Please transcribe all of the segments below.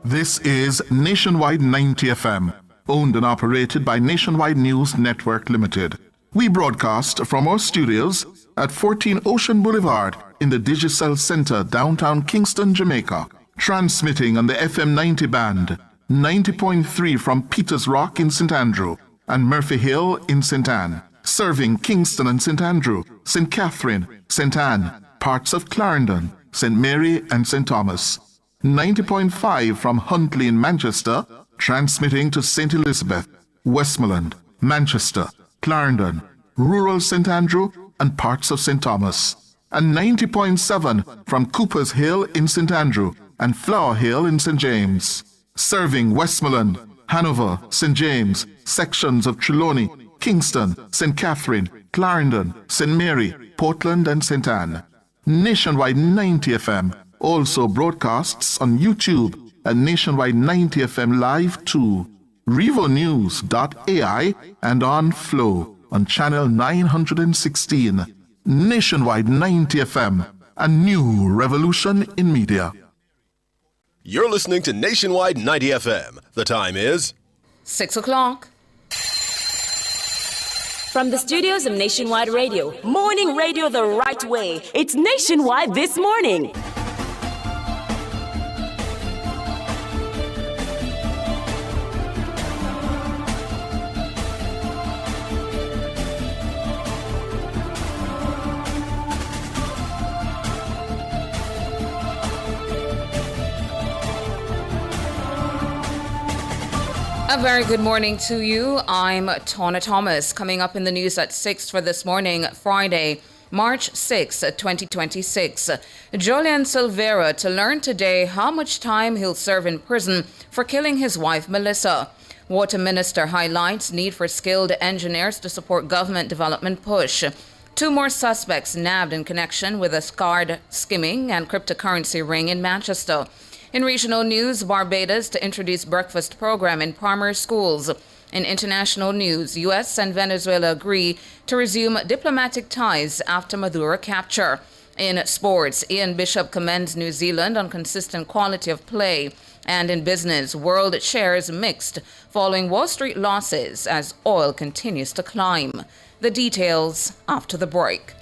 This is Nationwide 90 FM, owned and operated by Nationwide News Network Limited. We broadcast from our studios at 14 Ocean Boulevard in the Digicel Center, downtown Kingston, Jamaica. Transmitting on the FM 90 band, 90.3 from Peters Rock in St. Andrew and Murphy Hill in St. Anne. Serving Kingston and St. Andrew, St. Catherine, St. Anne, parts of Clarendon, St. Mary and St. Thomas. 90.5 from Huntley in Manchester, transmitting to St. Elizabeth, Westmoreland, Manchester, Clarendon, rural St. Andrew and parts of St. Thomas. And 90.7 from Cooper's Hill in St. Andrew and Flower Hill in St. James. Serving Westmoreland, Hanover, St. James, sections of Trelawney, Kingston, St. Catherine, Clarendon, St. Mary, Portland and St. Anne. Nationwide 90 FM also broadcasts on YouTube at Nationwide 90 FM Live 2, RevoNews.ai and on Flow on channel 916. Nationwide 90 FM, a new revolution in media. You're listening to Nationwide 90 FM. The time is 6 o'clock. From the studios of Nationwide Radio, morning radio the right way. It's Nationwide This Morning. A very good morning to you. I'm Tawna Thomas. Coming up in the news at 6 for this morning, Friday, March 6, 2026. Julian Silvera to learn today how much time he'll serve in prison for killing his wife, Melissa. Water Minister highlights need for skilled engineers to support government development push. 2 more suspects nabbed in connection with a card skimming and cryptocurrency ring in Manchester. In regional news, Barbados to introduce breakfast program in primary schools. In international news, U.S. and Venezuela agree to resume diplomatic ties after Maduro capture. In sports, Ian Bishop commends New Zealand on consistent quality of play. And in business, world shares mixed following Wall Street losses as oil continues to climb. The details after the break.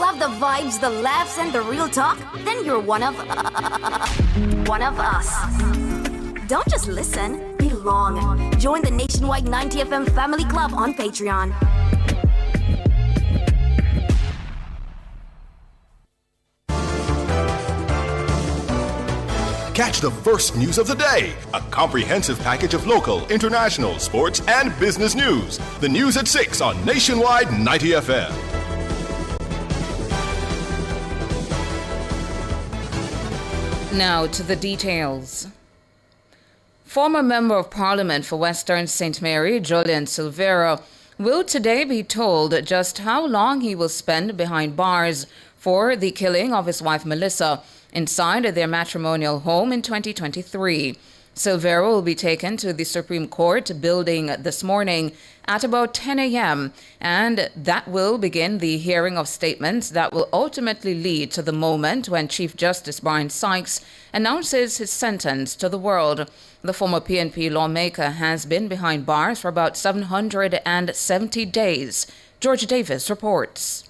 Love the vibes, the laughs, and the real talk? Then you're one of us. Don't just listen, belong. Join the Nationwide 90 FM Family Club on Patreon. Catch the first news of the day. A comprehensive package of local, international, sports, and business news. The news at 6 on Nationwide 90 FM. Now to the details. Former Member of Parliament for Western St. Mary, Julian Silvera, will today be told just how long he will spend behind bars for the killing of his wife Melissa inside their matrimonial home in 2023. Silvera will be taken to the Supreme Court building this morning at about 10 a.m. and that will begin the hearing of statements that will ultimately lead to the moment when Chief Justice Brian Sykes announces his sentence to the world. The former PNP lawmaker has been behind bars for about 770 days. George Davis reports.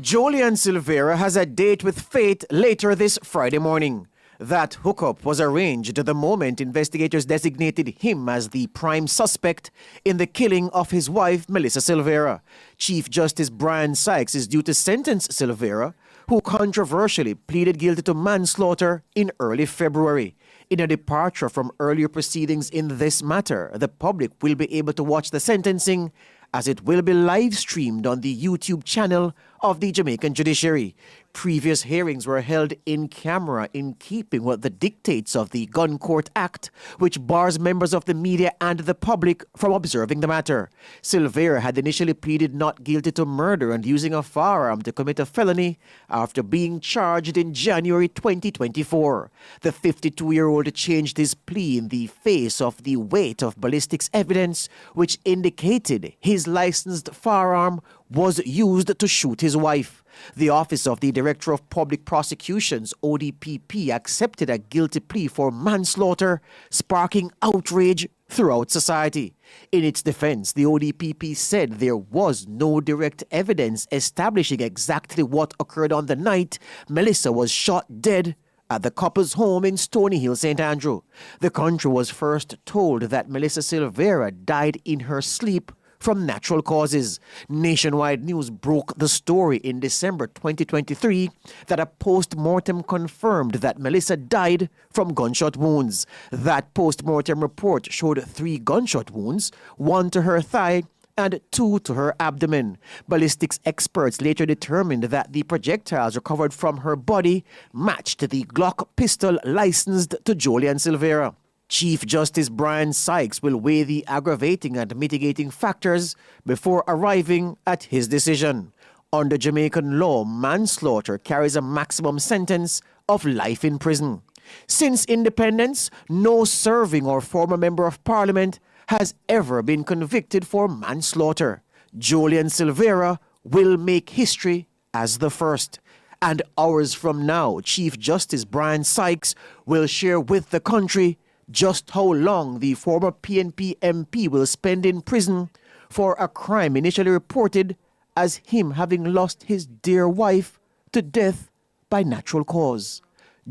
Julian Silvera has a date with fate later this Friday morning. That hookup was arranged the moment investigators designated him as the prime suspect in the killing of his wife, Melissa Silvera. Chief Justice Brian Sykes is due to sentence Silvera, who controversially pleaded guilty to manslaughter in early February. In a departure from earlier proceedings in this matter, the public will be able to watch the sentencing as it will be live streamed on the YouTube channel of the Jamaican judiciary. Previous hearings were held in camera in keeping with the dictates of the Gun Court Act, which bars members of the media and the public from observing the matter. Silvera had initially pleaded not guilty to murder and using a firearm to commit a felony after being charged in January 2024. The 52-year-old changed his plea in the face of the weight of ballistics evidence, which indicated his licensed firearm was used to shoot his wife. The Office of the Director of Public Prosecutions, ODPP, accepted a guilty plea for manslaughter, sparking outrage throughout society. In its defense, the ODPP said there was no direct evidence establishing exactly what occurred on the night Melissa was shot dead at the couple's home in Stony Hill, St. Andrew. The country was first told that Melissa Silvera died in her sleep from natural causes. Nationwide News broke the story in December 2023 that a post-mortem confirmed that Melissa died from gunshot wounds. That post-mortem report showed 3 gunshot wounds, 1 to her thigh and 2 to her abdomen. Ballistics experts later determined that the projectiles recovered from her body matched the Glock pistol licensed to Jolian Silvera. Chief Justice Brian Sykes will weigh the aggravating and mitigating factors before arriving at his decision. Under Jamaican law, manslaughter carries a maximum sentence of life in prison. Since independence, no serving or former member of parliament has ever been convicted for manslaughter. Jolian Silvera will make history as the first. And hours from now, Chief Justice Brian Sykes will share with the country just how long the former PNP MP will spend in prison for a crime initially reported as him having lost his dear wife to death by natural cause.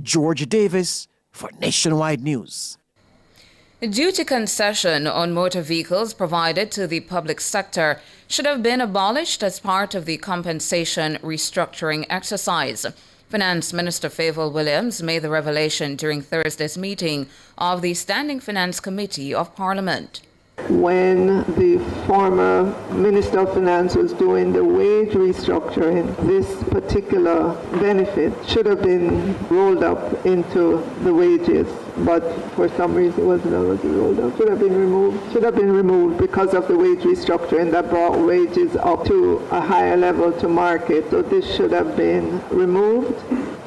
George Davis for Nationwide News. Duty concession on motor vehicles provided to the public sector should have been abolished as part of the compensation restructuring exercise. Finance Minister Favour Williams made the revelation during Thursday's meeting of the Standing Finance Committee of Parliament. When the former Minister of Finance was doing the wage restructuring, this particular benefit should have been rolled up into the wages, but for some reason it wasn't already rolled up. Should have been removed because of the wage restructuring that brought wages up to a higher level to market. So this should have been removed,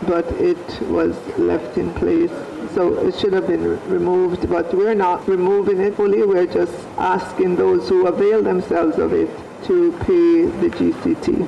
but it was left in place. So it should have been removed, but we're not removing it fully. We're just asking those who avail themselves of it to pay the GCT.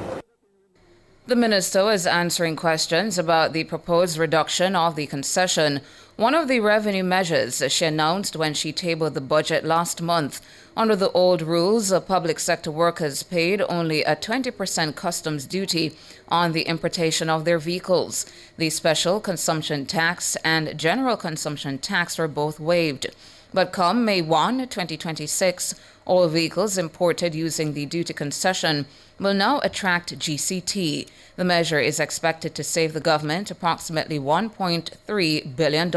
The minister was answering questions about the proposed reduction of the concession, one of the revenue measures she announced when she tabled the budget last month. Under the old rules, public sector workers paid only a 20% customs duty on the importation of their vehicles. The special consumption tax and general consumption tax were both waived. But come May 1, 2026, all vehicles imported using the duty concession will now attract GCT. The measure is expected to save the government approximately $1.3 billion.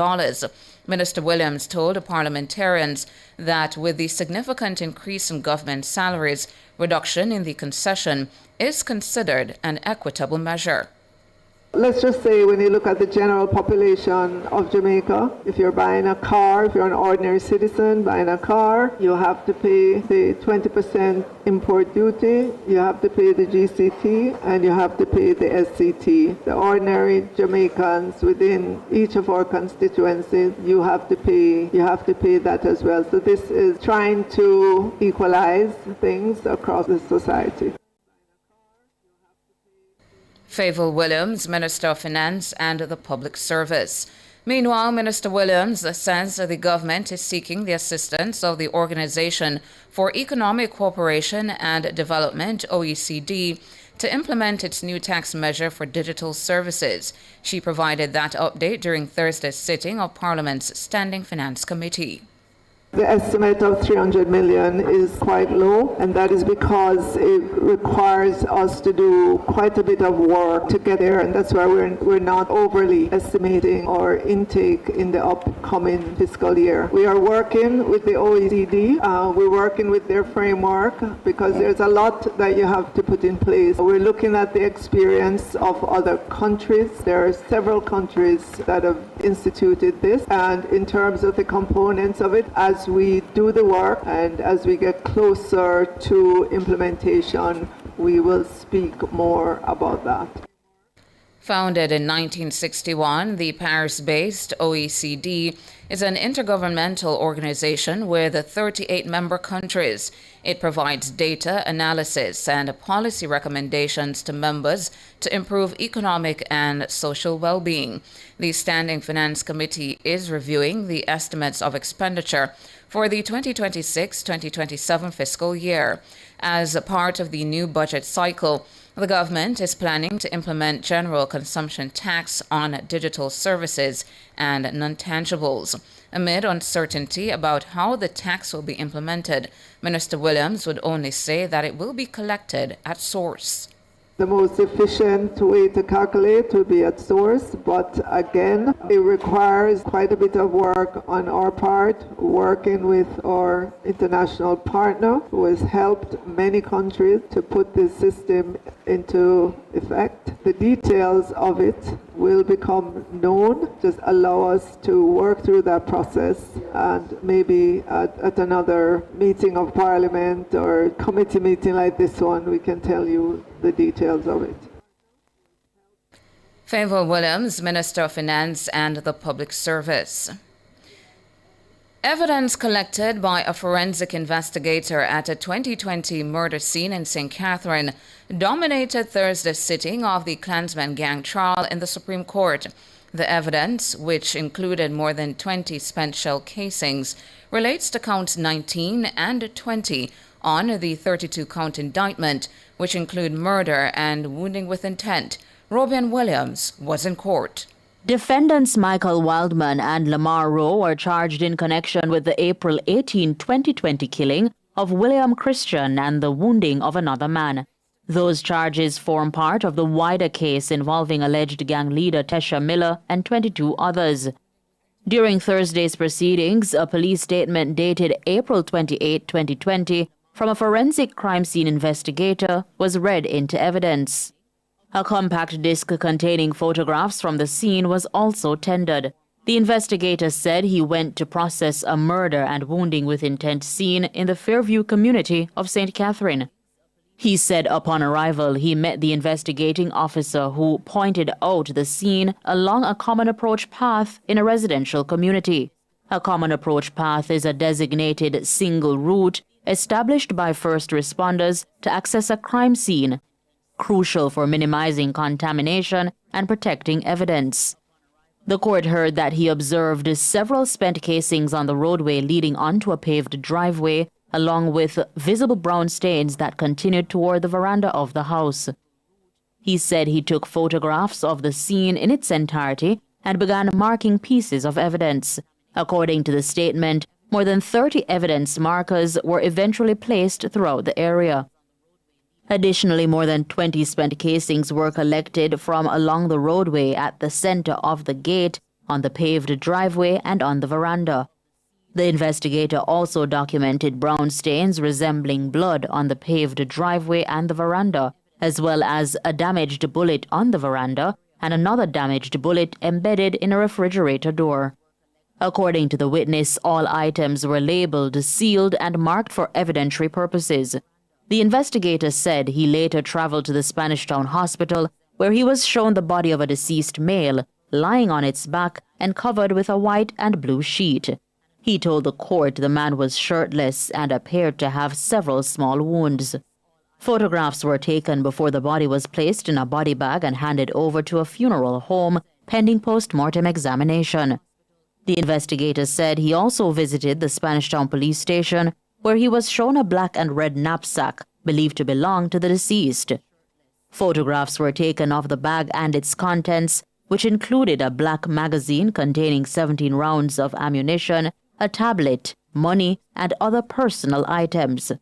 Minister Williams told parliamentarians that with the significant increase in government salaries, reduction in the concession is considered an equitable measure. Let's just say when you look at the general population of Jamaica, if you're buying a car, if you're an ordinary citizen buying a car, you have to pay the 20% import duty, you have to pay the GCT, and you have to pay the SCT. The ordinary Jamaicans within each of our constituencies, you have to pay that as well. So this is trying to equalize things across the society. Favour Williams, Minister of Finance and the Public Service. Meanwhile, Minister Williams says the government is seeking the assistance of the Organization for Economic Cooperation and Development, OECD, to implement its new tax measure for digital services. She provided that update during Thursday's sitting of Parliament's Standing Finance Committee. The estimate of 300 million is quite low, and that is because it requires us to do quite a bit of work to get there, and that's why we're not overly estimating our intake in the upcoming fiscal year. We are working with the OECD, we're working with their framework, because there's a lot that you have to put in place. We're looking at the experience of other countries. There are several countries that have instituted this, and in terms of the components of it, as we do the work and as we get closer to implementation, we will speak more about that. Founded in 1961, the Paris-based OECD is an intergovernmental organization with 38 member countries. It provides data analysis and policy recommendations to members to improve economic and social well-being. The Standing Finance Committee is reviewing the estimates of expenditure for the 2026-2027 fiscal year. As a part of the new budget cycle, the government is planning to implement general consumption tax on digital services and non-tangibles. Amid uncertainty about how the tax will be implemented, Minister Williams would only say that it will be collected at source. The most efficient way to calculate will be at source, but again, it requires quite a bit of work on our part, working with our international partner who has helped many countries to put this system into effect. The details of it will become known. Just allow us to work through that process, and maybe at another meeting of Parliament or committee meeting like this one, we can tell you the details of it. Favour Williams, Minister of Finance and the Public Service. Evidence collected by a forensic investigator at a 2020 murder scene in St. Catherine dominated Thursday's sitting of the Klansman gang trial in the Supreme Court. The evidence, which included more than 20 spent shell casings, relates to counts 19 and 20 on the 32-count indictment, which include murder and wounding with intent. Robian Williams was in court. Defendants Michael Wildman and Lamar Rowe are charged in connection with the April 18, 2020 killing of William Christian and the wounding of another man. Those charges form part of the wider case involving alleged gang leader Tesha Miller and 22 others. During Thursday's proceedings, a police statement dated April 28, 2020, from a forensic crime scene investigator was read into evidence. A compact disc containing photographs from the scene was also tendered. The investigator said he went to process a murder and wounding with intent scene in the Fairview community of St. Catherine. He said upon arrival he met the investigating officer who pointed out the scene along a common approach path in a residential community. A common approach path is a designated single route established by first responders to access a crime scene, crucial for minimizing contamination and protecting evidence. The court heard that he observed several spent casings on the roadway leading onto a paved driveway, along with visible brown stains that continued toward the veranda of the house. He said he took photographs of the scene in its entirety and began marking pieces of evidence. According to the statement, more than 30 evidence markers were eventually placed throughout the area. Additionally, more than 20 spent casings were collected from along the roadway at the center of the gate, on the paved driveway, and on the veranda. The investigator also documented brown stains resembling blood on the paved driveway and the veranda, as well as a damaged bullet on the veranda and another damaged bullet embedded in a refrigerator door. According to the witness, all items were labeled, sealed, and marked for evidentiary purposes. The investigator said he later traveled to the Spanish Town Hospital, where he was shown the body of a deceased male, lying on its back and covered with a white and blue sheet. He told the court the man was shirtless and appeared to have several small wounds. Photographs were taken before the body was placed in a body bag and handed over to a funeral home, pending post-mortem examination. The investigator said he also visited the Spanish Town police station, where he was shown a black and red knapsack believed to belong to the deceased. Photographs were taken of the bag and its contents, which included a black magazine containing 17 rounds of ammunition, a tablet, money, and other personal items.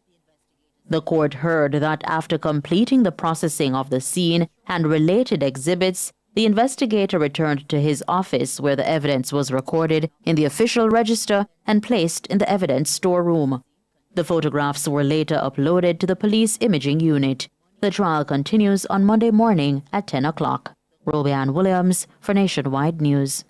The court heard that after completing the processing of the scene and related exhibits, the investigator returned to his office where the evidence was recorded in the official register and placed in the evidence storeroom. The photographs were later uploaded to the police imaging unit. The trial continues on Monday morning at 10 o'clock. Robian Williams for Nationwide News.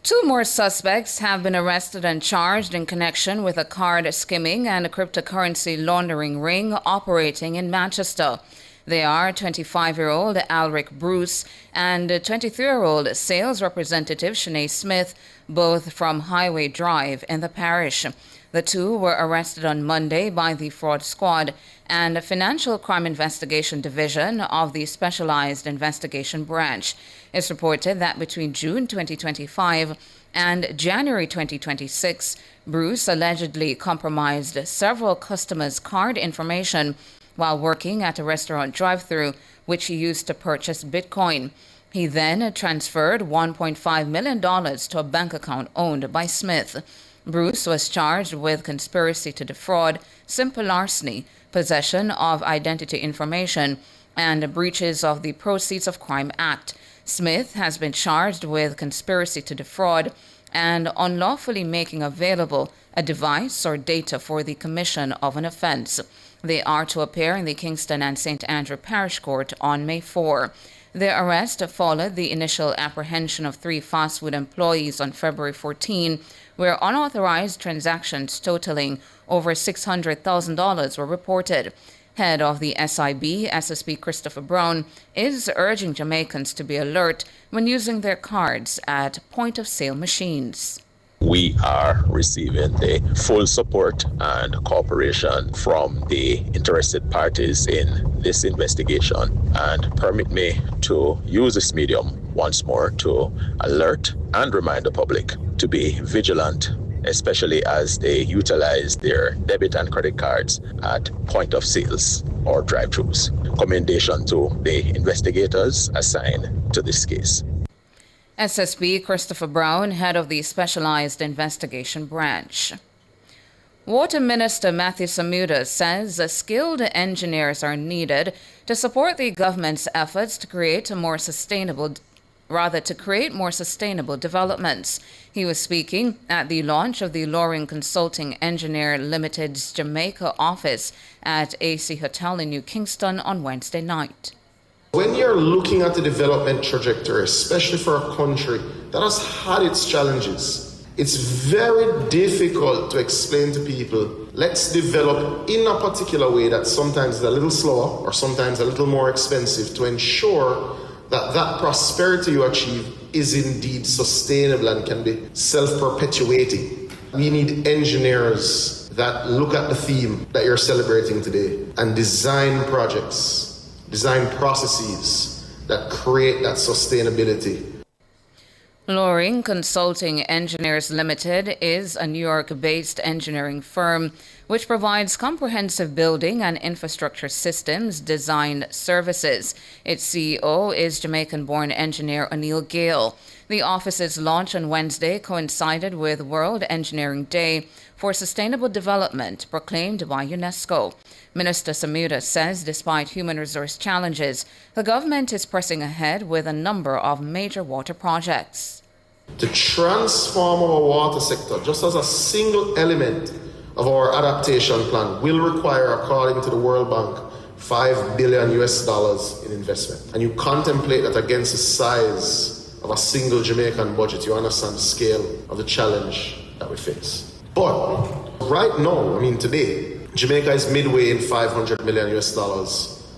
2 more suspects have been arrested and charged in connection with a card skimming and a cryptocurrency laundering ring operating in Manchester. They are 25-year-old Alric Bruce and 23-year-old sales representative Shanae Smith, both from Highway Drive in the parish. The two were arrested on Monday by the Fraud Squad and Financial Crime Investigation Division of the Specialized Investigation Branch. It's reported that between June 2025 and January 2026, Bruce allegedly compromised several customers' card information while working at a restaurant drive-thru, which he used to purchase Bitcoin. He then transferred $1.5 million to a bank account owned by Smith. Bruce was charged with conspiracy to defraud, simple larceny, possession of identity information, and breaches of the Proceeds of Crime Act. Smith has been charged with conspiracy to defraud and unlawfully making available a device or data for the commission of an offense. They are to appear in the Kingston and St. Andrew Parish Court on May 4. Their arrest followed the initial apprehension of 3 fast food employees on February 14, where unauthorized transactions totaling over $600,000 were reported. Head of the SIB, SSP Christopher Brown, is urging Jamaicans to be alert when using their cards at point-of-sale machines. We are receiving the full support and cooperation from the interested parties in this investigation, and permit me to use this medium once more to alert and remind the public to be vigilant, especially as they utilize their debit and credit cards at point of sales or drive-thrus. Commendation to the investigators assigned to this case. SSP Christopher Brown, head of the Specialized Investigation Branch. Water Minister Matthew Samuda says skilled engineers are needed to support the government's efforts to create more sustainable developments. He was speaking at the launch of the Loring Consulting Engineer Limited's Jamaica office at AC Hotel in New Kingston on Wednesday night. When you're looking at the development trajectory, especially for a country that has had its challenges, it's very difficult to explain to people, let's develop in a particular way that sometimes is a little slower or sometimes a little more expensive to ensure that that prosperity you achieve is indeed sustainable and can be self-perpetuating. We need engineers that look at the theme that you're celebrating today and design projects, design processes that create that sustainability. Loring Consulting Engineers Limited is a New York-based engineering firm which provides comprehensive building and infrastructure systems design services. Its CEO is Jamaican-born engineer O'Neill Gale. The office's launch on Wednesday coincided with World Engineering Day for Sustainable Development, proclaimed by UNESCO. Minister Samuda says despite human resource challenges, the government is pressing ahead with a number of major water projects. To transform our water sector, just as a single element of our adaptation plan, will require, according to the World Bank, $5 billion in investment. And you contemplate that against the size of a single Jamaican budget, you understand the scale of the challenge that we face. But right now, today, Jamaica is midway in $500 million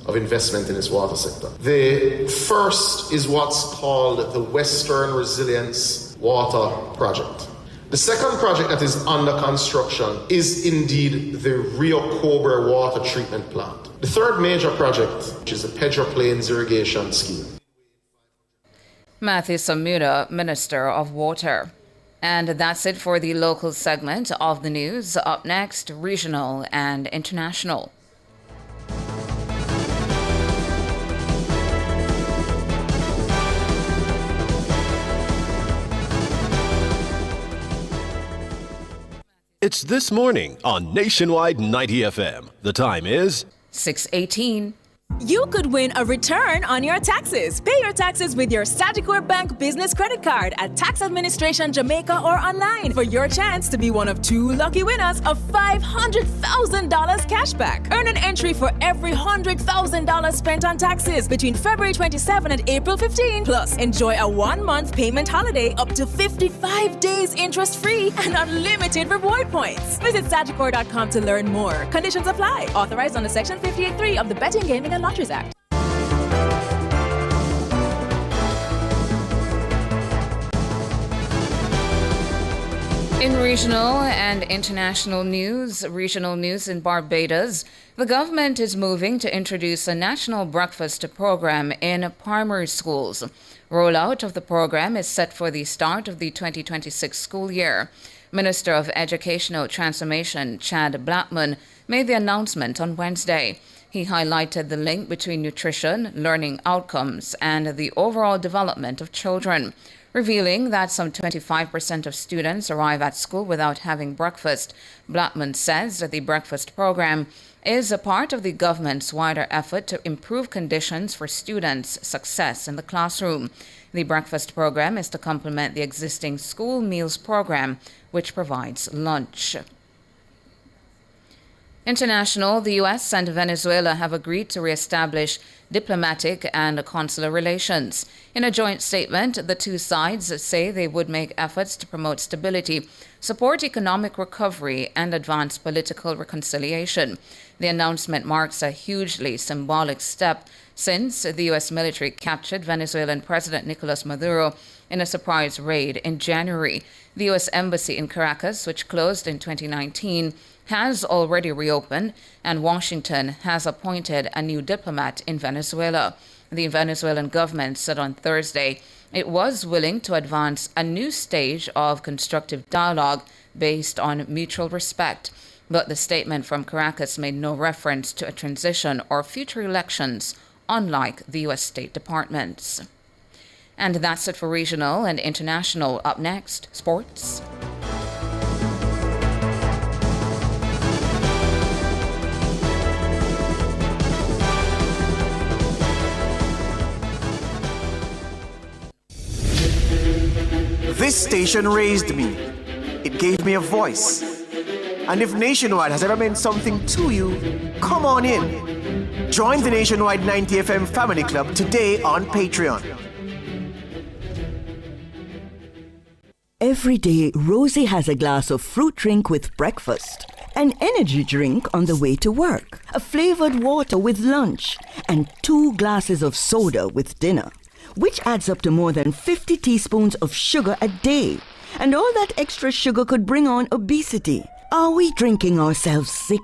of investment in its water sector. The first is what's called the Western Resilience Water Project. The second project that is under construction is indeed the Rio Cobre Water Treatment Plant. The third major project, which is the Pedro Plains Irrigation Scheme. Matthew Samuda, Minister of Water. And that's it for the local segment of the news. Up next, regional and international. It's This Morning on Nationwide 90 FM. The time is 6:18. You could win a return on your taxes. Pay your taxes with your Sagicor Bank business credit card at Tax Administration Jamaica or online for your chance to be one of 2 lucky winners of $500,000 cashback. Earn an entry for every $100,000 spent on taxes between February 27 and April 15. Plus, enjoy a 1-month payment holiday up to 55 days interest-free and unlimited reward points. Visit Sagicor.com to learn more. Conditions apply. Authorized under Section 58.3 of the Betting, Gaming and Lotteries Act. In regional and international news in Barbados, the government is moving to introduce a national breakfast program in primary schools. Rollout of the program is set for the start of the 2026 school year. Minister of Educational Transformation Chad Blackman made the announcement on Wednesday. He highlighted the link between nutrition, learning outcomes, and the overall development of children, revealing that some 25% of students arrive at school without having breakfast. Blackman says that the breakfast program is a part of the government's wider effort to improve conditions for students' success in the classroom. The breakfast program is to complement the existing school meals program, which provides lunch. International, the U.S. and Venezuela have agreed to reestablish diplomatic and consular relations. In a joint statement, the two sides say they would make efforts to promote stability, support economic recovery, and advance political reconciliation. The announcement marks a hugely symbolic step since the U.S. military captured Venezuelan President Nicolas Maduro in a surprise raid in January. The U.S. Embassy in Caracas, which closed in 2019, has already reopened, and Washington has appointed a new diplomat in Venezuela. The Venezuelan government said on Thursday it was willing to advance a new stage of constructive dialogue based on mutual respect. But the statement from Caracas made no reference to a transition or future elections, unlike the U.S. State Department's. And that's it for regional and international. Up next, sports. This station raised me. It gave me a voice. And if Nationwide has ever meant something to you, come on in. Join the Nationwide 90 FM Family Club today on Patreon. Every day, Rosie has a glass of fruit drink with breakfast, an energy drink on the way to work, a flavored water with lunch, and 2 glasses of soda with dinner, which adds up to more than 50 teaspoons of sugar a day. And all that extra sugar could bring on obesity. Are we drinking ourselves sick?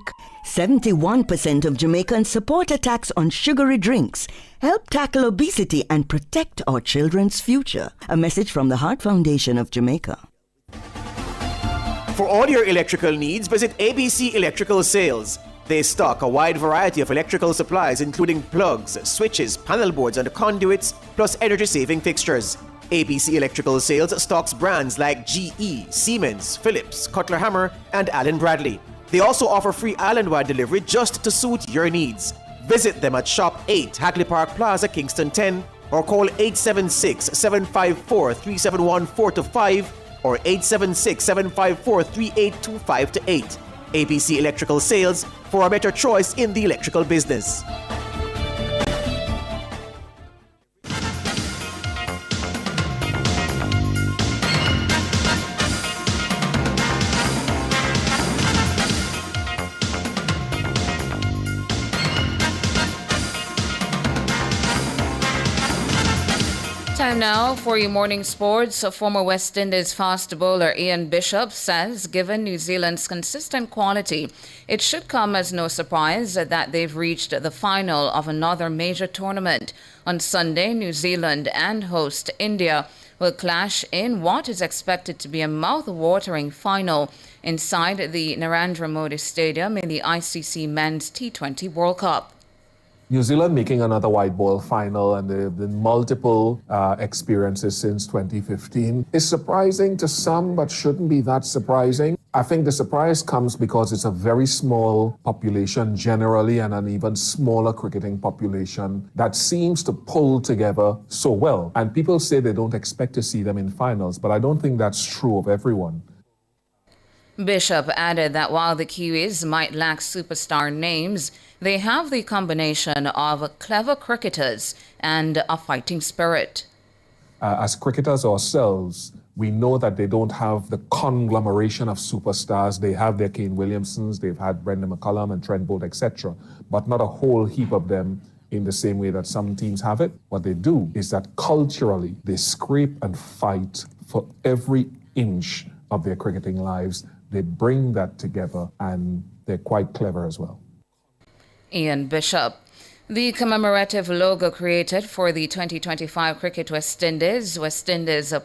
71% of Jamaicans support a tax on sugary drinks. Help tackle obesity and protect our children's future. A message from the Heart Foundation of Jamaica. For all your electrical needs, visit ABC Electrical Sales. They stock a wide variety of electrical supplies, including plugs, switches, panel boards, and conduits, plus energy-saving fixtures. ABC Electrical Sales stocks brands like GE, Siemens, Philips, Cutler Hammer, and Allen Bradley. They also offer free island-wide delivery just to suit your needs. Visit them at Shop 8, Hagley Park Plaza, Kingston 10, or call 876-754-3714-5 or 876-754-3825-8. ABC Electrical Sales, for a better choice in the electrical business. Time now for your morning sports. Former West Indies fast bowler Ian Bishop says given New Zealand's consistent quality, it should come as no surprise that they've reached the final of another major tournament. On Sunday, New Zealand and host India will clash in what is expected to be a mouth-watering final inside the Narendra Modi Stadium in the ICC Men's T20 World Cup. New Zealand making another white ball final, and the multiple experiences since 2015 is surprising to some, but shouldn't be that surprising. I think the surprise comes because it's a very small population generally, and an even smaller cricketing population that seems to pull together so well. And people say they don't expect to see them in finals, but I don't think that's true of everyone. Bishop added that while the Kiwis might lack superstar names, they have the combination of clever cricketers and a fighting spirit. As cricketers ourselves, we know that they don't have the conglomeration of superstars. They have their Kane Williamsons, they've had Brendan McCullum and Trent Boult, etc., but not a whole heap of them in the same way that some teams have it. What they do is that culturally, they scrape and fight for every inch of their cricketing lives. They bring that together, and they're quite clever as well. Ian Bishop. The commemorative logo created for the 2025 Cricket West Indies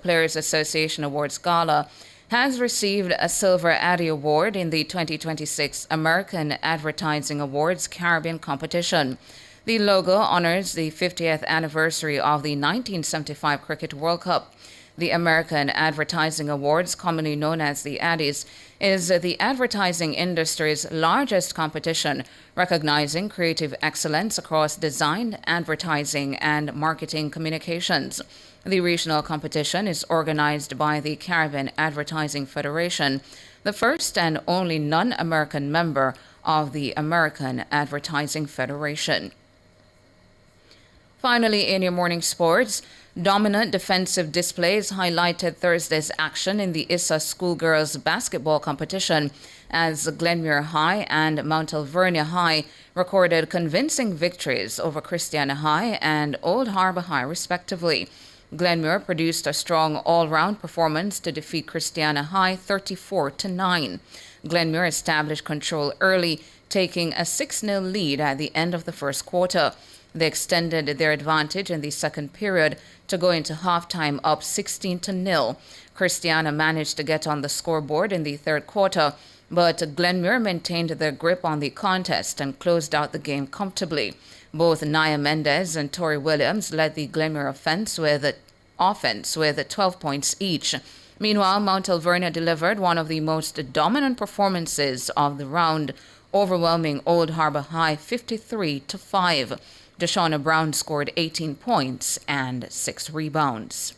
Players Association Awards Gala has received a Silver Addy Award in the 2026 American Advertising Awards Caribbean competition. The logo honors the 50th anniversary of the 1975 Cricket World Cup. The American Advertising Awards, commonly known as the Addies, is the advertising industry's largest competition, recognizing creative excellence across design, advertising, and marketing communications. The regional competition is organized by the Caribbean Advertising Federation, the first and only non-American member of the American Advertising Federation. Finally, in your morning sports, dominant defensive displays highlighted Thursday's action in the ISSA schoolgirls basketball competition as Glenmuir High and Mount Alvernia High recorded convincing victories over Christiana High and Old Harbour High, respectively. Glenmuir produced a strong all-round performance to defeat Christiana High 34-9. Glenmuir established control early, taking a 6-0 lead at the end of the first quarter. They extended their advantage in the second period to go into halftime up 16-0. Christiana managed to get on the scoreboard in the third quarter, but Glenmuir maintained their grip on the contest and closed out the game comfortably. Both Naya Mendez and Tori Williams led the Glenmuir offense with 12 points each. Meanwhile, Mount Alvernia delivered one of the most dominant performances of the round, overwhelming Old Harbour High 53-5. Deshauna Brown scored 18 points and 6 rebounds.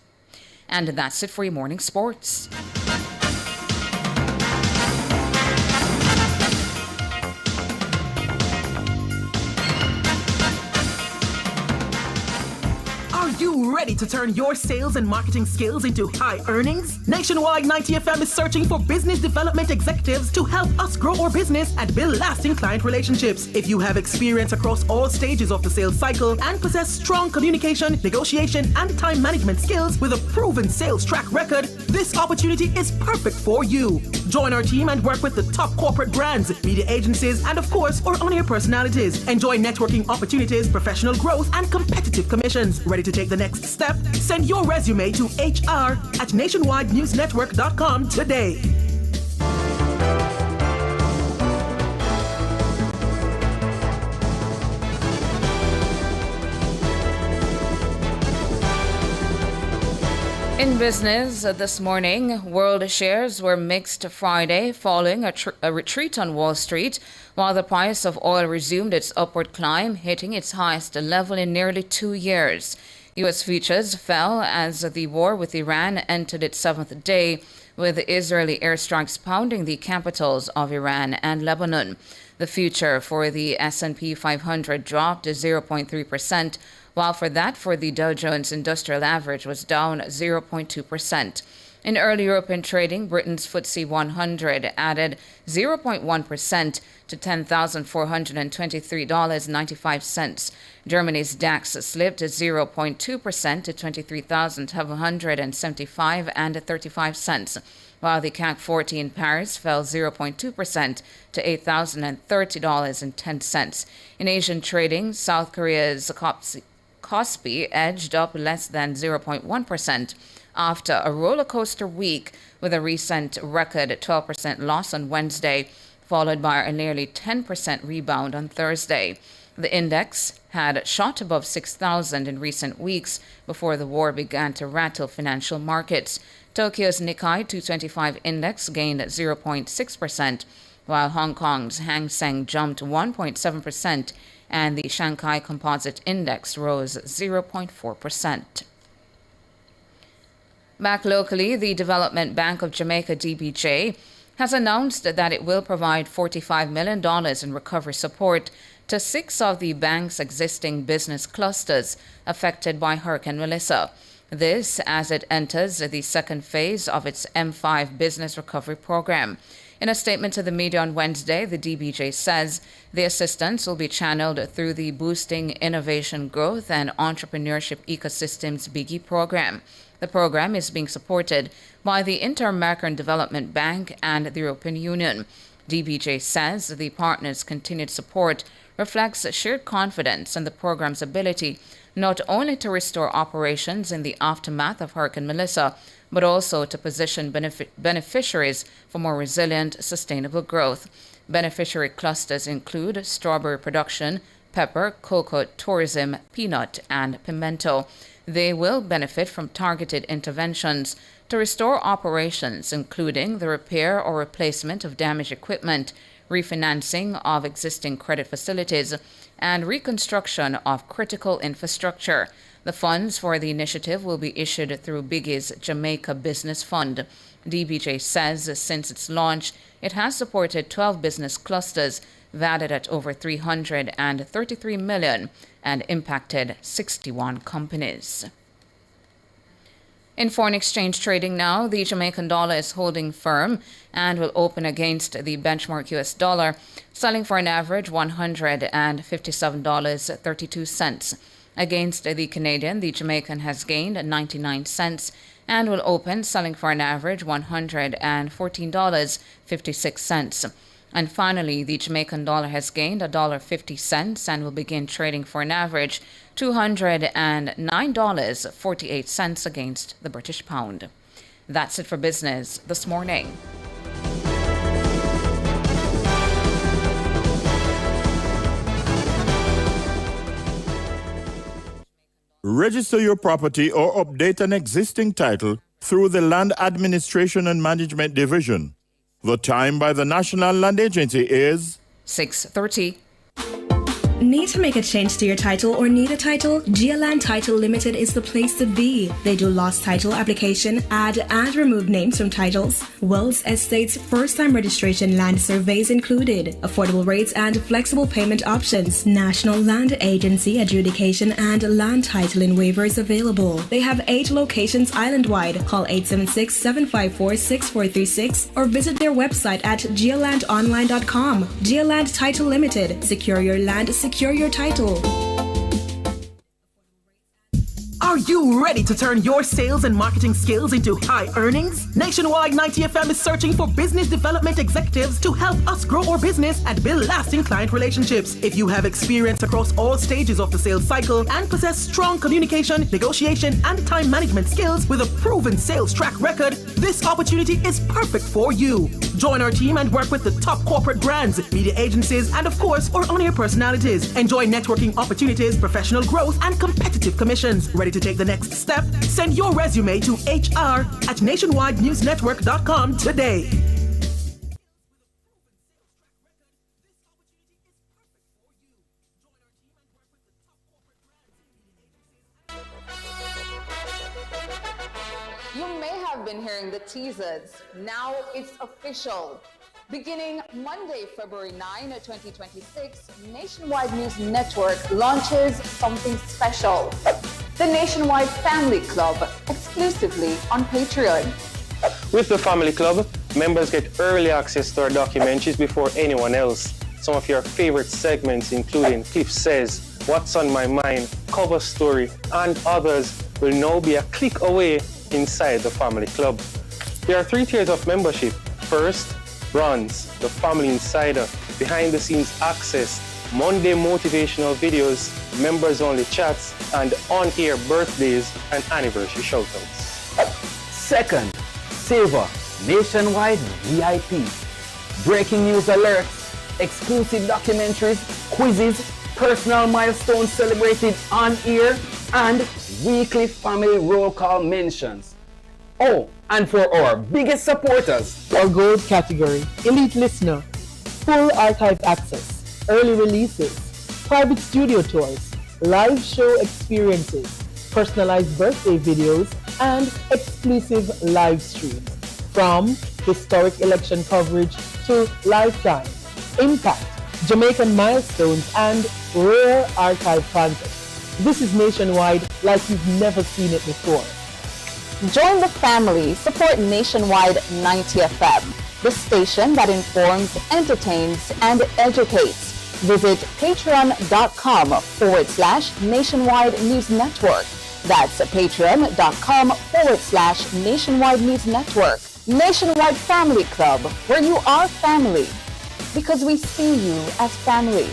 And that's it for your morning sports. Are you ready to turn your sales and marketing skills into high earnings? Nationwide 90 FM is searching for business development executives to help us grow our business and build lasting client relationships. If you have experience across all stages of the sales cycle and possess strong communication, negotiation, and time management skills with a proven sales track record, this opportunity is perfect for you. Join our team and work with the top corporate brands, media agencies, and of course, our on-air personalities. Enjoy networking opportunities, professional growth, and competitive commissions. Ready to take the next step? Send your resume to hr@nationwidenewsnetwork.com today. In business this morning, world shares were mixed Friday following a retreat on Wall Street, while the price of oil resumed its upward climb, hitting its highest level in nearly 2 years. U.S. futures fell as the war with Iran entered its 7th day, with Israeli airstrikes pounding the capitals of Iran and Lebanon. The future for the S&P 500 dropped 0.3%, while for the Dow Jones Industrial Average was down 0.2%. In early European trading, Britain's FTSE 100 added 0.1% to $10,423.95. Germany's DAX slipped 0.2% to 23,775.35, while the CAC 40 in Paris fell 0.2% to $8,030.10. In Asian trading, South Korea's Kospi edged up less than 0.1% after a roller coaster week with a recent record 12% loss on Wednesday, followed by a nearly 10% rebound on Thursday. The index had shot above 6,000 in recent weeks before the war began to rattle financial markets. Tokyo's Nikkei 225 index gained 0.6%, while Hong Kong's Hang Seng jumped 1.7%, and the Shanghai Composite Index rose 0.4%. Back locally, the Development Bank of Jamaica, DBJ, has announced that it will provide $45 million in recovery support to 6 of the bank's existing business clusters affected by Hurricane Melissa. This as it enters the second phase of its M5 business recovery program. In a statement to the media on Wednesday, the DBJ says the assistance will be channeled through the Boosting Innovation Growth and Entrepreneurship Ecosystems BIGI program. The program is being supported by the Inter-American Development Bank and the European Union. DBJ says the partners' continued support reflects shared confidence in the program's ability not only to restore operations in the aftermath of Hurricane Melissa, but also to position beneficiaries for more resilient, sustainable growth. Beneficiary clusters include strawberry production, pepper, cocoa, tourism, peanut, and pimento. They will benefit from targeted interventions to restore operations, including the repair or replacement of damaged equipment, refinancing of existing credit facilities, and reconstruction of critical infrastructure. The funds for the initiative will be issued through BIGI's Jamaica Business Fund. DBJ says since its launch, it has supported 12 business clusters valued at over $333 million and impacted 61 companies. In foreign exchange trading now, the Jamaican dollar is holding firm and will open against the benchmark US dollar, selling for an average $157.32. Against the Canadian, the Jamaican has gained 99 cents and will open selling for an average $114.56. And finally, the Jamaican dollar has gained $1.50 and will begin trading for an average $209.48 against the British pound. That's it for business this morning. Register your property or update an existing title through the Land Administration and Management Division. The time by the National Land Agency is 6:30. Need to make a change to your title or need a title? GeoLand Title Limited is the place to be. They do lost title application, add and remove names from titles, wills, estates, first-time registration, land surveys included, affordable rates and flexible payment options, National Land Agency adjudication and land titling waivers available. They have 8 locations island-wide. Call 876-754-6436 or visit their website at geolandonline.com. GeoLand Title Limited. Secure your land, secure your title. Are you ready to turn your sales and marketing skills into high earnings? Nationwide 90 FM is searching for business development executives to help us grow our business and build lasting client relationships. If you have experience across all stages of the sales cycle and possess strong communication, negotiation, and time management skills with a proven sales track record, this opportunity is perfect for you. Join our team and work with the top corporate brands, media agencies, and of course, our on-air personalities. Enjoy networking opportunities, professional growth, and competitive commissions. Ready to take the next step? Send your resume to hr@nationwidenewsnetwork.com today. You may have been hearing the teasers. Now it's official. Beginning Monday, February 9, 2026, Nationwide News Network launches something special. The Nationwide Family Club, exclusively on Patreon. With the Family Club, members get early access to our documentaries before anyone else. Some of your favorite segments, including Cliff Says, What's on My Mind, Cover Story, and others, will now be a click away inside the Family Club. There are 3 tiers of membership. First, Runs, the Family Insider, behind-the-scenes access, Monday motivational videos, members-only chats, and on-air birthdays and anniversary shoutouts. Second, Savor, Nationwide VIP, breaking news alerts, exclusive documentaries, quizzes, personal milestones celebrated on air, and weekly family roll call mentions. Oh, and for our biggest supporters, our gold category, elite listener, full archive access, early releases, private studio tours, live show experiences, personalized birthday videos, and exclusive live streams. From historic election coverage to lifetime, impact, Jamaican milestones, and rare archive content. This is nationwide like you've never seen it before. Join the family. Support Nationwide 90 FM. the station that informs, entertains, and educates. Visit patreon.com/Nationwide News Network. That's patreon.com/Nationwide News Network. Nationwide Family Club, where you are family, because we see you as family.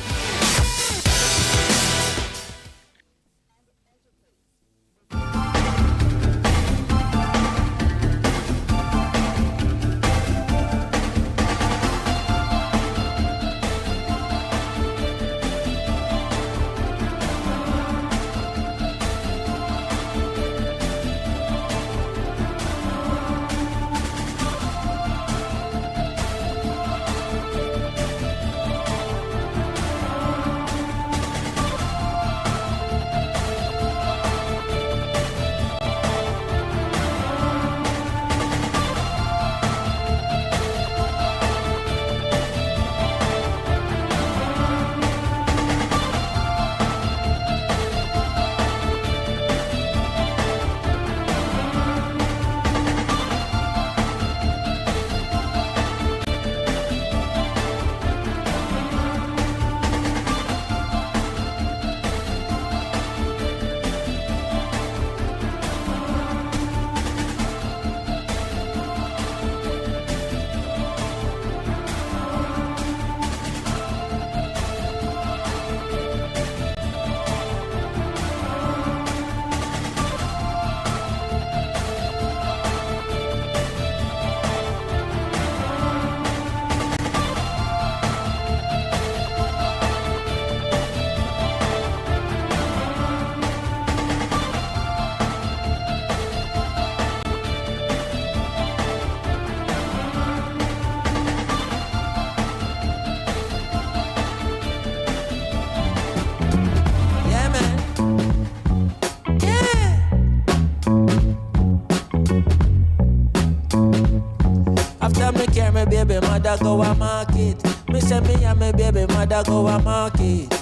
Baby mother go a market. Me say me and my baby mother go a market.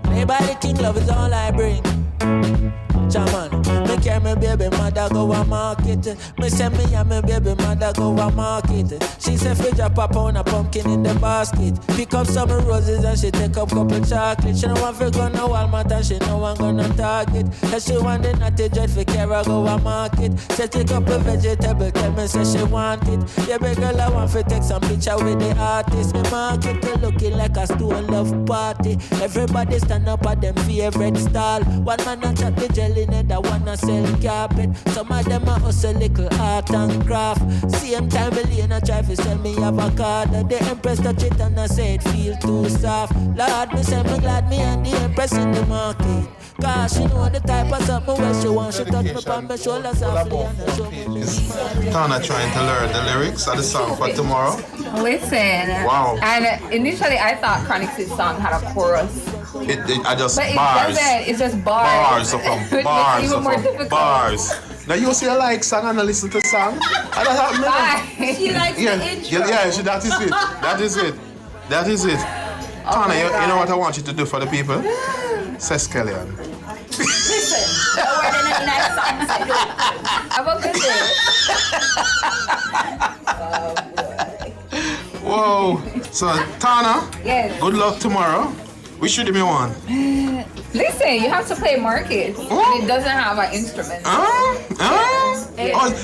Anybody king love is all I bring. Chaman, me carry my baby mother go a market. Me say me and my baby mother go a market. She say fi drop a pound of pumpkin in the basket. Pick up some roses and she take up couple chocolate. She no want fi go no Walmart and she no want go no Target. And she want the natty dread fi carry go a market. Say take up a vegetable, tell me say she want it. Yeah, big girl I want fi take some picture with the artist. Me market looking like a stone love party. Everybody stand up at them favorite stall. One man a chop the jelly. That wanna sell carpet. Some of them a hustle little art and craft. Same time Elena try to sell me avocado. The Empress touch it and I say it feel too soft. Lord, me say me glad me and the Empress in the market. Cause she know the type of something where she want. She touch me on my shoulder softly and I show me. Tana trying to learn the lyrics of the song for tomorrow. Listen. Wow. And initially I thought Chronix's song had a chorus. I just but bars. It's just bars. Bars upon bars even more upon difficult. bars. Now you see a like song and I listen to song. She likes the intro. Yeah, that is it. That is it. That is it. Tana, you know what I want you to do for the people? Seskelion. Listen, we're in a nice song. Have a good day. Whoa. So, Tana, yes. Good luck tomorrow. Which should me one? Listen, you have to play Marcus, and it doesn't have an instrument. Oh,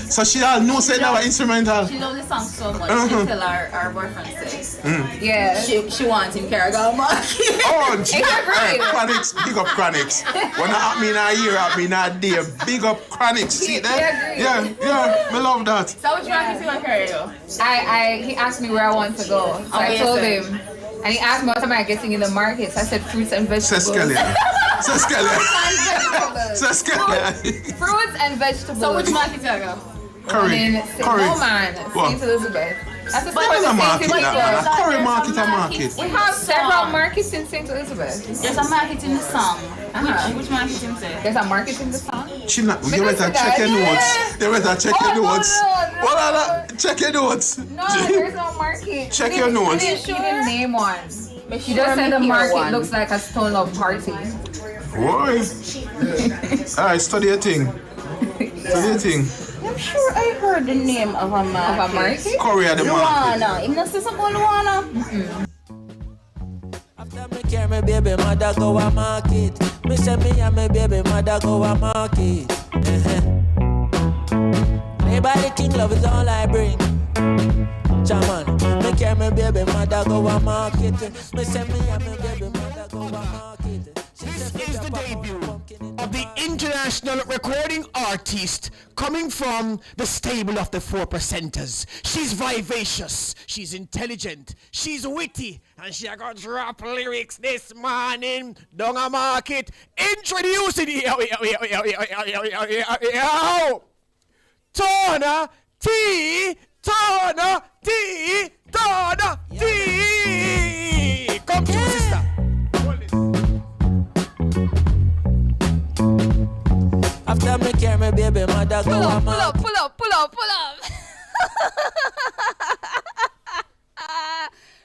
so she all knows it now instrumental. She loves the song so much. She tell our boyfriend says. Yeah. She wants him carry go Marcus. Oh, Chronix, big up Chronix. When I have me in a year, I have me in a day. Big up Chronix. See that? Yeah, I love that. So which Marcus you want to carry go? He asked me where I want to go, so I told him. And he asked me what am I getting in the markets. I said fruits and vegetables. Seskelion. Fruits and vegetables. So which market you go? Curry. No man, St. Elizabeth. That's the market. Curry market and market. We have several markets in St. Elizabeth. There's a market in the song. Which market you say? There's a market in the song? You better check your notes. You better check your notes. Check your notes. No, there's no market. Check your notes. She didn't name one. She just said the market looks like a Stone Love party. Boy. Alright, study your thing. Study your thing. I'm sure I heard the name of a market. Of a market? Korea the market. Luana. You know, say something Luana? After me carry me baby mother go a market. Me say me and me baby mother go a market. Anybody king love is all I bring. Chaman, me carry me baby mother go a market. Me say me and me baby mother go a market. This is the debut of the international recording artist coming from the stable of the 4%ers. She's vivacious, she's intelligent, she's witty, and she got drop lyrics this morning. Down a market, introducing yo, Tona T, Tona T, Tona T. Come to sister. After me carry me baby mother go a market. Pull up.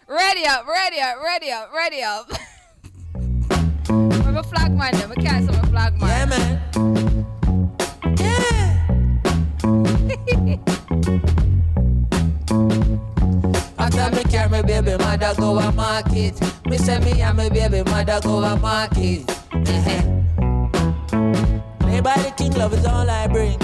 Ready up. I'm a flag man, I can't say I'm a flag man. Yeah, man. After me carry me baby mother go a market. Me say me and me baby mother go a market. Anybody king love is all I bring.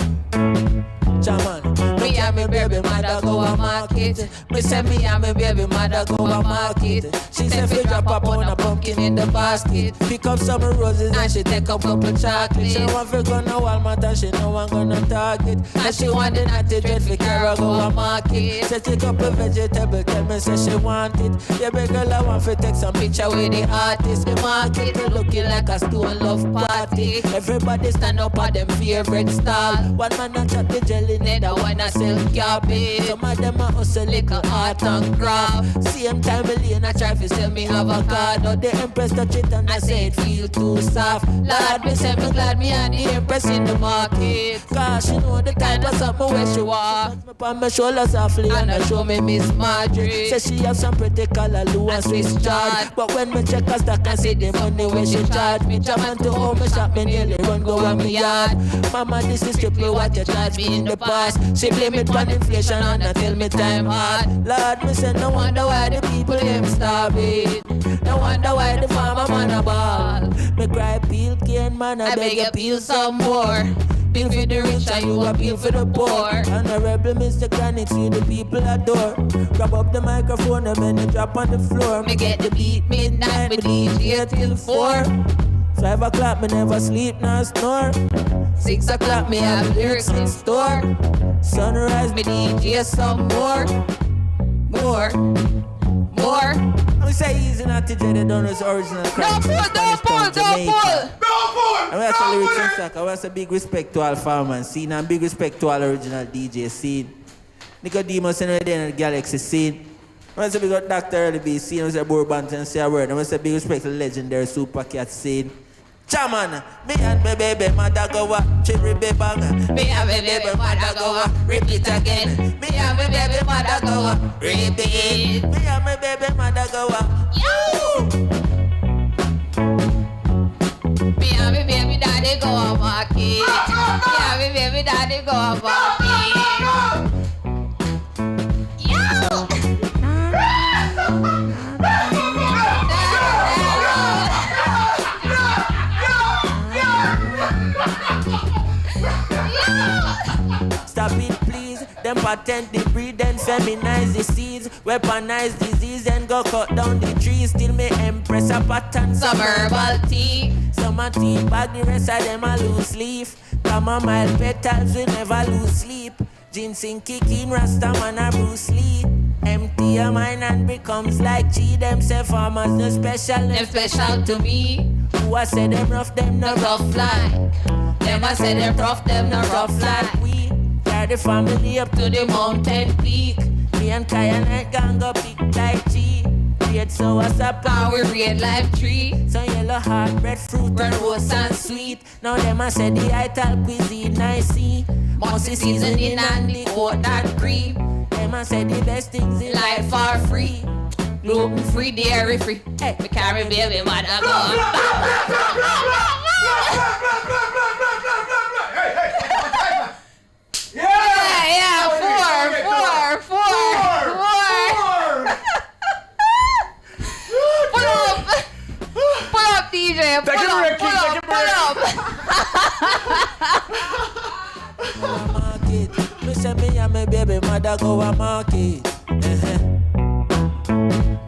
Chaman, me and me baby mother go a market. Me say me and me baby mother go a market. She say fi drop a pound of pumpkin in the basket. Pick up some roses and she take a couple chocolate. She want fi go no Walmart and she know I'm gonna Target. And she want the natty dread fi carry go a market. She take up a vegetable, tell me say she want it. Yeah, big girl I want fi take some picture with the artist. The market looking like a stone love party. Everybody stand up at them favorite stall. One man a chat the jelly. Another one a sell cabbage. Some of them a hustle like a art and craft. Same time Lane a try to sell me avocado. The Empress touch it and I say it feel too soft. Lord, me say me glad me and the Empress in the market. Cause she know the kind of something where she walk. Me on my shoulder softly and I show me Miss Marjorie. Say she have some pretty color, Lou and Swiss charge. But when me check her stock and see the money where she charge me. Jaman to home me shop me nearly run go on me yard. Mama, this is strictly what you charge me in the past. She blame it on inflation and I tell me time hard. Lord, me say no wonder why the people them starving. No wonder why the farmer man a ball. Me cry peel cane man, I beg you peel some more. Peel for the rich and you appeal for the poor. Honorable Mr. Chronic, see the people adore. Grab up the microphone and then drop on the floor. Me get the beat midnight, me DJ till 4. 5 o'clock, me never sleep nor snore. 6 o'clock, me have lyrics in store. Sunrise, me DJ some more. I say easy not to dread it on his original. Don't pull. And we have to lyrics in stock. I want to big respect to all farmers scene and big respect to all original DJ scene. Nicodemus and Red in the Galaxy scene. I want to big up Dr. Early B scene. I want to say Bourbon and say a word. I want to big respect to the legendary Super Cat scene. Chaman, me and my baby mother go a cherry bang. Me and my baby mother go a repeat again. Me and my baby mother go a repeat. Me and my baby mother go a yo. Me and my baby daddy go a market. Me and my baby daddy go a market. Yo. Stop it, please. Them patent the breed and feminize the seeds. Weaponize disease and go cut down the trees. Still me Empress a pattern. Some herbal tea. Some a tea bag, the rest of them a loose leaf. Chamomile petals, we never lose sleep. Ginseng kicking, Rasta man a Bruce Lee. Empty your mind and becomes like G. Them say farmers no special, them special to me. Who I say them rough, them no rough like. Them I say them tough, them no rough like we. Carry the family up to the mountain peak. Me and Kai and I gang go pick like G. Red so what's up power red life tree. Some yellow heart, breadfruit, red rose and sweet. Now them I say the ital cuisine I see. Mossy seasoning and the oat that cream. Them I say the best things in life are free. Gluten free, dairy free. Hey, me carry baby mother go. Yeah! Yeah, pull up. Me say me and my baby mother go a market.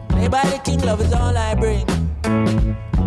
Play by the king, love is all I bring.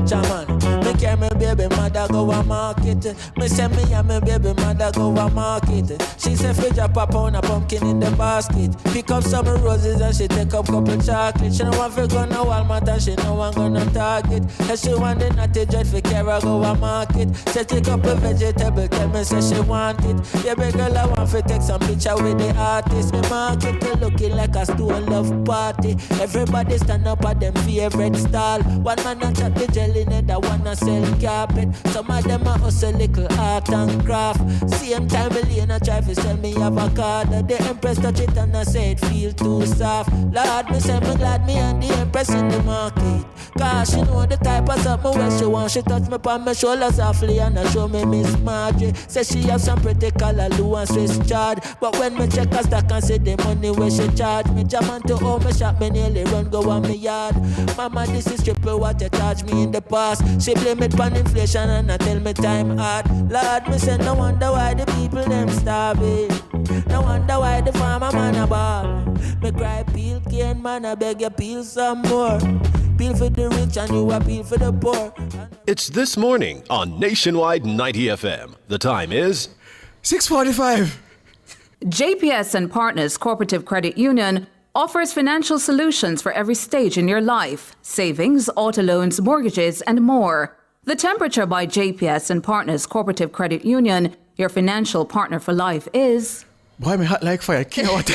Chaman, me carry my baby mother go a market. Me say me and my baby mother go a market. She say fridge a pop on a pumpkin in the basket. Pick up some roses and she take up couple chocolate. She don't want to go no Walmart and she no want go no Target. And she want the natty dread for Kara go a market. She take up a vegetable, tell me say she want it. Yeah, big girl I want to take some picture with the artist. Me market looking like a stone love party. Everybody stand up at them favorite stall. One man a chat the jelly. That wanna sell carpet. Some of them a hustle little art and craft. Same time Elena try to sell me avocado. The Empress touch it and I say it feel too soft. Lord, me say me glad me and the Empress in the market. Cause she know the type of something where she want. She touch me on my shoulder softly and I show me Miss Margie. Say she have some pretty color Lou and Swiss charge. But when me check her stack and see the money where she charge me, jam on to home me shop me nearly run go on me yard. Mama, this is triple what you charge me in the past. She blame it on inflation and I tell me time hard. Lord, me say no wonder why the people them starving. No wonder why the farmer man a ball. Me cry peel cane man, I beg you peel some more. Peel for the rich and you appeal for the poor. It's This Morning on Nationwide 90 FM. The time is 6:45. JPS and Partners Cooperative Credit Union offers financial solutions for every stage in your life: savings, auto loans, mortgages, and more. The Temperature by JPS and Partners Cooperative Credit Union, your financial partner for life, is... Boy, me hot like fire. What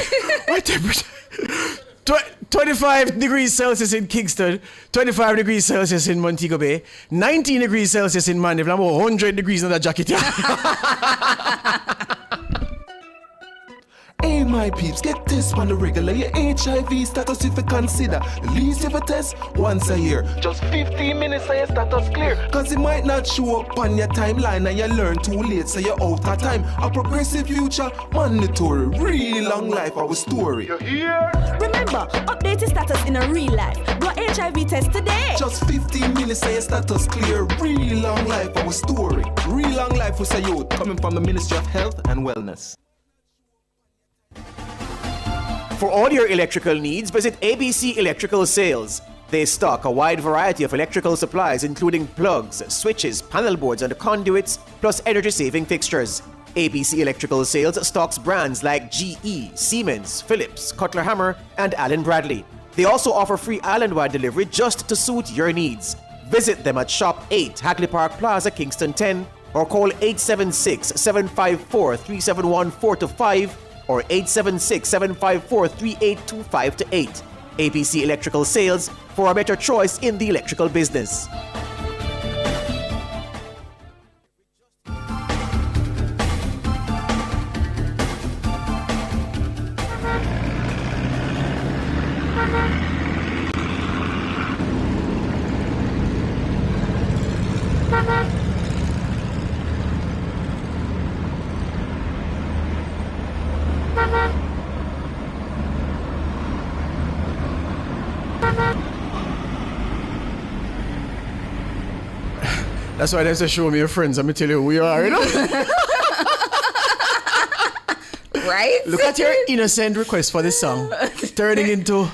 temperature? 25 degrees Celsius in Kingston, 25 degrees Celsius in Montego Bay, 19 degrees Celsius in Mandeville. I'm 100 degrees in that jacket. Hey my peeps, get this on the regular. Your HIV status if you consider. At least if you test once a year. Just 15 minutes and your status clear. Cause it might not show up on your timeline and you learn too late so you're out of time. A progressive future, mandatory. Real long life, our story. You hear? Remember, update your status in a real life. Go HIV test today. Just 15 minutes and your status clear. Real long life, our story. Real long life for youth coming from the Ministry of Health and Wellness. For all your electrical needs, visit ABC Electrical Sales. They stock a wide variety of electrical supplies, including plugs, switches, panel boards, and conduits, plus energy-saving fixtures. ABC Electrical Sales stocks brands like GE, Siemens, Philips, Cutler Hammer, and Allen Bradley. They also offer free island-wide delivery just to suit your needs. Visit them at Shop 8, Hagley Park Plaza, Kingston 10, or call 876-754-3714-5 or 876-754-3825-8. ABC Electrical Sales, for a better choice in the electrical business. That's why they say show me your friends. I'm going to tell you who you are, you know? Right? Look at your innocent request for this song turning into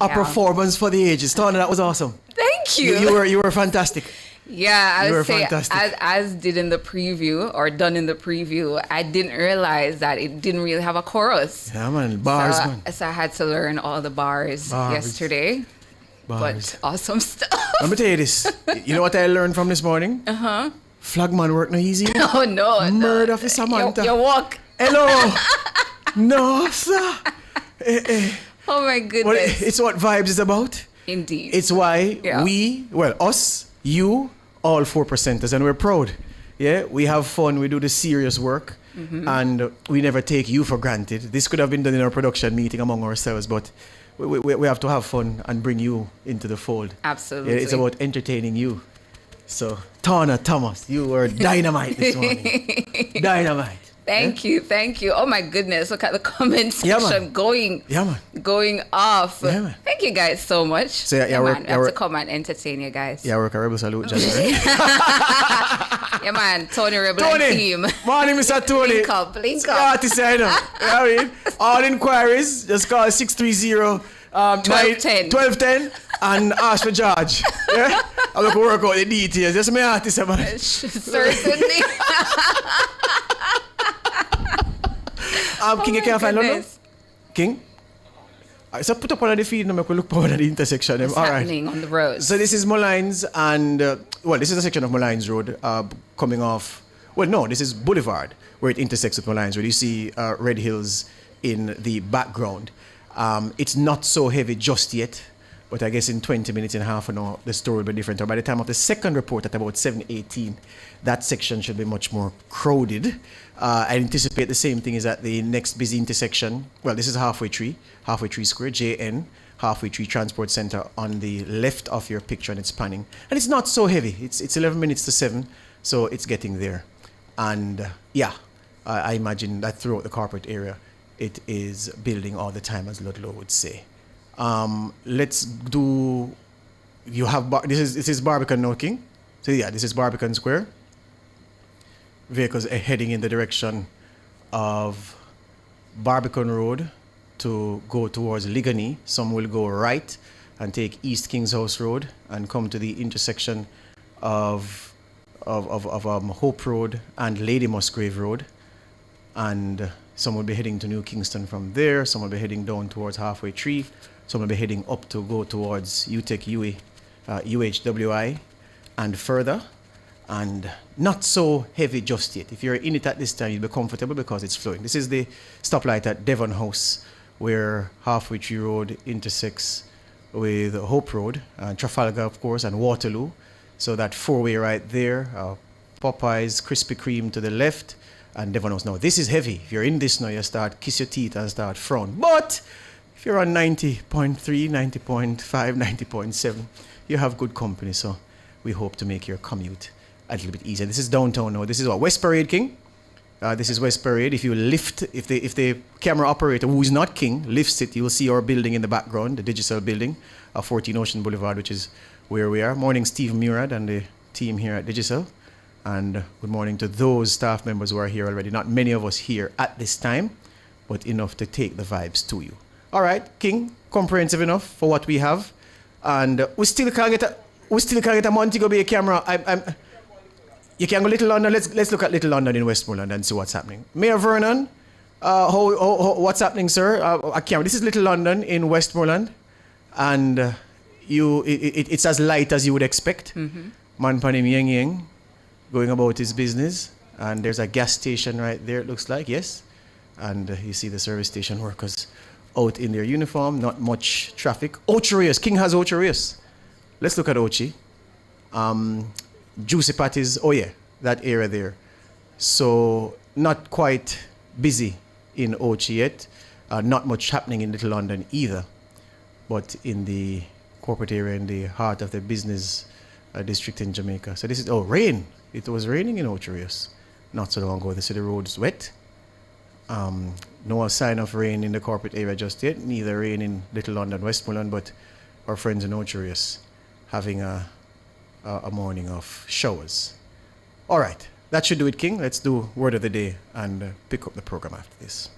a performance for the ages. Tana, that was awesome. Thank you. You were fantastic. Yeah, I You were would say fantastic. as did in the preview or done in the preview, I didn't realize that it didn't really have a chorus. Yeah, man. Bars, man. So I had to learn all the bars yesterday. Bars. But awesome stuff. Let me tell you this. You know what I learned from this morning? Uh-huh. Flagman work no easy. Oh, no. Murder for Samantha. You walk. Hello. No, sir. Oh, my goodness. It's what Vibes is about. Indeed. It's why us, you, all 4%ers, and we're proud. Yeah, we have fun, we do the serious work, and we never take you for granted. This could have been done in our production meeting among ourselves, but we have to have fun and bring you into the fold. Absolutely. Yeah, it's about entertaining you. So, Tana Thomas, you were dynamite this morning. Dynamite. Thank you. Oh my goodness. Look at the comment section going off. Yeah, man. Thank Thank you guys so much. So, yeah, man, I have to come and entertain you guys. Yeah, work a rebel salute, January. Yeah, man. Tony Rebel and team. Morning, Mr. Tony. Link up. Artist, I know. You know what I mean? All inquiries, just call 630 1210 and ask for George. Yeah? I'm going to work out the details. Just my artist, man. Certainly. King, you can't find London? King? So put up on the feed and we look forward at the intersection. What's happening on the road? So this is Moulins and, this is a section of Moulins Road coming off. Well, no, this is Boulevard where it intersects with Moulins Road. You see Red Hills in the background. It's not so heavy just yet, but I guess in 20 minutes and half an hour, the story will be different. Or by the time of the second report at about 7:18, that section should be much more crowded. I anticipate the same thing is at the next busy intersection. Well, this is Halfway Tree Square, JN, Halfway Tree Transport Center on the left of your picture, and it's panning. And it's not so heavy. It's 11 minutes to 7, so it's getting there. And I imagine that throughout the corporate area, it is building all the time, as Ludlow would say. Let's do. You have this is Barbican now, King. So yeah, this is Barbican Square. Vehicles are heading in the direction of Barbican Road to go towards Ligani. Some will go right and take East King's House Road and come to the intersection of Hope Road and Lady Musgrave Road. And some will be heading to New Kingston from there. Some will be heading down towards Halfway Tree. Some will be heading up to go towards UTEC UHWI and further. And not so heavy just yet. If you're in it at this time, you'll be comfortable because it's flowing. This is the stoplight at Devon House, where Halfway Tree Road intersects with Hope Road, and Trafalgar, of course, and Waterloo. So that four-way right there, Popeyes, Krispy Kreme to the left, and Devon House. Now, this is heavy. If you're in this now, you start kiss your teeth and start frown. But if you're on 90.3, 90.5, 90.7, you have good company. So we hope to make your commute a little bit easier. This is downtown now. This is what, West Parade, King? This is West Parade. If you lift, if the camera operator, who is not King, lifts it, you will see our building in the background, the Digicel building, 14 Ocean Boulevard, which is where we are. Morning, Steve Murad and the team here at Digicel. And good morning to those staff members who are here already. Not many of us here at this time, but enough to take the vibes to you. All right, King, comprehensive enough for what we have. And we still can't get a Montego Bay camera. You can go Little London. Let's look at Little London in Westmoreland and see what's happening. Mayor Vernon, what's happening, sir? This is Little London in Westmoreland, and it's as light as you would expect. Mm-hmm. Man Panim Yeng Yeng going about his business, and there's a gas station right there. It looks like, yes, and you see the service station workers out in their uniform. Not much traffic. Ocherius, King has Ocherius. Let's look at Ochi. Juicy Patties, oh yeah, that area there. So not quite busy in Ochi yet. Not much happening in Little London either. But in the corporate area, in the heart of the business district in Jamaica. So this is, rain. It was raining in Ocherius not so long ago. They said the road's wet. No sign of rain in the corporate area just yet. Neither rain in Little London, Westmoreland, but our friends in Ocherius having a morning of showers. All right, that should do it, King. Let's do word of the day and pick up the program after this.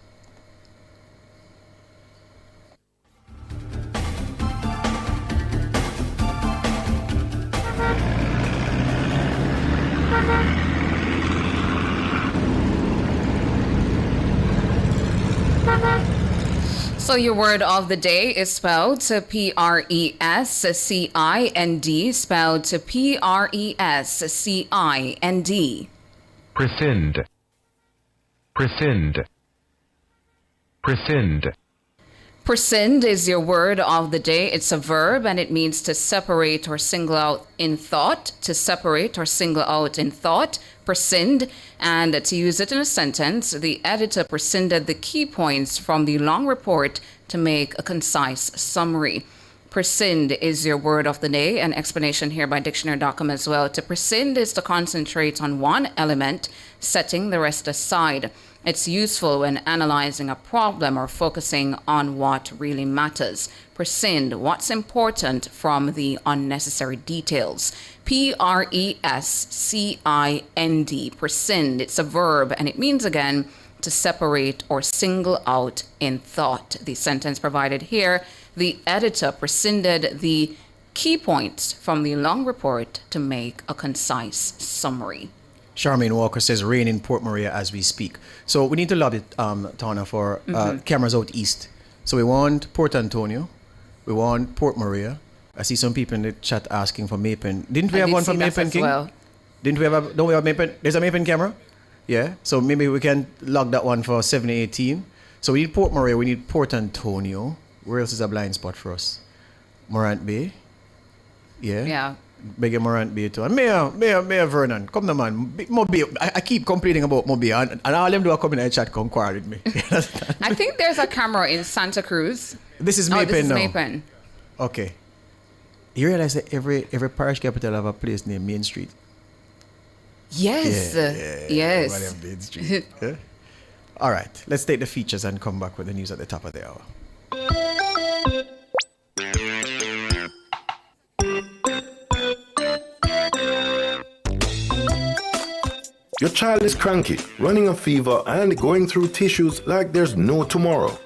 So your word of the day is spelled P-R-E-S-C-I-N-D, spelled P-R-E-S-C-I-N-D. Prescind. Prescind. Prescind. Prescind is your word of the day. It's a verb and it means to separate or single out in thought, to separate or single out in thought. Prescind, and to use it in a sentence, the editor prescinded the key points from the long report to make a concise summary. Prescind is your word of the day. An explanation here by Dictionary.com as well. To prescind is to concentrate on one element, setting the rest aside. It's useful when analyzing a problem or focusing on what really matters. Prescind what's important from the unnecessary details. Prescind. Prescind. It's a verb and it means again to separate or single out in thought. The sentence provided here, the editor prescinded the key points from the long report to make a concise summary. Charmaine Walker says rain in Port Maria as we speak. So we need to lobby, Tana, for cameras out east. So we want Port Antonio, we want Port Maria. I see some people in the chat asking for Mapen. Didn't we have one for Mapen, King? Well. Didn't we have don't we have Mapen? There's a Mapen camera? Yeah. So maybe we can log that one for 7018. So we need Port Maria, we need Port Antonio. Where else is a blind spot for us? Morant Bay. Yeah. Beg Morant Bay too. And Mayor Vernon, come the man. Moby, I keep complaining about Moby and all them do are coming in the chat come quarrel with me. I think there's a camera in Santa Cruz. This is Mapen this is now. Mapen. Okay. You realize that every parish capital have a place named Main Street? Yes. Yes. Everybody have Main Street. Yeah? All right. Let's take the features and come back with the news at the top of the hour. Your child is cranky, running a fever, and going through tissues like there's no tomorrow.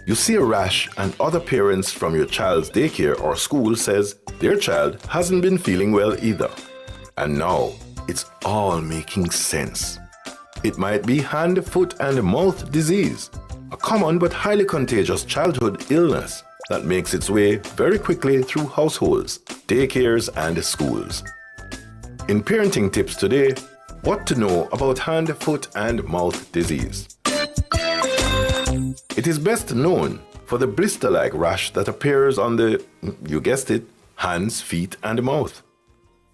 You see a rash, and other parents from your child's daycare or school says their child hasn't been feeling well either. And now, it's all making sense. It might be hand, foot, and mouth disease, a common but highly contagious childhood illness that makes its way very quickly through households, daycares, and schools. In Parenting Tips today, what to know about hand, foot, and mouth disease. It is best known for the blister-like rash that appears on the, you guessed it, hands, feet, and mouth.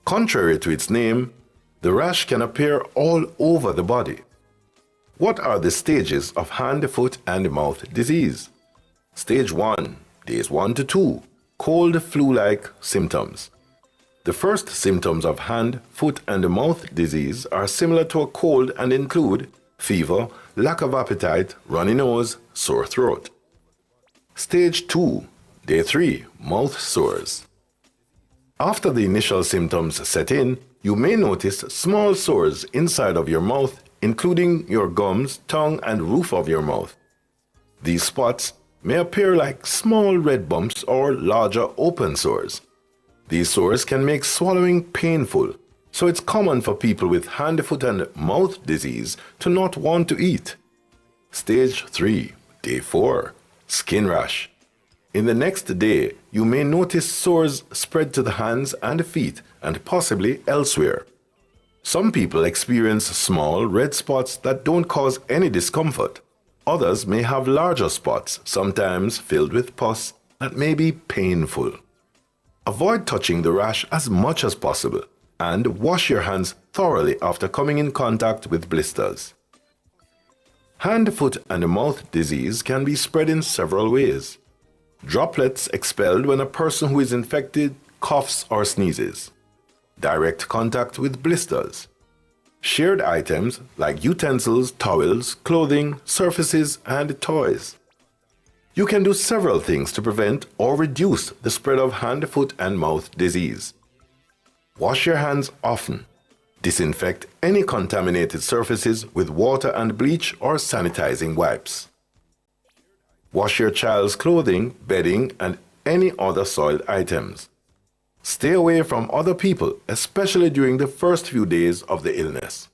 Contrary to its name, the rash can appear all over the body. What are the stages of hand, foot, and mouth disease? Stage 1, days 1 to 2, cold flu-like symptoms. The first symptoms of hand, foot, and mouth disease are similar to a cold and include fever, lack of appetite, runny nose, sore throat. Stage 2, day 3, mouth sores. After the initial symptoms set in, you may notice small sores inside of your mouth, including your gums, tongue, and roof of your mouth. These spots may appear like small red bumps or larger open sores. These sores can make swallowing painful, so it's common for people with hand, foot, and mouth disease to not want to eat. Stage 3, day 4, skin rash. In the next day, you may notice sores spread to the hands and feet and possibly elsewhere. Some people experience small red spots that don't cause any discomfort. Others may have larger spots, sometimes filled with pus, that may be painful. Avoid touching the rash as much as possible and wash your hands thoroughly after coming in contact with blisters. Hand, foot, and mouth disease can be spread in several ways. Droplets expelled when a person who is infected coughs or sneezes. Direct contact with blisters. Shared items like utensils, towels, clothing, surfaces, and toys. You can do several things to prevent or reduce the spread of hand, foot, and mouth disease. Wash your hands often. Disinfect any contaminated surfaces with water and bleach or sanitizing wipes. Wash your child's clothing, bedding, and any other soiled items. Stay away from other people, especially during the first few days of the illness.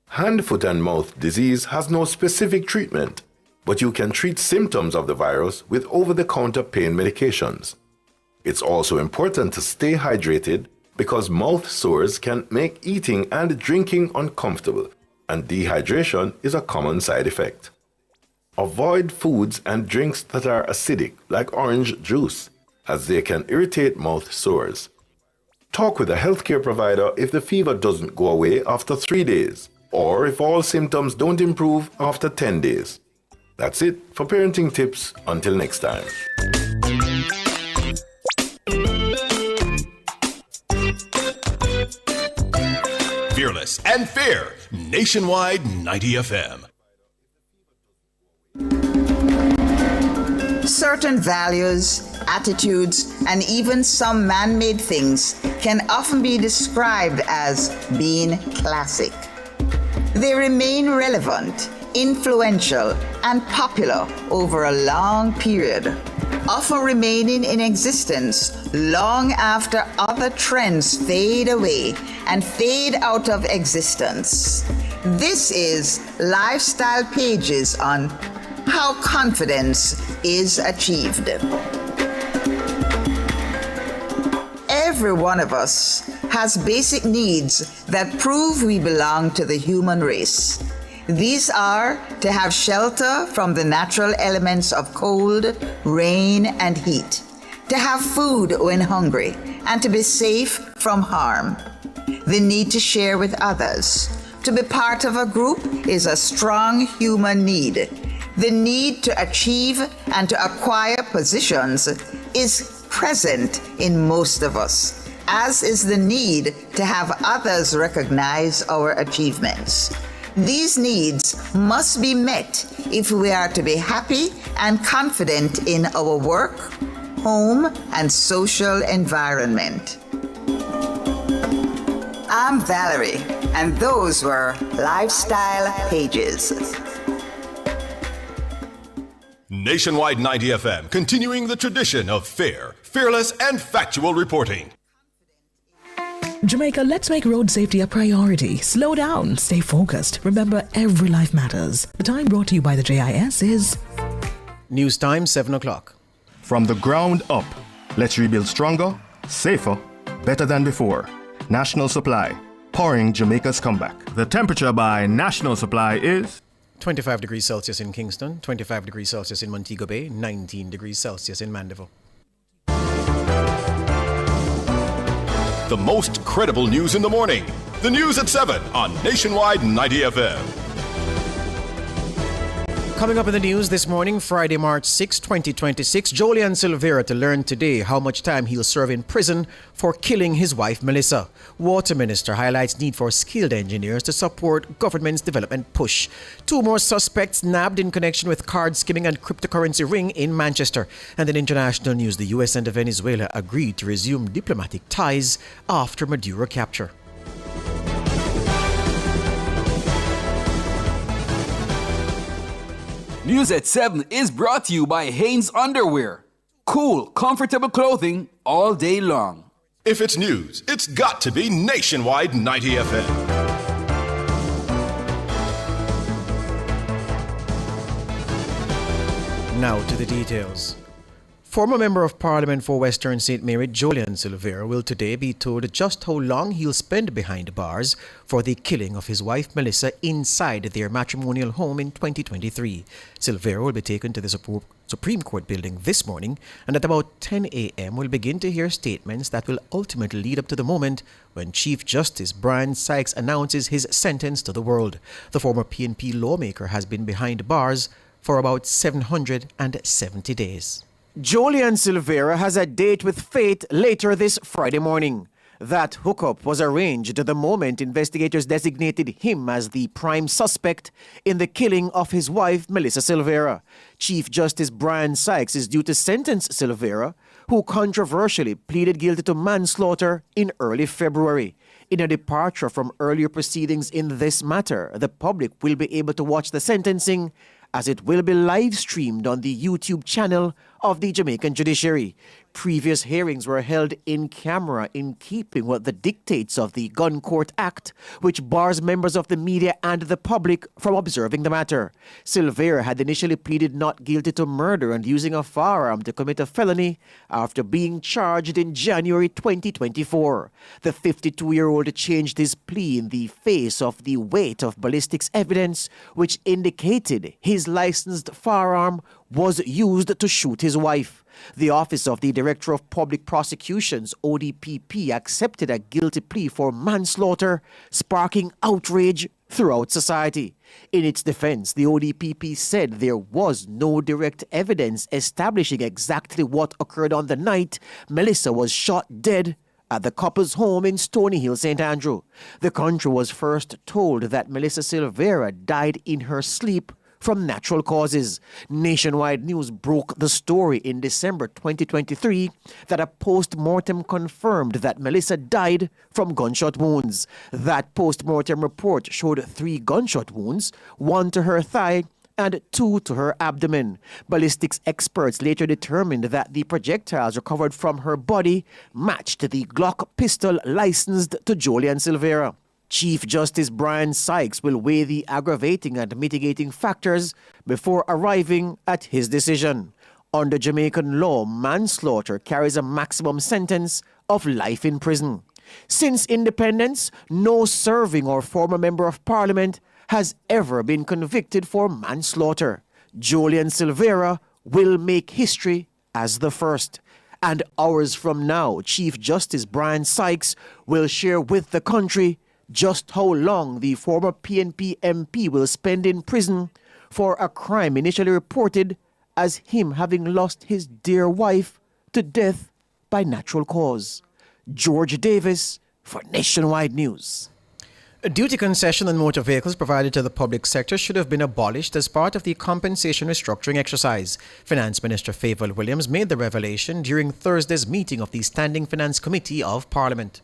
Hand, foot, and mouth disease has no specific treatment, but you can treat symptoms of the virus with over-the-counter pain medications. It's also important to stay hydrated because mouth sores can make eating and drinking uncomfortable, and dehydration is a common side effect. Avoid foods and drinks that are acidic, like orange juice, as they can irritate mouth sores. Talk with a healthcare provider if the fever doesn't go away after 3 days, or if all symptoms don't improve after 10 days. That's it for Parenting Tips. Until next time. fearless, and fair. Nationwide 90 FM. Certain values, attitudes, and even some man-made things can often be described as being classic. They remain relevant, influential, and popular over a long period, often remaining in existence long after other trends fade away and fade out of existence. This is Lifestyle Pages on how confidence is achieved. Every one of us has basic needs that prove we belong to the human race. These are to have shelter from the natural elements of cold, rain, and heat, to have food when hungry, and to be safe from harm. The need to share with others, to be part of a group is a strong human need. The need to achieve and to acquire positions is present in most of us, as is the need to have others recognize our achievements. These needs must be met if we are to be happy and confident in our work, home, and social environment. I'm Valerie, and those were Lifestyle Pages. Nationwide 90 FM, continuing the tradition of fair, fearless, and factual reporting. Jamaica, let's make road safety a priority. Slow down, stay focused. Remember, every life matters. The time brought to you by the JIS is... News time, 7 o'clock. From the ground up, let's rebuild stronger, safer, better than before. National Supply, powering Jamaica's comeback. The temperature by National Supply is... 25 degrees Celsius in Kingston, 25 degrees Celsius in Montego Bay, 19 degrees Celsius in Mandeville. The most credible news in the morning. The news at 7 on Nationwide 90 FM. Coming up in the news this morning, Friday, March 6, 2026, Jolian Silvera to learn today how much time he'll serve in prison for killing his wife, Melissa. Water Minister highlights need for skilled engineers to support government's development push. 2 more suspects nabbed in connection with card skimming and cryptocurrency ring in Manchester. And in international news, the US and Venezuela agreed to resume diplomatic ties after Maduro capture. News at 7 is brought to you by Hanes Underwear. Cool, comfortable clothing all day long. If it's news, it's got to be Nationwide 90 FM. Now to the details. Former Member of Parliament for Western St. Mary, Jolian Silvera, will today be told just how long he'll spend behind bars for the killing of his wife Melissa inside their matrimonial home in 2023. Silvera will be taken to the Supreme Court building this morning, and at about 10 a.m. will begin to hear statements that will ultimately lead up to the moment when Chief Justice Brian Sykes announces his sentence to the world. The former PNP lawmaker has been behind bars for about 770 days. Jolian Silvera has a date with fate later this Friday morning. That hookup was arranged the moment investigators designated him as the prime suspect in the killing of his wife, Melissa Silvera. Chief Justice Brian Sykes is due to sentence Silvera, who controversially pleaded guilty to manslaughter in early February. In a departure from earlier proceedings in this matter, the public will be able to watch the sentencing as it will be live streamed on the YouTube channel of the Jamaican judiciary. Previous hearings were held in camera in keeping with the dictates of the Gun Court Act, which bars members of the media and the public from observing the matter. Silvera had initially pleaded not guilty to murder and using a firearm to commit a felony after being charged in January 2024. The 52-year-old changed his plea in the face of the weight of ballistics evidence, which indicated his licensed firearm was used to shoot his wife. The Office of the Director of Public Prosecutions, ODPP, accepted a guilty plea for manslaughter, sparking outrage throughout society. In its defense, the ODPP said there was no direct evidence establishing exactly what occurred on the night Melissa was shot dead at the couple's home in Stony Hill, St. Andrew. The country was first told that Melissa Silvera died in her sleep from natural causes. Nationwide News broke the story in December 2023 that a post-mortem confirmed that Melissa died from gunshot wounds. That post-mortem report showed 3 gunshot wounds, 1 to her thigh and 2 to her abdomen. Ballistics experts later determined that the projectiles recovered from her body matched the Glock pistol licensed to Jolian Silvera. Chief Justice Brian Sykes will weigh the aggravating and mitigating factors before arriving at his decision. Under Jamaican law, manslaughter carries a maximum sentence of life in prison. Since independence, no serving or former member of parliament has ever been convicted for manslaughter. Jolian Silvera will make history as the first. And hours from now, Chief Justice Brian Sykes will share with the country just how long the former PNP MP will spend in prison for a crime initially reported as him having lost his dear wife to death by natural cause. George Davis for Nationwide News. A duty concession on motor vehicles provided to the public sector should have been abolished as part of the compensation restructuring exercise. Finance Minister Favour Williams made the revelation during Thursday's meeting of the Standing Finance Committee of Parliament.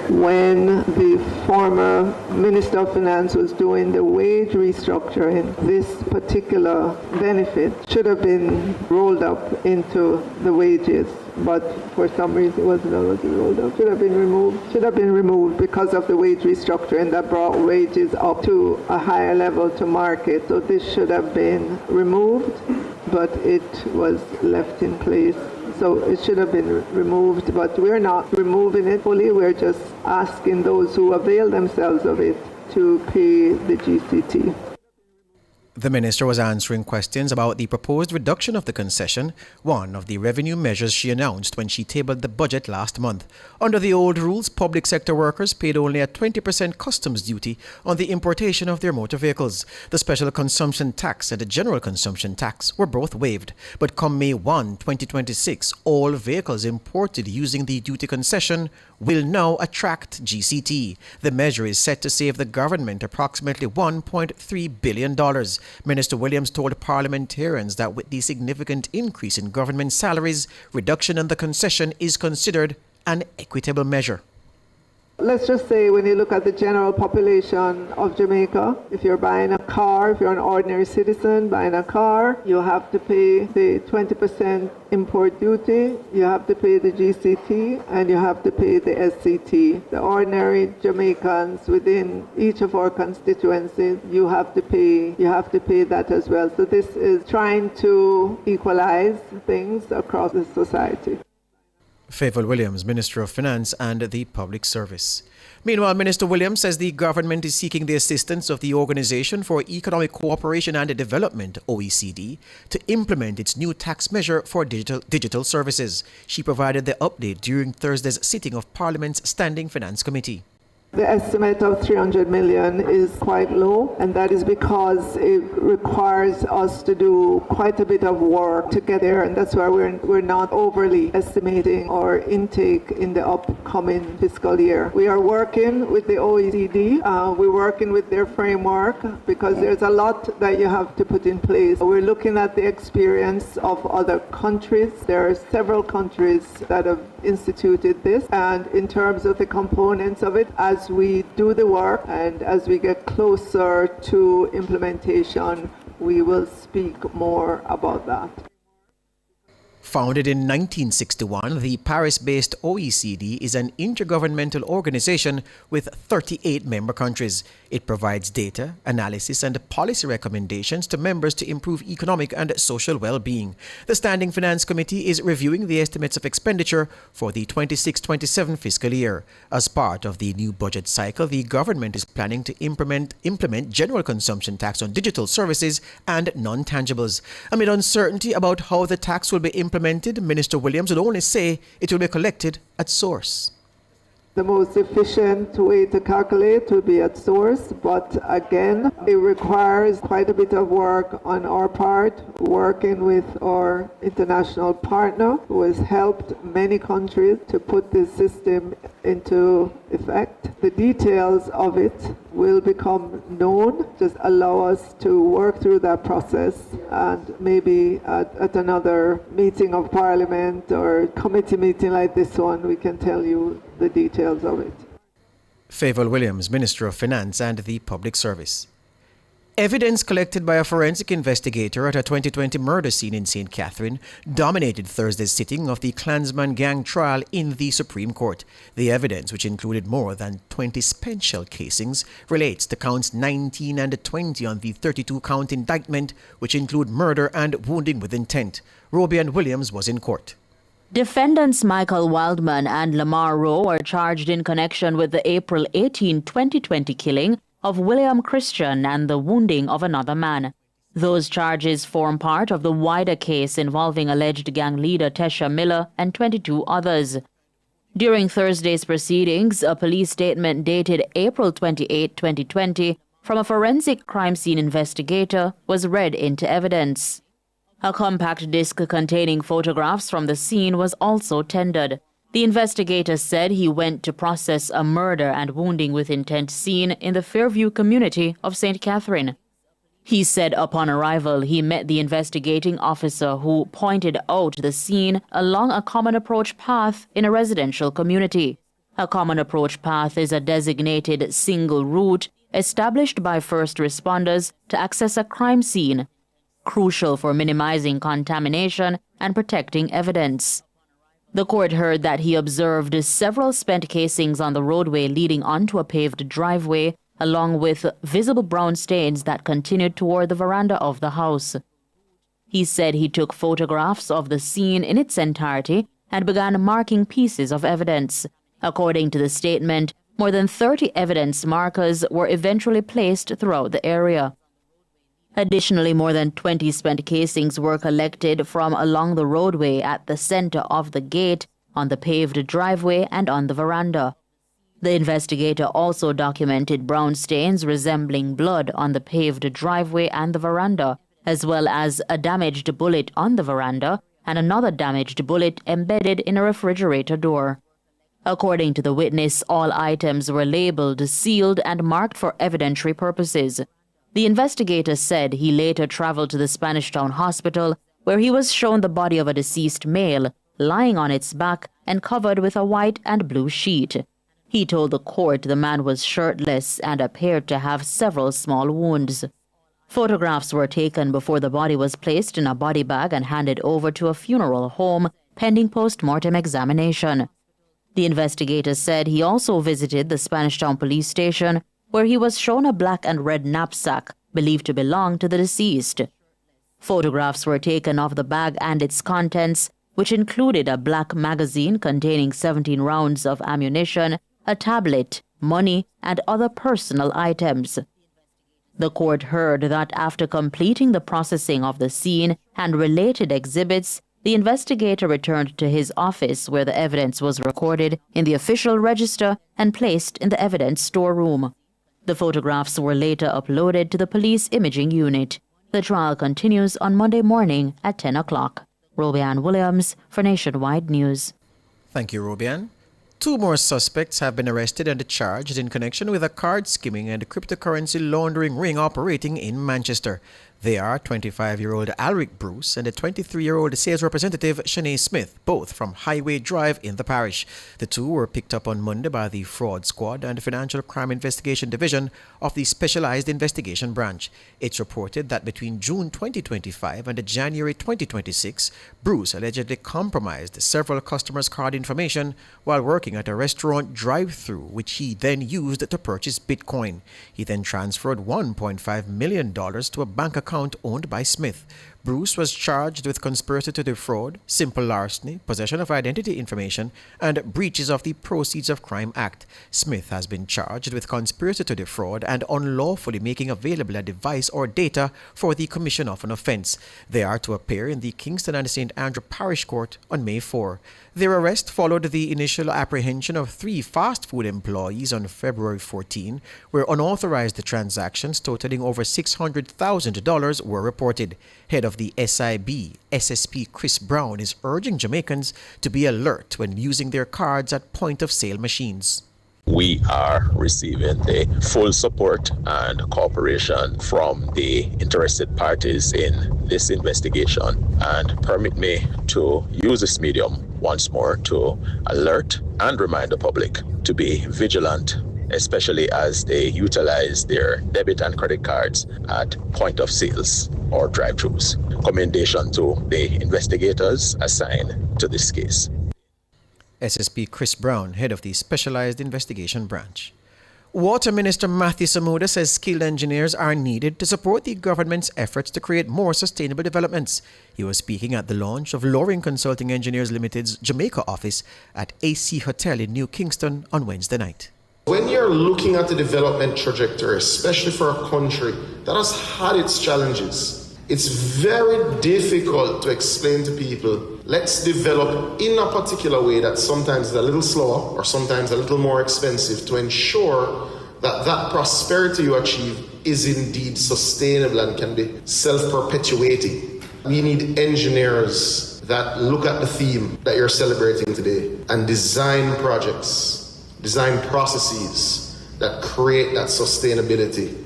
When the former Minister of Finance was doing the wage restructuring, this particular benefit should have been rolled up into the wages. But for some reason it wasn't rolled up. Should have been removed because of the wage restructuring that brought wages up to a higher level to market. So this should have been removed, but it was left in place. So it should have been removed, but we're not removing it fully. We're just asking those who avail themselves of it to pay the GCT. The minister was answering questions about the proposed reduction of the concession, one of the revenue measures she announced when she tabled the budget last month. Under the old rules, public sector workers paid only a 20% customs duty on the importation of their motor vehicles. The special consumption tax and the general consumption tax were both waived. But come May 1, 2026, all vehicles imported using the duty concession will now attract GCT. The measure is set to save the government approximately $1.3 billion. Minister Williams told parliamentarians that with the significant increase in government salaries, reduction in the concession is considered an equitable measure. Let's just say when you look at the general population of Jamaica, if you're buying a car, if you're an ordinary citizen buying a car, you have to pay the 20% import duty, you have to pay the GCT, and you have to pay the SCT. The ordinary Jamaicans within each of our constituencies, you have to pay that as well. So this is trying to equalize things across the society. Favour Williams, Minister of Finance and the Public Service. Meanwhile, Minister Williams says the government is seeking the assistance of the Organisation for Economic Cooperation and Development, OECD, to implement its new tax measure for digital services. She provided the update during Thursday's sitting of Parliament's Standing Finance Committee. The estimate of 300 million is quite low, and that is because it requires us to do quite a bit of work to get there, and that's why we're not overly estimating our intake in the upcoming fiscal year. We are working with the OECD, we're working with their framework, because there's a lot that you have to put in place. We're looking at the experience of other countries. There are several countries that have instituted this, and in terms of the components of it, as we do the work and as we get closer to implementation, we will speak more about that. Founded in 1961, the Paris-based OECD is an intergovernmental organization with 38 member countries. It provides data, analysis, and policy recommendations to members to improve economic and social well-being. The Standing Finance Committee is reviewing the estimates of expenditure for the 26-27 fiscal year. As part of the new budget cycle, the government is planning to implement general consumption tax on digital services and non-tangibles. Amid uncertainty about how the tax will be implemented, Minister Williams would only say it will be collected at source. The most efficient way to calculate would be at source, but again, it requires quite a bit of work on our part, working with our international partner who has helped many countries to put this system into effect. The details of it will become known. Just allow us to work through that process, and maybe at another meeting of Parliament or committee meeting like this one, we can tell you the details of it. Favour Williams, Minister of Finance and the Public Service. Evidence collected by a forensic investigator at a 2020 murder scene in St. Catherine dominated Thursday's sitting of the Klansman gang trial in the Supreme Court. The evidence, which included more than 20 spent shell casings, relates to counts 19 and 20 on the 32-count indictment, which include murder and wounding with intent. Robian Williams was in court. Defendants Michael Wildman and Lamar Rowe are charged in connection with the April 18, 2020 killing of William Christian and the wounding of another man. Those charges form part of the wider case involving alleged gang leader Tesha Miller and 22 others. During Thursday's proceedings, a police statement dated April 28, 2020, from a forensic crime scene investigator was read into evidence. A compact disc containing photographs from the scene was also tendered. The investigator said he went to process a murder and wounding with intent scene in the Fairview community of St. Catherine. He said upon arrival he met the investigating officer who pointed out the scene along a common approach path in a residential community. A common approach path is a designated single route established by first responders to access a crime scene, crucial for minimizing contamination and protecting evidence. The court heard that he observed several spent casings on the roadway leading onto a paved driveway, along with visible brown stains that continued toward the veranda of the house. He said he took photographs of the scene in its entirety and began marking pieces of evidence. According to the statement, more than 30 evidence markers were eventually placed throughout the area. Additionally, more than 20 spent casings were collected from along the roadway at the center of the gate, on the paved driveway, and on the veranda. The investigator also documented brown stains resembling blood on the paved driveway and the veranda, as well as a damaged bullet on the veranda and another damaged bullet embedded in a refrigerator door. According to the witness, all items were labeled, sealed, and marked for evidentiary purposes. The investigator said he later traveled to the Spanish Town Hospital, where he was shown the body of a deceased male, lying on its back and covered with a white and blue sheet. He told the court the man was shirtless and appeared to have several small wounds. Photographs were taken before the body was placed in a body bag and handed over to a funeral home, pending post-mortem examination. The investigator said he also visited the Spanish Town Police Station, where he was shown a black and red knapsack believed to belong to the deceased. Photographs were taken of the bag and its contents, which included a black magazine containing 17 rounds of ammunition, a tablet, money, and other personal items. The court heard that after completing the processing of the scene and related exhibits, the investigator returned to his office where the evidence was recorded in the official register and placed in the evidence storeroom. The photographs were later uploaded to the police imaging unit. The trial continues on Monday morning at 10 o'clock. Robian Williams for Nationwide News. Thank you, Robian. 2 more suspects have been arrested and charged in connection with a card skimming and cryptocurrency laundering ring operating in Manchester. They are 25-year-old Alric Bruce and a 23-year-old sales representative Shanae Smith, both from Highway Drive in the parish. The 2 were picked up on Monday by the Fraud Squad and Financial Crime Investigation Division of the Specialized Investigation Branch. It's reported that between June 2025 and January 2026, Bruce allegedly compromised several customers' card information while working at a restaurant drive-thru, which he then used to purchase Bitcoin. He then transferred $1.5 million to a bank account owned by Smith. Bruce was charged with conspiracy to defraud, simple larceny, possession of identity information, and breaches of the Proceeds of Crime Act. Smith has been charged with conspiracy to defraud and unlawfully making available a device or data for the commission of an offence. They are to appear in the Kingston and St. Andrew Parish Court on May 4. Their arrest followed the initial apprehension of 3 fast food employees on February 14, where unauthorized transactions totaling over $600,000 were reported. Head of the SIB, SSP Chris Brown, is urging Jamaicans to be alert when using their cards at point-of-sale machines. We are receiving the full support and cooperation from the interested parties in this investigation, and permit me to use this medium once more to alert and remind the public to be vigilant, especially as they utilize their debit and credit cards at point of sales or drive-thrus. Commendation to the investigators assigned to this case. SSP Chris Brown, head of the Specialized Investigation Branch. Water Minister Matthew Samuda says skilled engineers are needed to support the government's efforts to create more sustainable developments. He was speaking at the launch of Loring Consulting Engineers Limited's Jamaica office at AC Hotel in New Kingston on Wednesday night. When you're looking at the development trajectory, especially for a country that has had its challenges, it's very difficult to explain to people, let's develop in a particular way that sometimes is a little slower or sometimes a little more expensive to ensure that that prosperity you achieve is indeed sustainable and can be self-perpetuating. We need engineers that look at the theme that you're celebrating today and design projects, design processes that create that sustainability.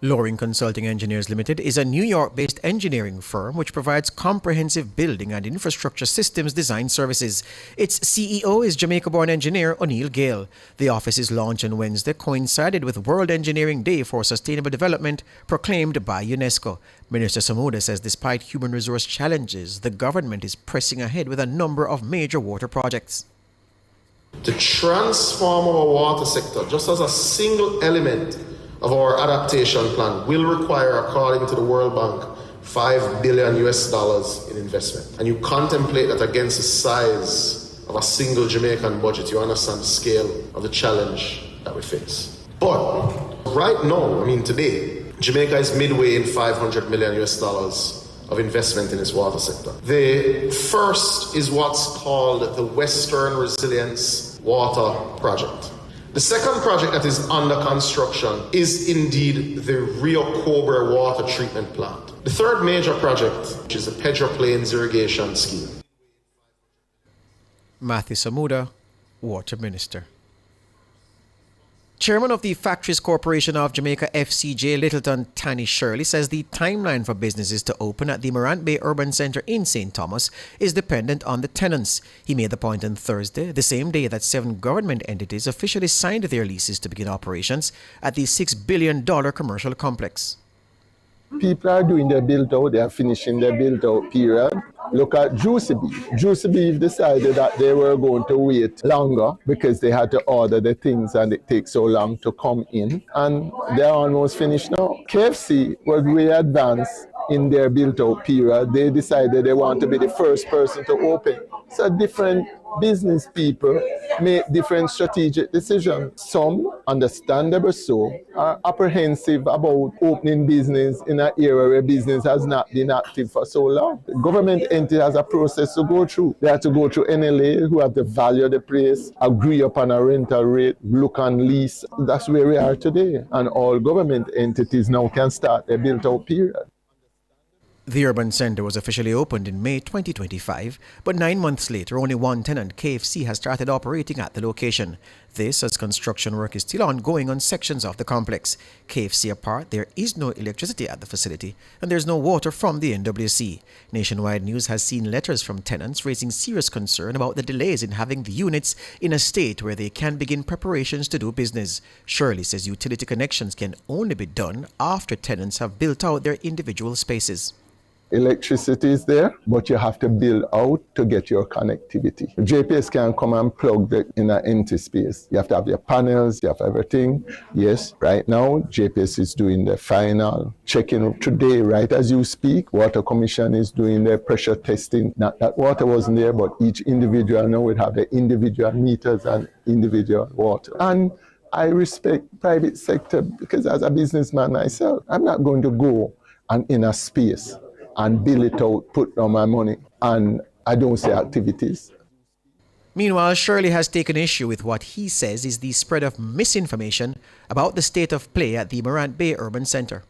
Loring Consulting Engineers Limited is a New York-based engineering firm which provides comprehensive building and infrastructure systems design services. Its CEO is Jamaica-born engineer O'Neill Gale. The office's launch on Wednesday coincided with World Engineering Day for Sustainable Development proclaimed by UNESCO. Minister Samuda says despite human resource challenges, the government is pressing ahead with a number of major water projects. To transform our water sector, just as a single element of our adaptation plan, will require, according to the World Bank, $5 billion in investment. And you contemplate that against the size of a single Jamaican budget, you understand the scale of the challenge that we face. But right now, today, Jamaica is midway in $500 million of investment in its water sector. The first is what's called the Western Resilience Water Project. The second project that is under construction is indeed the Rio Cobra Water Treatment Plant. The third major project, which is the Pedro Plains Irrigation Scheme. Matthew Samuda, Water Minister. Chairman of the Factories Corporation of Jamaica FCJ Littleton, Tanny Shirley, says the timeline for businesses to open at the Morant Bay Urban Centre in St. Thomas is dependent on the tenants. He made the point on Thursday, the same day that 7 government entities officially signed their leases to begin operations at the $6 billion commercial complex. People are doing their build-out, they are finishing their build-out period. Look at Juicy Beef. Juicy Beef decided that they were going to wait longer because they had to order the things and it takes so long to come in. And they're almost finished now. KFC was way advanced in their build-out period. They decided they want to be the first person to open. So different business people make different strategic decisions. Some, understandable so, are apprehensive about opening business in an era where business has not been active for so long. The government entity has a process to go through. They have to go through NLA, who have to value the place, agree upon a rental rate, look and lease. That's where we are today. And all government entities now can start their built-out period. The Urban Centre was officially opened in May 2025, but 9 months later, only one tenant, KFC, has started operating at the location. This as construction work is still ongoing on sections of the complex. KFC apart, there is no electricity at the facility, and there's no water from the NWC. Nationwide News has seen letters from tenants raising serious concern about the delays in having the units in a state where they can begin preparations to do business. Shirley says utility connections can only be done after tenants have built out their individual spaces. Electricity is there, but you have to build out to get your connectivity. JPS can't come and plug in an empty space. You have to have your panels, you have everything. Yes, right now, JPS is doing the final checking today, right as you speak. Water Commission is doing their pressure testing. Not that water wasn't there, but each individual now would have the individual meters and individual water. And I respect private sector because as a businessman myself, I'm not going to go and in a space and bill it out, put down my money, and I don't see activities. Meanwhile, Shirley has taken issue with what he says is the spread of misinformation about the state of play at the Morant Bay Urban Center.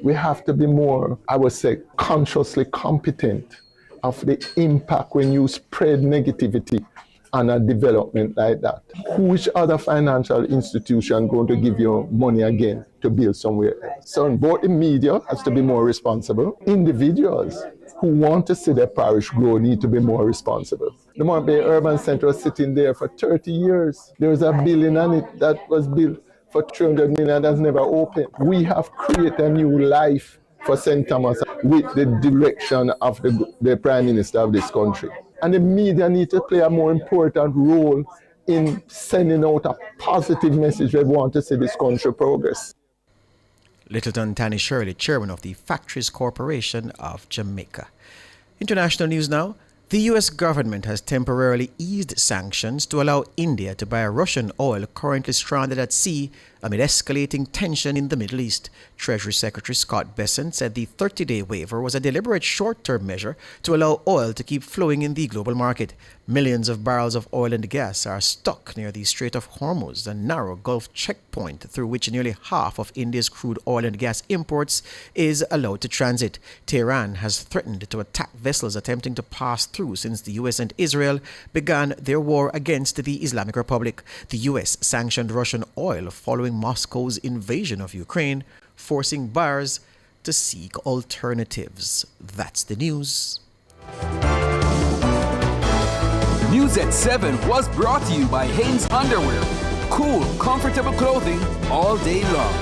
We have to be more, I would say, consciously competent of the impact when you spread negativity on a development like that. Which other financial institution going to give you money again to build somewhere else? So both the media has to be more responsible. Individuals who want to see their parish grow need to be more responsible. The Morant Bay Urban Center was sitting there for 30 years. There was a building on it that was built for 300 million that's never opened. We have created a new life for St. Thomas with the direction of the Prime Minister of this country. And the media need to play a more important role in sending out a positive message that we want to see this country progress. Littleton Tanny Shirley, chairman of the Factories Corporation of Jamaica. International news now. The U.S. government has temporarily eased sanctions to allow India to buy Russian oil currently stranded at sea amid escalating tension in the Middle East. Treasury Secretary Scott Bessent said the 30-day waiver was a deliberate short-term measure to allow oil to keep flowing in the global market. Millions of barrels of oil and gas are stuck near the Strait of Hormuz, a narrow Gulf checkpoint through which nearly half of India's crude oil and gas imports is allowed to transit. Tehran has threatened to attack vessels attempting to pass through since the U.S. and Israel began their war against the Islamic Republic. The U.S. sanctioned Russian oil following Moscow's invasion of Ukraine, forcing buyers to seek alternatives. That's the news. News at 7 was brought to you by Hanes Underwear. Cool, comfortable clothing all day long.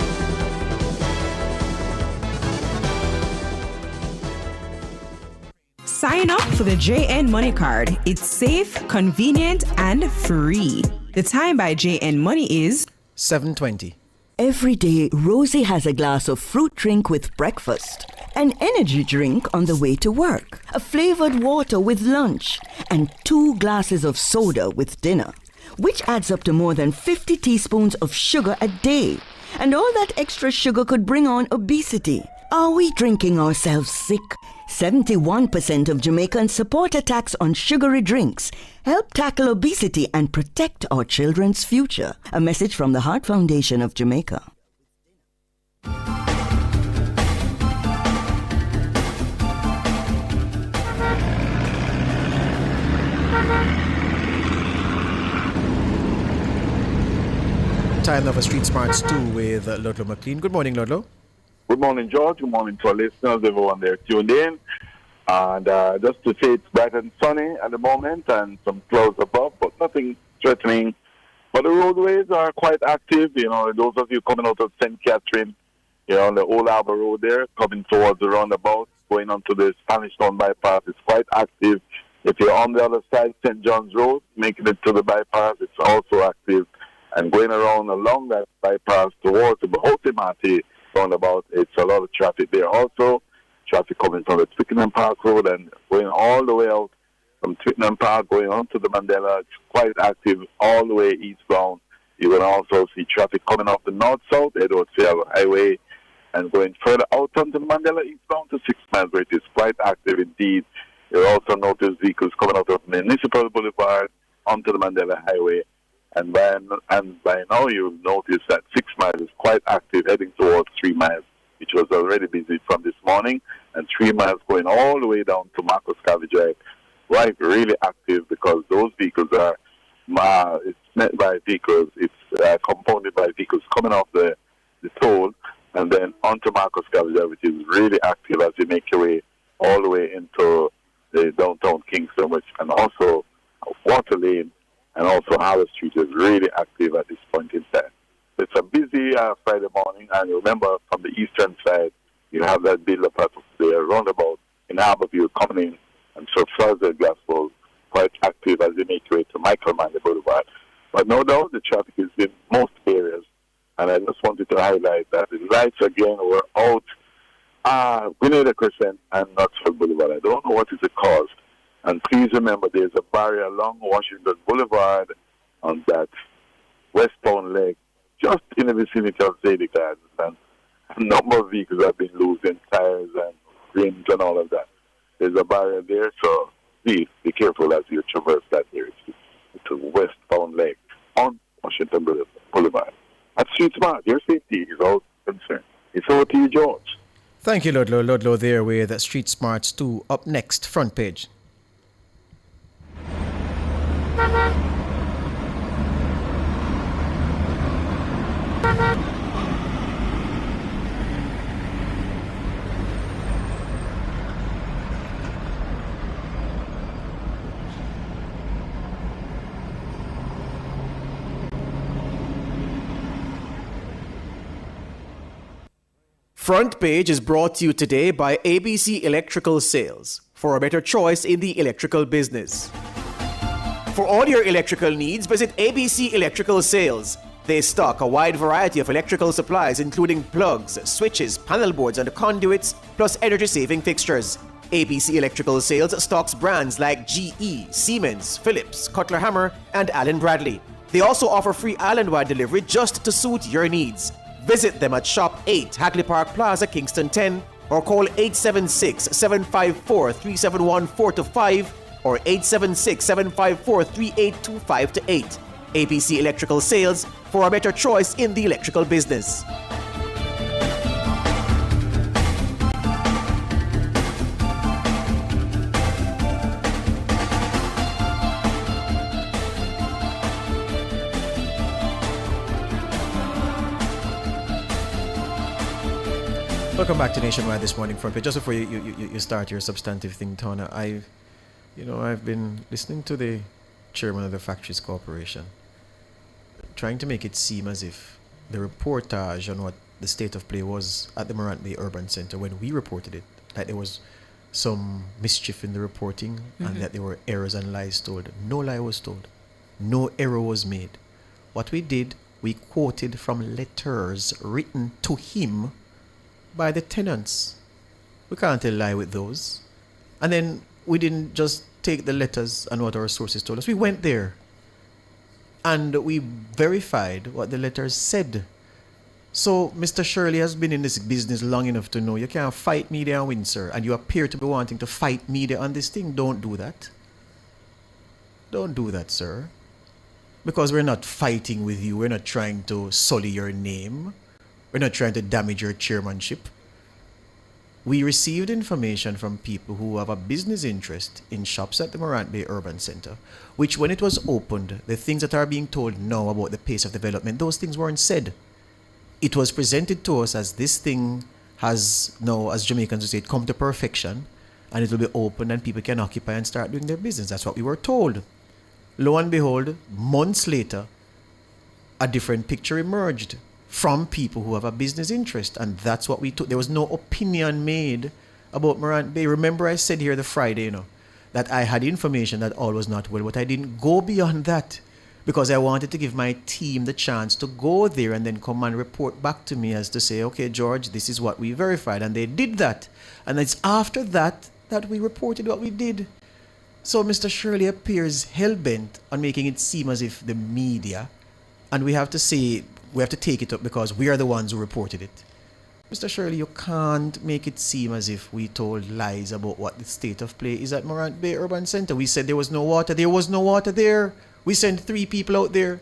Sign up for the JN Money Card. It's safe, convenient, and free. The time by JN Money is 7:20. Every day, Rosie has a glass of fruit drink with breakfast, an energy drink on the way to work, a flavored water with lunch, and 2 glasses of soda with dinner, which adds up to more than 50 teaspoons of sugar a day. And all that extra sugar could bring on obesity. Are we drinking ourselves sick? 71% of Jamaicans support attacks on sugary drinks. Help tackle obesity and protect our children's future. A message from the Heart Foundation of Jamaica. Time now for Street Smarts 2 with Ludlow McLean. Good morning, Ludlow. Good morning, George. Good morning to our listeners, everyone there tuned in. And just to say it's bright and sunny at the moment and some clouds above, but nothing threatening. But the roadways are quite active. You know, those of you coming out of St. Catherine, you know, on the Old Harbour Road there, coming towards the roundabout, going onto the Spanish Town bypass, it's quite active. If you're on the other side, St. John's Road, making it to the bypass, it's also active. And going around along that bypass towards the Bahautimati roundabout, it's a lot of traffic there. Also, traffic coming from the Twickenham Park Road and going all the way out from Twickenham Park, going on to the Mandela. It's quite active all the way eastbound. You will also see traffic coming off the north-south Edward Field Highway and going further out onto the Mandela eastbound to 6 miles, where it is quite active indeed. You'll also notice vehicles coming out of Municipal Boulevard onto the Mandela Highway. And by now you'll notice that 6 miles is quite active, heading towards 3 miles, which was already busy from this morning, and 3 miles going all the way down to Marcus Garvey Drive. Right, really active because those vehicles are, it's met by vehicles, it's compounded by vehicles coming off the toll and then onto Marcus Garvey Drive, which is really active as you make your way all the way into the downtown Kingston, and also Water Lane. And also Harvard Street is really active at this point in time. It's a busy Friday morning, and remember from the eastern side, you have that build-up at the roundabout in Harborview coming in, and Sir Florida Gospel quite active as they make way to Michael Manley Boulevard. But no doubt the traffic is in most areas, and I just wanted to highlight that the lights again were out Grenada Crescent and Knoxville Boulevard. I don't know what is the cause. And please remember, there's a barrier along Washington Boulevard on that westbound leg, just in the vicinity of Zadie Gardens. And a number of vehicles have been losing tires and rims and all of that. There's a barrier there, so please be careful as you traverse that area. It's a westbound leg on Washington Boulevard. At Street Smart, your safety is all concerned. It's over to you, George. Thank you, Ludlow. Ludlow there with Street Smarts 2. Up next, front page. Front Page is brought to you today by ABC Electrical Sales, for a better choice in the electrical business. For all your electrical needs, visit ABC Electrical Sales. They stock a wide variety of electrical supplies, including plugs, switches, panel boards, and conduits, plus energy-saving fixtures. ABC Electrical Sales stocks brands like GE, Siemens, Philips, Cutler Hammer, and Allen Bradley. They also offer free island-wide delivery just to suit your needs. Visit them at Shop 8, Hagley Park Plaza, Kingston 10, or call 876-754-3714-5 or 876-754-3825-8. ABC Electrical Sales, for a better choice in the electrical business. Welcome back to Nationwide this morning, front page. Just before you start your substantive thing, Tona, I've been listening to the chairman of the Factories Corporation, trying to make it seem as if the reportage on what the state of play was at the Morant Bay Urban Center when we reported it, that there was some mischief in the reporting and that there were errors and lies told. No lie was told. No error was made. What we did, we quoted from letters written to him by the tenants. We can't tell a lie with those. And then we didn't just take the letters and what our sources told us. We went there and we verified what the letters said. So Mr. Shirley has been in this business long enough to know you can't fight media and win, sir. And you appear to be wanting to fight media on this thing. Don't do that. Don't do that, sir. Because we're not fighting with you. We're not trying to sully your name. We're not trying to damage your chairmanship. We received information from people who have a business interest in shops at the Morant Bay Urban Center, which when it was opened, the things that are being told now about the pace of development, those things weren't said. It was presented to us as this thing has now, as Jamaicans would say, come to perfection, and it will be open and people can occupy and start doing their business. That's what we were told. Lo and behold, months later, a different picture emerged from people who have a business interest, and that's what we took. There was no opinion made about Morant Bay. Remember I said here the Friday, that I had information that all was not well, but I didn't go beyond that because I wanted to give my team the chance to go there and then come and report back to me as to say, okay, George, this is what we verified, and they did that. And it's after that that we reported what we did. So Mr. Shirley appears hell-bent on making it seem as if the media, and we have to take it up because we are the ones who reported it. Mr. Shirley, you can't make it seem as if we told lies about what the state of play is at Morant Bay Urban Center. We said there was no water. There was no water there. We sent 3 people out there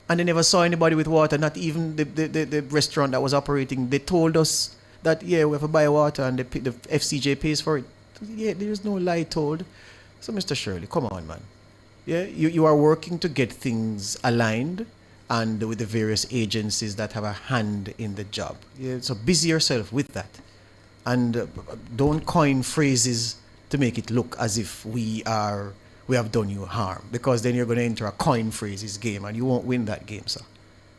and they never saw anybody with water, not even the restaurant that was operating. They told us that, we have to buy water and the FCJ pays for it. Yeah, there's no lie told. So Mr. Shirley, come on, man. Yeah, you are working to get things aligned and with the various agencies that have a hand in the job. Yeah, so busy yourself with that. And don't coin phrases to make it look as if we have done you harm, because then you're going to enter a coin phrases game and you won't win that game, sir.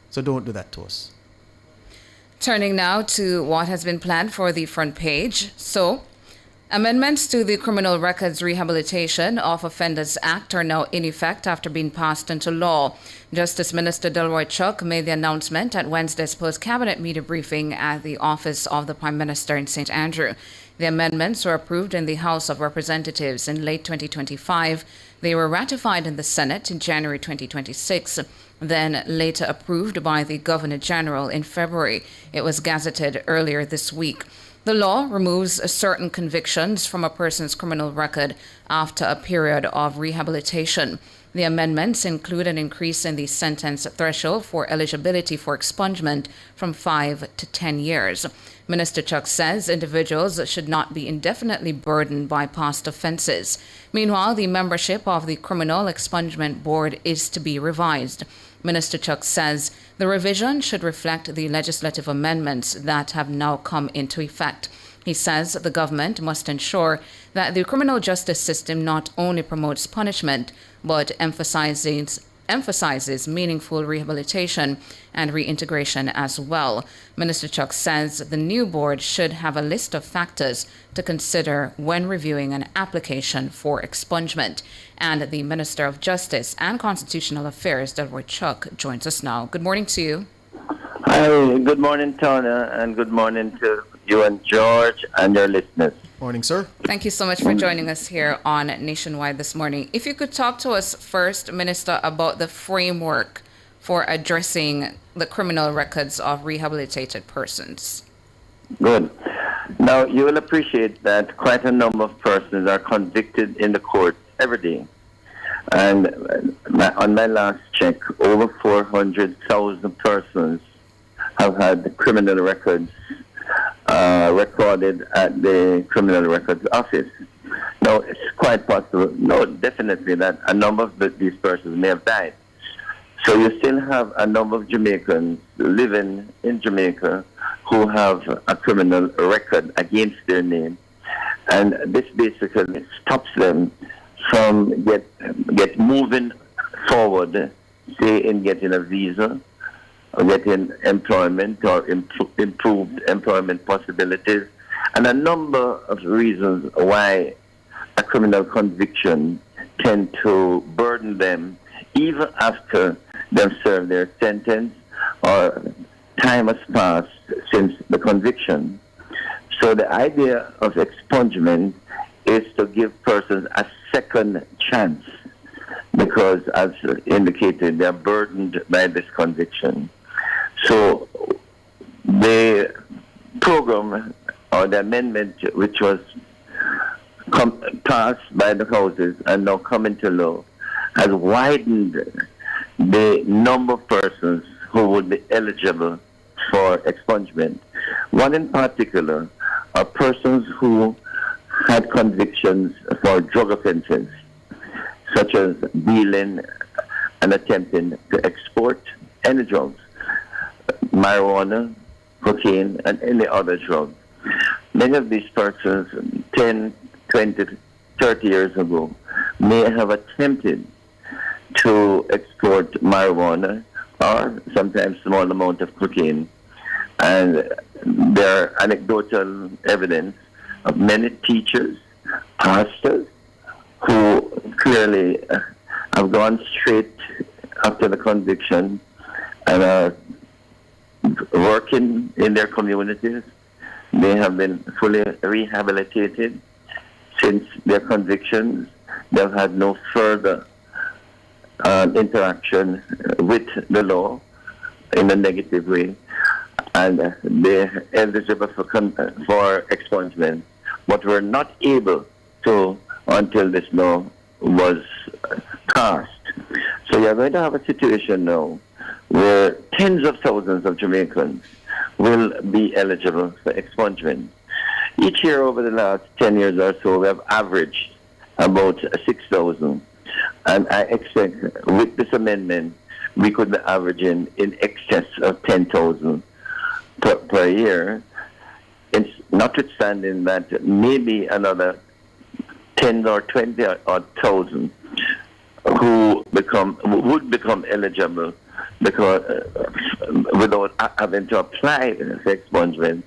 So don't do that to us. Turning now to what has been planned for the front page. So, Amendments to the Criminal Records Rehabilitation of Offenders Act are now in effect after being passed into law. Justice Minister Delroy Chuck made the announcement at Wednesday's post-cabinet media briefing at the office of the Prime Minister in St. Andrew. The amendments were approved in the House of Representatives in late 2025. They were ratified in the Senate in January 2026, then later approved by the Governor General in February. It was gazetted earlier this week. The law removes certain convictions from a person's criminal record after a period of rehabilitation. The amendments include an increase in the sentence threshold for eligibility for expungement from 5 to 10 years. Minister Chuck says individuals should not be indefinitely burdened by past offences. Meanwhile, the membership of the Criminal Expungement Board is to be revised. Minister Chuck says the revision should reflect the legislative amendments that have now come into effect. He says the government must ensure that the criminal justice system not only promotes punishment, but emphasizes meaningful rehabilitation and reintegration as well. Minister Chuck says the new board should have a list of factors to consider when reviewing an application for expungement. And the Minister of Justice and Constitutional Affairs, Delroy Chuck, joins us now. Good morning to you. Hi, good morning, Tona, and good morning to you and George and your listeners. Morning, sir. Thank you so much for joining us here on Nationwide this morning. If you could talk to us first, Minister, about the framework for addressing the criminal records of rehabilitated persons. Good. Now, you will appreciate that quite a number of persons are convicted in the court every day. And on my last check, over 400,000 persons have had criminal records recorded at the Criminal Records Office. Now, it's quite possible, no, definitely, that a number of these persons may have died. So you still have a number of Jamaicans living in Jamaica who have a criminal record against their name. And this basically stops them from get moving forward, say in getting a visa, or getting employment or improved employment possibilities, and a number of reasons why a criminal conviction tend to burden them even after they've served their sentence or time has passed since the conviction. So the idea of expungement is to give persons a second chance because, as indicated, they're burdened by this conviction. So the program or the amendment which was passed by the houses and now come into law has widened the number of persons who would be eligible for expungement. One in particular are persons who had convictions for drug offenses, such as dealing and attempting to export any drugs, marijuana, cocaine, and any other drug. Many of these persons, 10, 20, 30 years ago, may have attempted to export marijuana or sometimes small amount of cocaine. And there are anecdotal evidence of many teachers, pastors, who clearly have gone straight after the conviction and are working in their communities. They have been fully rehabilitated since their convictions. They've had no further interaction with the law in a negative way, and they're eligible for expungement, but were not able to until this law was passed. So you're going to have a situation now where tens of thousands of Jamaicans will be eligible for expungement. Each year over the last 10 years or so, we have averaged about 6,000. And I expect with this amendment, we could be averaging in excess of 10,000 per year. It's notwithstanding that maybe another 10 or 20 or 1,000 who would become eligible because without having to apply for expungement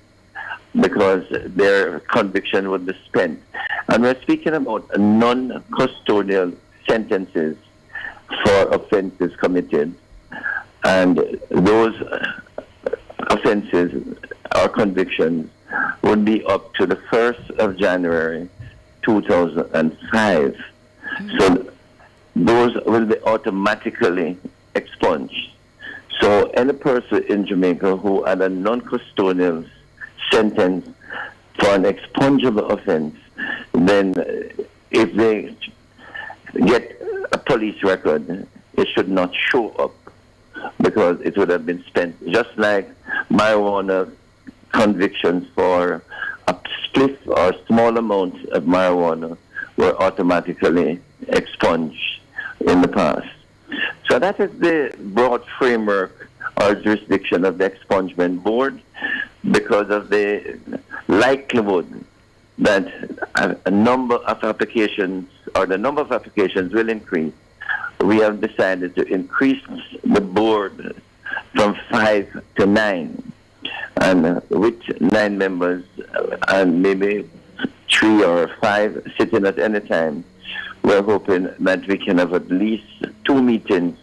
because their conviction would be spent. And we're speaking about non-custodial sentences for offenses committed. And those offenses or convictions would be up to the 1st of January 2005. So those will be automatically expunged. So any person in Jamaica who had a non-custodial sentence for an expungible offense, then if they get a police record, it should not show up because it would have been spent. Just like marijuana convictions for a spliff or small amounts of marijuana were automatically expunged in the past. So that is the broad framework or jurisdiction of the expungement board, because of the likelihood that a number of applications or the number of applications will increase. We have decided to increase the board from 5 to 9, and with 9 members and maybe 3 or 5 sitting at any time, we're hoping that we can have at least 2 meetings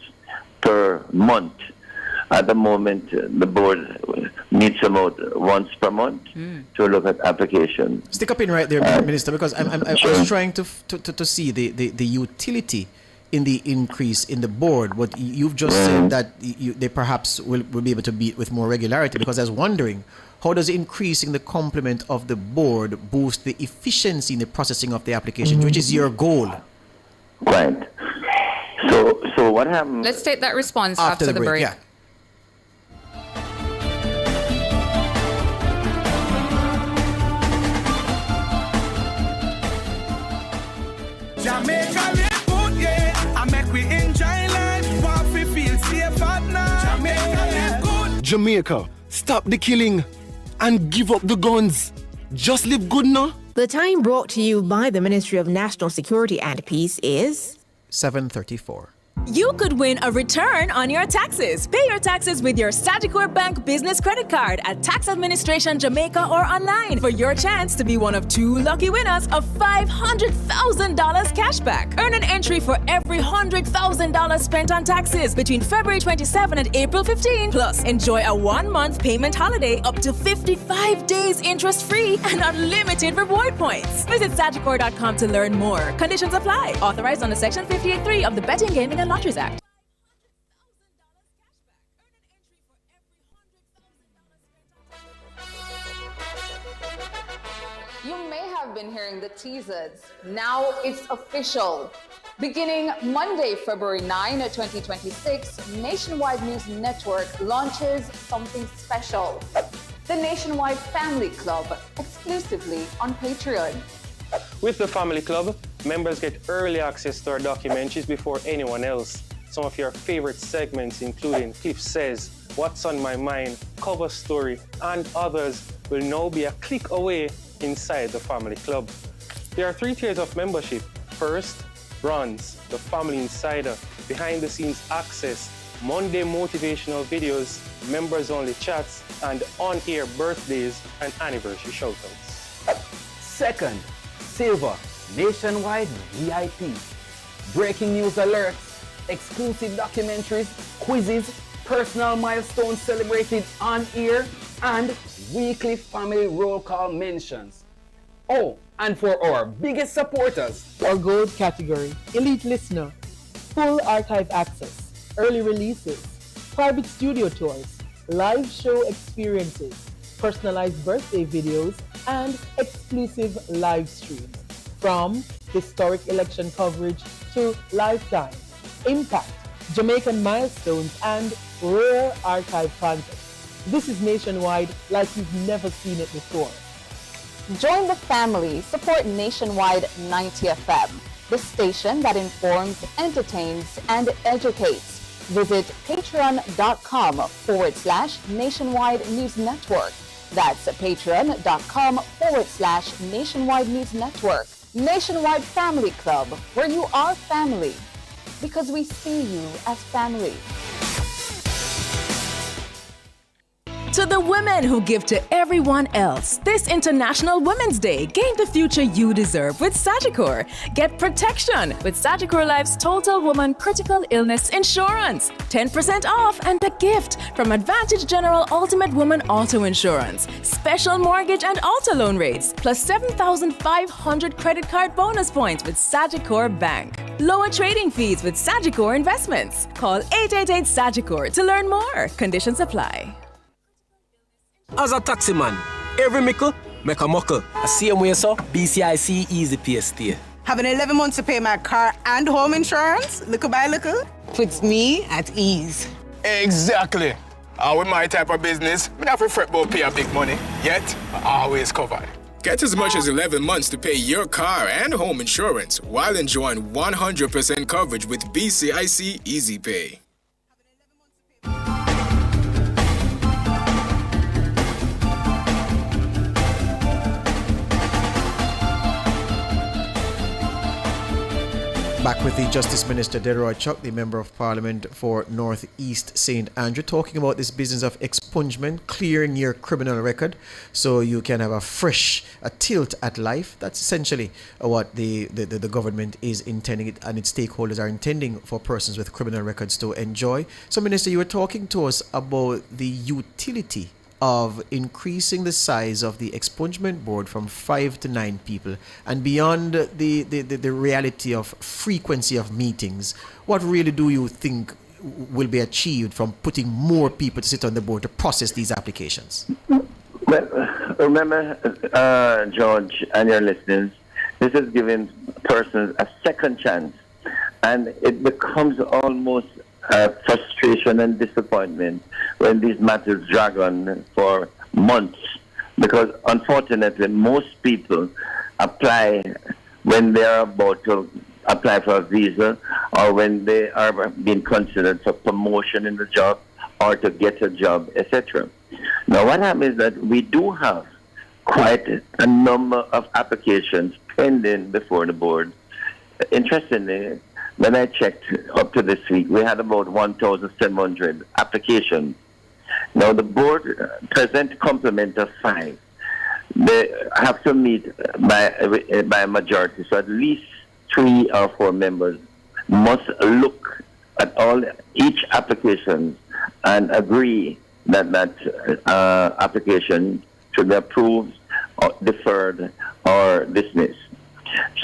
per month. At the moment, the board meets about once per month to look at applications. Stick up in right there, Minister, because I was trying to see the utility in the increase in the board. What you've just said that they perhaps will be able to beat with more regularity, because I was wondering, how does increasing the complement of the board boost the efficiency in the processing of the applications, which is your goal? Right. So what happened? Let's take that response after the break. Yeah. Jamaica live good, yeah. I make we enjoy life, while we feel safe at night. Jamaica live good. Jamaica, stop the killing and give up the guns. Just live good now. The time brought to you by the Ministry of National Security and Peace is 7:34. You could win a return on your taxes. Pay your taxes with your Sagicor Bank Business Credit Card at Tax Administration Jamaica or online for your chance to be one of 2 lucky winners of $500,000 cashback. Earn an entry for every $100,000 spent on taxes between February 27 and April 15. Plus, enjoy a 1-month payment holiday up to 55 days interest-free and unlimited reward points. Visit Sagicor.com to learn more. Conditions apply. Authorized under Section 58.3 of the Betting, Gaming and Lotteries Act. You may have been hearing the teasers. Now it's official. Beginning Monday, February 9, 2026, Nationwide News Network launches something special. The Nationwide Family Club, exclusively on Patreon. With the Family Club, members get early access to our documentaries before anyone else. Some of your favorite segments, including Cliff Says, What's on My Mind, Cover Story, and others, will now be a click away inside the Family Club. There are 3 tiers of membership. First, Bronze, the Family Insider, behind-the-scenes access, Monday motivational videos, members-only chats, and on-air birthdays and anniversary shoutouts. Second, Silver, Nationwide VIP. Breaking news alerts, exclusive documentaries, quizzes, personal milestones celebrated on air, and weekly family roll call mentions. Oh, and for our biggest supporters, our gold category, elite listener, full archive access, early releases, private studio tours, live show experiences, personalized birthday videos, and exclusive live streams. From historic election coverage to Lifetime, Impact, Jamaican milestones, and rare archive content. This is Nationwide like you've never seen it before. Join the family. Support Nationwide 90 FM, the station that informs, entertains, and educates. Visit patreon.com/Nationwide News Network. That's patreon.com/Nationwide News Network. Nationwide Family Club, where you are family, because we see you as family. to the women who give to everyone else. This International Women's Day, gain the future you deserve with Sagicor. Get protection with Sagicor Life's Total Woman Critical Illness Insurance. 10% off and a gift from Advantage General Ultimate Woman Auto Insurance. Special mortgage and auto loan rates, plus 7,500 credit card bonus points with Sagicor Bank. Lower trading fees with Sagicor Investments. Call 888-SAGICOR to learn more. Conditions apply. As a taxi man, every mickle make a muckle. The same way so, BCIC Easy Pay stay. Having 11 months to pay my car and home insurance, little by little, puts me at ease. Exactly. With my type of business, I have to fret about pay a big money, yet always covered. Get as much as 11 months to pay your car and home insurance while enjoying 100% coverage with BCIC Easy Pay. Back with the Justice Minister, Delroy Chuck, the Member of Parliament for North East St. Andrew, talking about this business of expungement, clearing your criminal record so you can have a tilt at life. That's essentially what the government is intending and its stakeholders are intending for persons with criminal records to enjoy. So, Minister, you were talking to us about the utility of increasing the size of the expungement board from 5 to 9 people, and beyond the reality of frequency of meetings, what really do you think will be achieved from putting more people to sit on the board to process these applications? Well, remember, George and your listeners, this is giving persons a second chance, and it becomes almost frustration and disappointment when these matters drag on for months, because unfortunately most people apply when they are about to apply for a visa or when they are being considered for promotion in the job or to get a job, etc. Now what happens is that we do have quite a number of applications pending before the board. Interestingly, when I checked up to this week, we had about 1,700 applications. Now, the board present complement of 5. They have to meet by a majority, so at least 3 or 4 members must look at each application and agree that application should be approved, or deferred, or dismissed.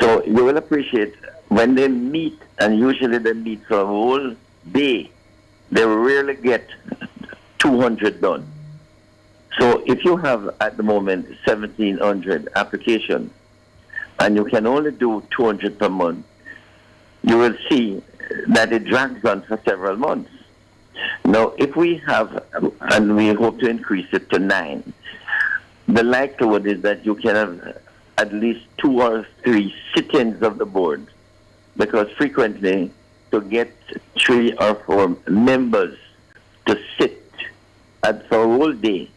So you will appreciate when they meet, and usually they meet for a whole day, they rarely get 200 done. So if you have at the moment 1,700 applications and you can only do 200 per month, you will see that it drags on for several months. Now, if we have, and we hope to increase it to 9, the likelihood is that you can have at least 2 or 3 sit-ins of the board, because frequently to get 3 or 4 members to sit for a whole day,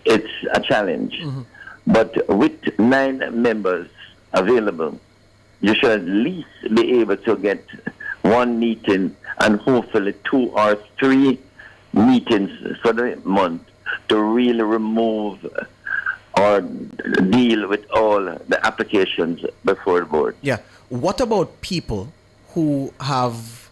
it's a challenge. Mm-hmm. But with 9 members available, you should at least be able to get 1 meeting and hopefully 2 or 3 meetings for the month to really remove or deal with all the applications before the board. Yeah. What about people who have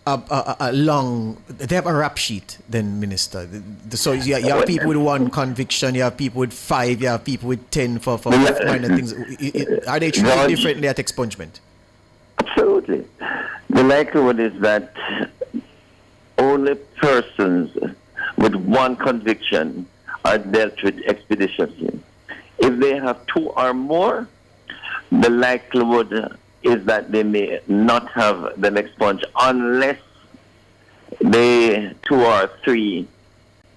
they have a rap sheet, then, Minister? So you have people with 1 conviction, you have people with 5, you have people with 10 for minor things. Are they treated differently at expungement? Absolutely. The likelihood is that only persons with 1 conviction are dealt with expeditiously. If they have 2 or more, the likelihood is that they may not have them expunged unless they 2 or 3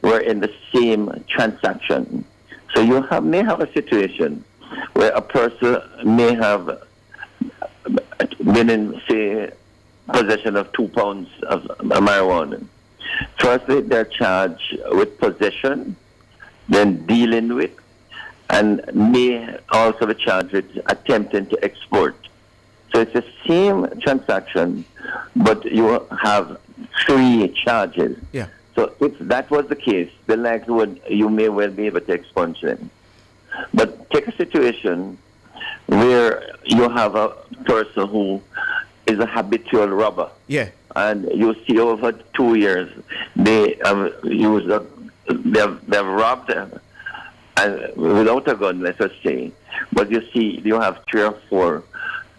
were in the same transaction. So you may have a situation where a person may have been in, say, possession of 2 pounds of marijuana. Firstly, they're charged with possession, then dealing with, and may also be charged with attempting to export. So it's the same transaction, but you have 3 charges. Yeah. So if that was the case, the likelihood you may well be able to expunge them. But take a situation where you have a person who is a habitual robber. Yeah. And you see over 2 years, they have robbed without a gun, let us say. But you see, you have 3 or 4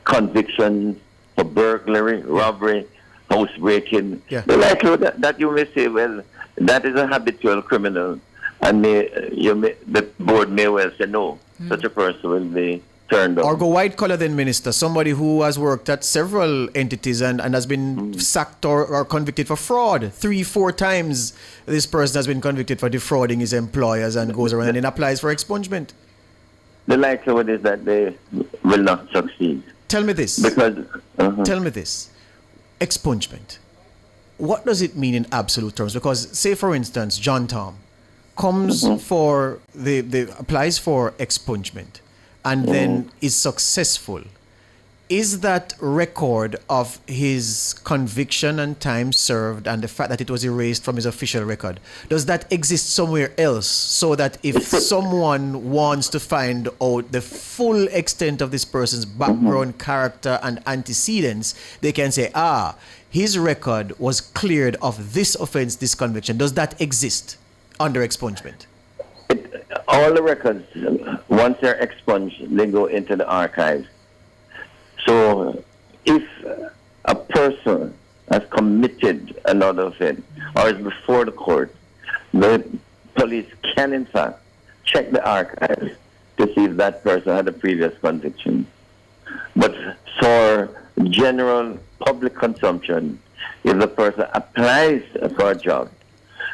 convictions for burglary, robbery, house breaking. Yeah. The likelihood that you may say, well, that is a habitual criminal, and the board may well say no, such a person will be turned Or over. go white collar then, Minister. Somebody who has worked at several entities and has been sacked or convicted for fraud. 3-4 times this person has been convicted for defrauding his employers and goes around and then applies for expungement. The likelihood is that they will not succeed. Tell me this. Because Tell me this. Expungement. What does it mean in absolute terms? Because say for instance, John Tom comes for the applies for expungement and then is successful. Is that record of his conviction and time served and the fact that it was erased from his official record, does that exist somewhere else so that if someone wants to find out the full extent of this person's background, character and antecedents, they can say, his record was cleared of this offense, this conviction. Does that exist under expungement? all the records, once they're expunged, they go into the archives. So if a person has committed another offense or is before the court, the police can in fact check the archives to see if that person had a previous conviction. But for general public consumption, if the person applies for a job,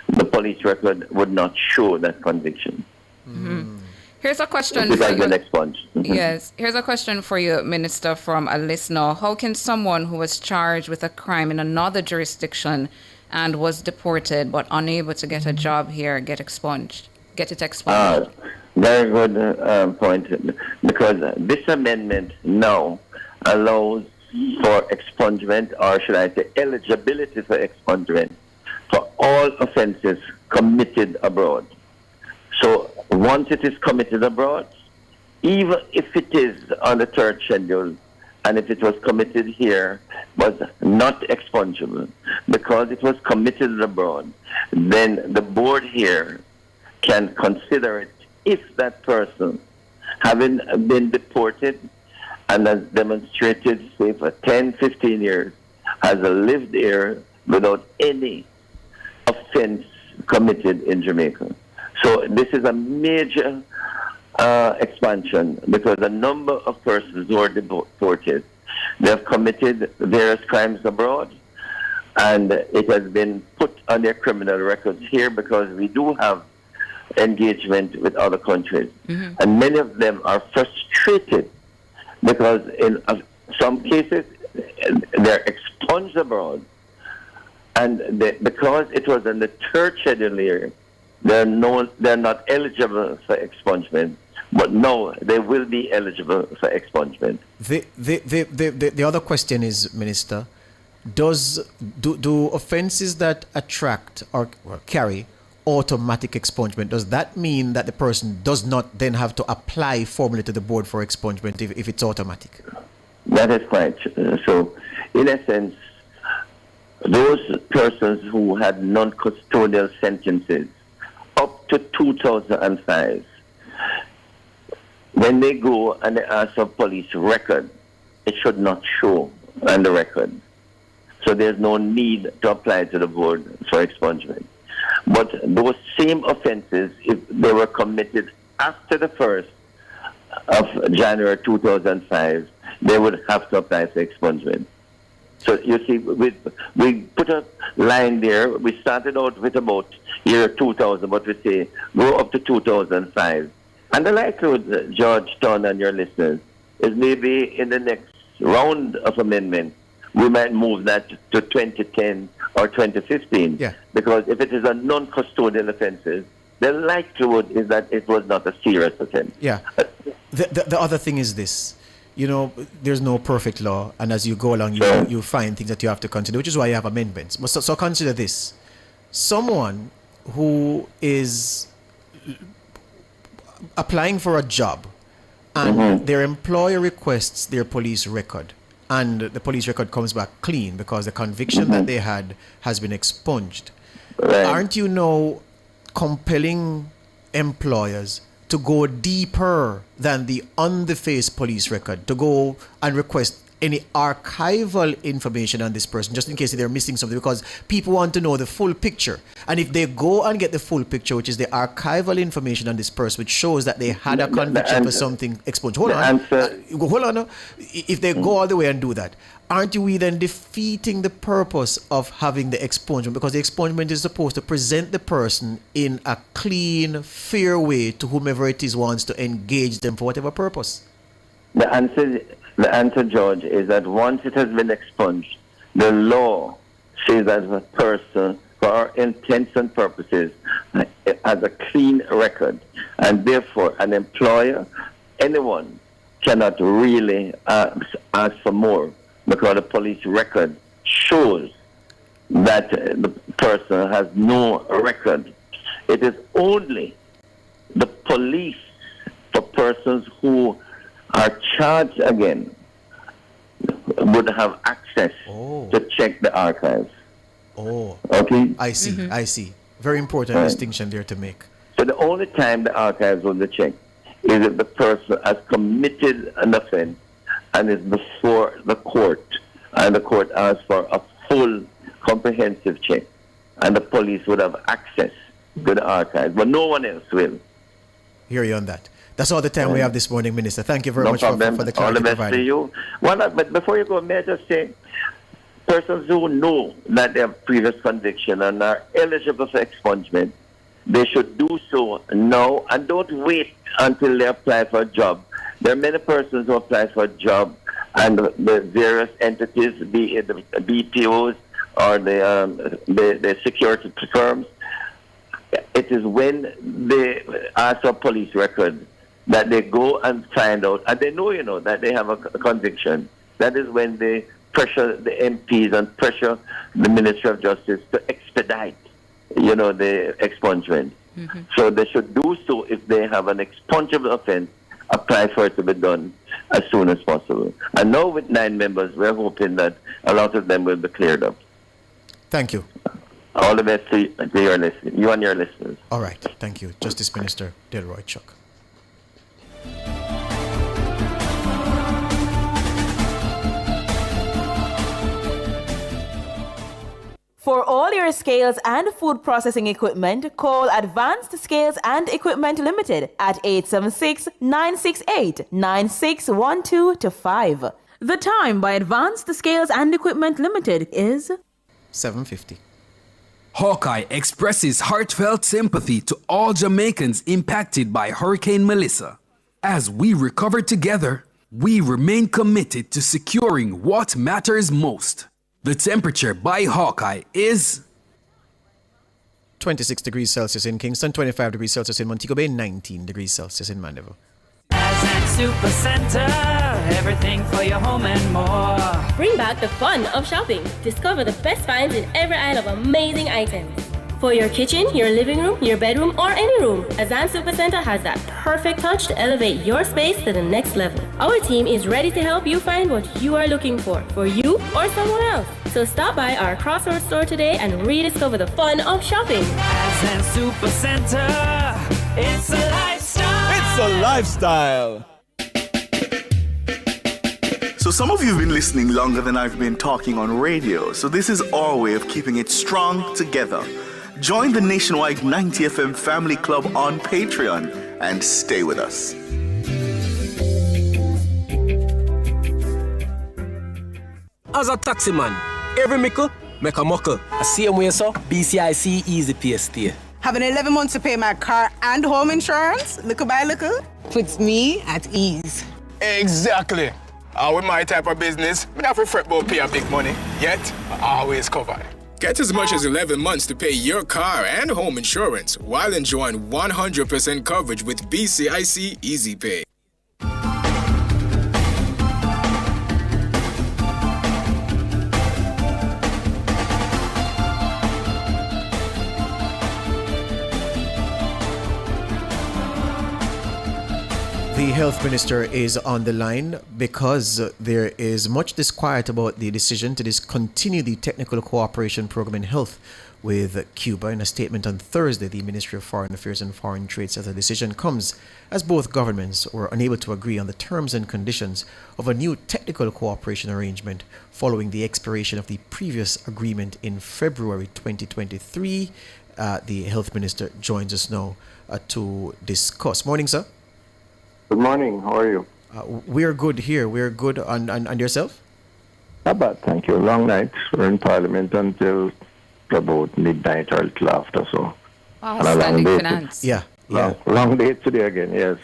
the police record would not show that conviction. Mm-hmm. Here's a question It for has been you. expunged. Mhm. Yes, here's a question for you, Minister, from a listener. How can someone who was charged with a crime in another jurisdiction and was deported but unable to get a job here get it expunged? Very good point, because this amendment now allows for expungement, or should I say eligibility for expungement, for all offenses committed abroad. So once it is committed abroad, even if it is on the third schedule, and if it was committed here, was not expungable, because it was committed abroad, then the board here can consider it if that person, having been deported and has demonstrated, say, for 10, 15 years, has lived here without any offense committed in Jamaica. So this is a major expansion, because a number of persons who are deported, they have committed various crimes abroad, and it has been put on their criminal records here, because we do have engagement with other countries. Mm-hmm. And many of them are frustrated because in some cases they're expunged abroad, and because it was in the third schedule here, they're not eligible for expungement, but no, they will be eligible for expungement. The other question is, Minister, do offenses that attract or carry automatic expungement, does that mean that the person does not then have to apply formally to the board for expungement if it's automatic? That is right. So, in essence, those persons who had non-custodial sentences up to 2005, when they go and they ask for police record, it should not show on the record. So there's no need to apply to the board for expungement. But those same offenses, if they were committed after the 1st of January 2005, they would have to apply for expungement. So you see, we put a line there. We started out with about year 2000, but we say go up to 2005. And the likelihood, George, Ton, and your listeners, is maybe in the next round of amendment, we might move that to 2010 or 2015. Yeah. Because if it is a non-custodial offenses, the likelihood is that it was not a serious offense. Yeah. The other thing is this. You know, there's no perfect law, and as you go along, you find things that you have to consider, which is why you have amendments. So consider this. someone who is applying for a job and their employer requests their police record, and the police record comes back clean because the conviction that they had has been expunged. Aren't you now compelling employers to go deeper than the on-the-face police record, to go and request any archival information on this person, just in case they're missing something, because people want to know the full picture. And if they go and get the full picture, which is the archival information on this person, which shows that they had a conviction for something expunged. Hold on. If they go all the way and do that, aren't we then defeating the purpose of having the expungement? Because the expungement is supposed to present the person in a clean, fair way to whomever it is wants to engage them for whatever purpose. The answer, George, is that once it has been expunged, the law says that a person, for our intents and purposes, has a clean record, and therefore an employer, anyone, cannot really ask for more, because the police record shows that the person has no record. It is only the police for persons who are charged again would have access to check the archives. Okay? I see. Very important distinction there to make. So the only time the archives will be checked is if the person has committed an offense and is before the court, and the court asks for a full comprehensive check, and the police would have access to the archives, but no one else will. Hear you on that. That's all the time we have this morning, Minister. Thank you very much for the clarity all the best provided. to you. But before you go, may I just say, persons who know that they have previous conviction and are eligible for expungement, they should do so now and don't wait until they apply for a job. There are many persons who apply for a job, and the various entities, be it the BPOs or the security firms, it is when they ask for a police record that they go and find out, and they know, that they have a conviction. That is when they pressure the MPs and pressure the Ministry of Justice to expedite, the expungement. So they should do so if they have an expungible offense, apply for it to be done as soon as possible. And now with 9 members, we're hoping that a lot of them will be cleared up. Thank you. All the best to your listeners, you and your listeners. All right. Thank you. Justice Minister Delroy Chuck. For all your scales and food processing equipment, call Advanced Scales and Equipment Limited at 876-968-9612-5. The time by Advanced Scales and Equipment Limited is 7:50. Hawkeye expresses heartfelt sympathy to all Jamaicans impacted by Hurricane Melissa. As we recover together, we remain committed to securing what matters most. The temperature by Hawkeye is 26 degrees Celsius in Kingston, 25 degrees Celsius in Montego Bay, 19 degrees Celsius in Mandeville. Azan Supercenter, everything for your home and more. Bring back the fun of shopping. Discover the best finds in every aisle of amazing items. For your kitchen, your living room, your bedroom, or any room, Azan Supercenter has that perfect touch to elevate your space to the next level. Our team is ready to help you find what you are looking for you or someone else. So stop by our Crossroads store today and rediscover the fun of shopping. Azan Supercenter, it's a lifestyle. It's a lifestyle. So some of you have been listening longer than I've been talking on radio, so this is our way of keeping it strong together. Join the nationwide 90 FM Family Club on Patreon and stay with us. As a taxi man, every mickle make a muckle. The same way, so BCIC Easy Pay stay. Having 11 months to pay my car and home insurance, little by little, puts me at ease. Exactly. With my type of business, I have to fret about pay a big money, yet always covered. Get as much as 11 months to pay your car and home insurance while enjoying 100% coverage with BCIC Easy Pay. The health minister is on the line because there is much disquiet about the decision to discontinue the technical cooperation program in health with Cuba. In a statement on Thursday, the Ministry of Foreign Affairs and Foreign Trade says the decision comes as both governments were unable to agree on the terms and conditions of a new technical cooperation arrangement following the expiration of the previous agreement in February 2023. The health minister joins us now to discuss. Morning, sir. Good morning. How are you? We're good here. We're good. And yourself? Not bad, thank you. Long night. We're in Parliament until about midnight or a little after, so. And a long day finance. Yeah. Long day today again, yes.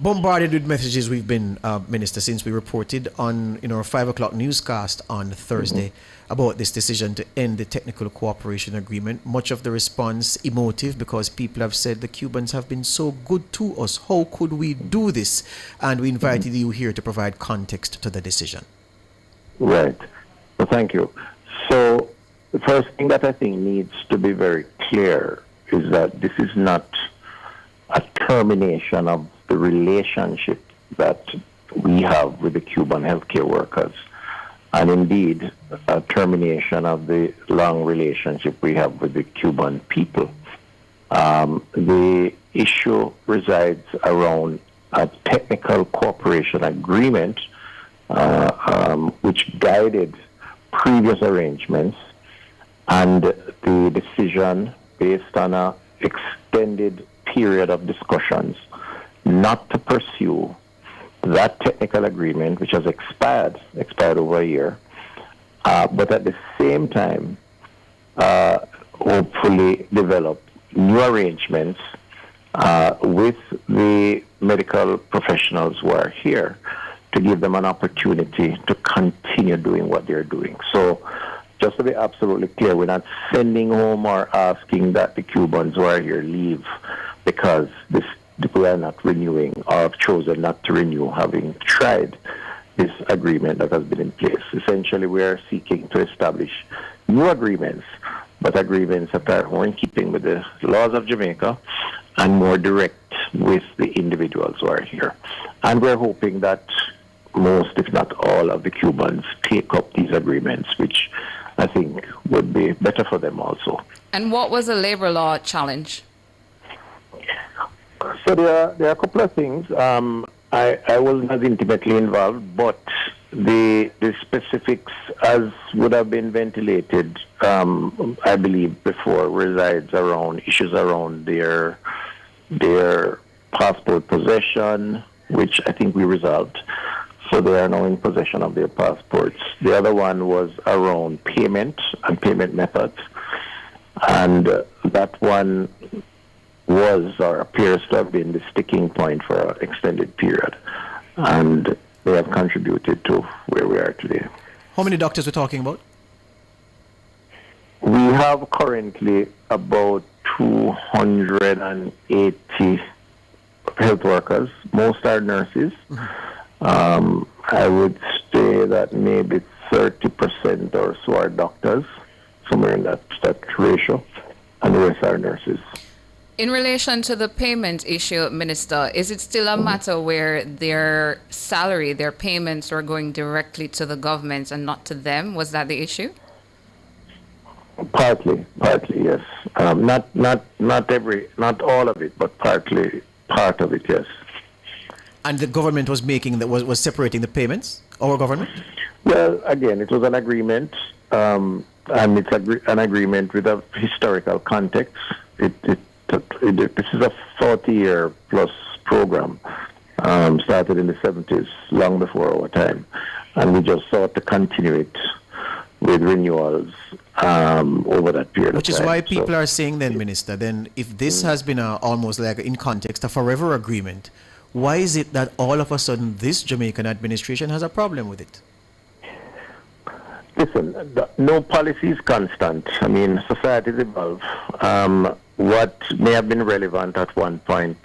Bombarded with messages we've been, Minister, since we reported on our 5 o'clock newscast on Thursday about this decision to end the technical cooperation agreement. Much of the response emotive because people have said the Cubans have been so good to us. How could we do this? And we invited you here to provide context to the decision. Right. Well, thank you. So, the first thing that I think needs to be very clear is that this is not a termination of the relationship that we have with the Cuban healthcare workers, and indeed a termination of the long relationship we have with the Cuban people. The issue resides around a technical cooperation agreement which guided previous arrangements, and the decision based on an extended period of discussions not to pursue that technical agreement, which has expired over a year, but at the same time hopefully develop new arrangements with the medical professionals who are here to give them an opportunity to continue doing what they're doing. So just to be absolutely clear, we're not sending home or asking that the Cubans who are here leave because we are not renewing or have chosen not to renew, having tried this agreement that has been in place. Essentially, we are seeking to establish new agreements, but agreements that are more in keeping with the laws of Jamaica and more direct with the individuals who are here. And we're hoping that most, if not all, of the Cubans take up these agreements, which I think would be better for them also. And what was the labor law challenge? So there are a couple of things. I wasn't as intimately involved, but the specifics, as would have been ventilated, I believe, before, resides around issues around their passport possession, which I think we resolved. So they are now in possession of their passports. The other one was around payment and payment methods. And that one was or appears to have been the sticking point for an extended period. And they have contributed to where we are today. How many doctors we're talking about? We have currently about 280 health workers. Most are nurses. I would say that maybe 30% or so are doctors, somewhere in that ratio, and the rest are nurses. In relation to the payment issue, Minister, is it still a matter where their salary, their payments were going directly to the government and not to them? Was that the issue? Partly, yes. Not all of it, but part of it, yes. And the government was was separating the payments? Our government? Well, again, it was an agreement, and it's an agreement with a historical context. This is a 40-year plus program, started in the 70s, long before our time, and we just sought to continue it with renewals over that period Which of is time. why people are saying then, Minister, then if this has been almost like in context a forever agreement, why is it that all of a sudden this Jamaican administration has a problem with it? Listen, no policy is constant. I mean, societies evolve. What may have been relevant at one point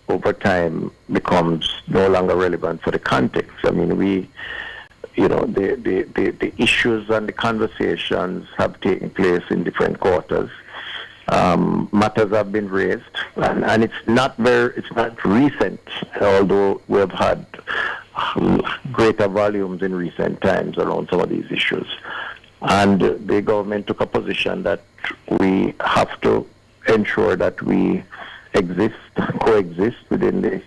over time becomes no longer relevant for the context. I mean, the issues and the conversations have taken place in different quarters. matters have been raised, and it's not recent, although we have had greater volumes in recent times around some of these issues. And the government took a position that we have to ensure that we coexist within the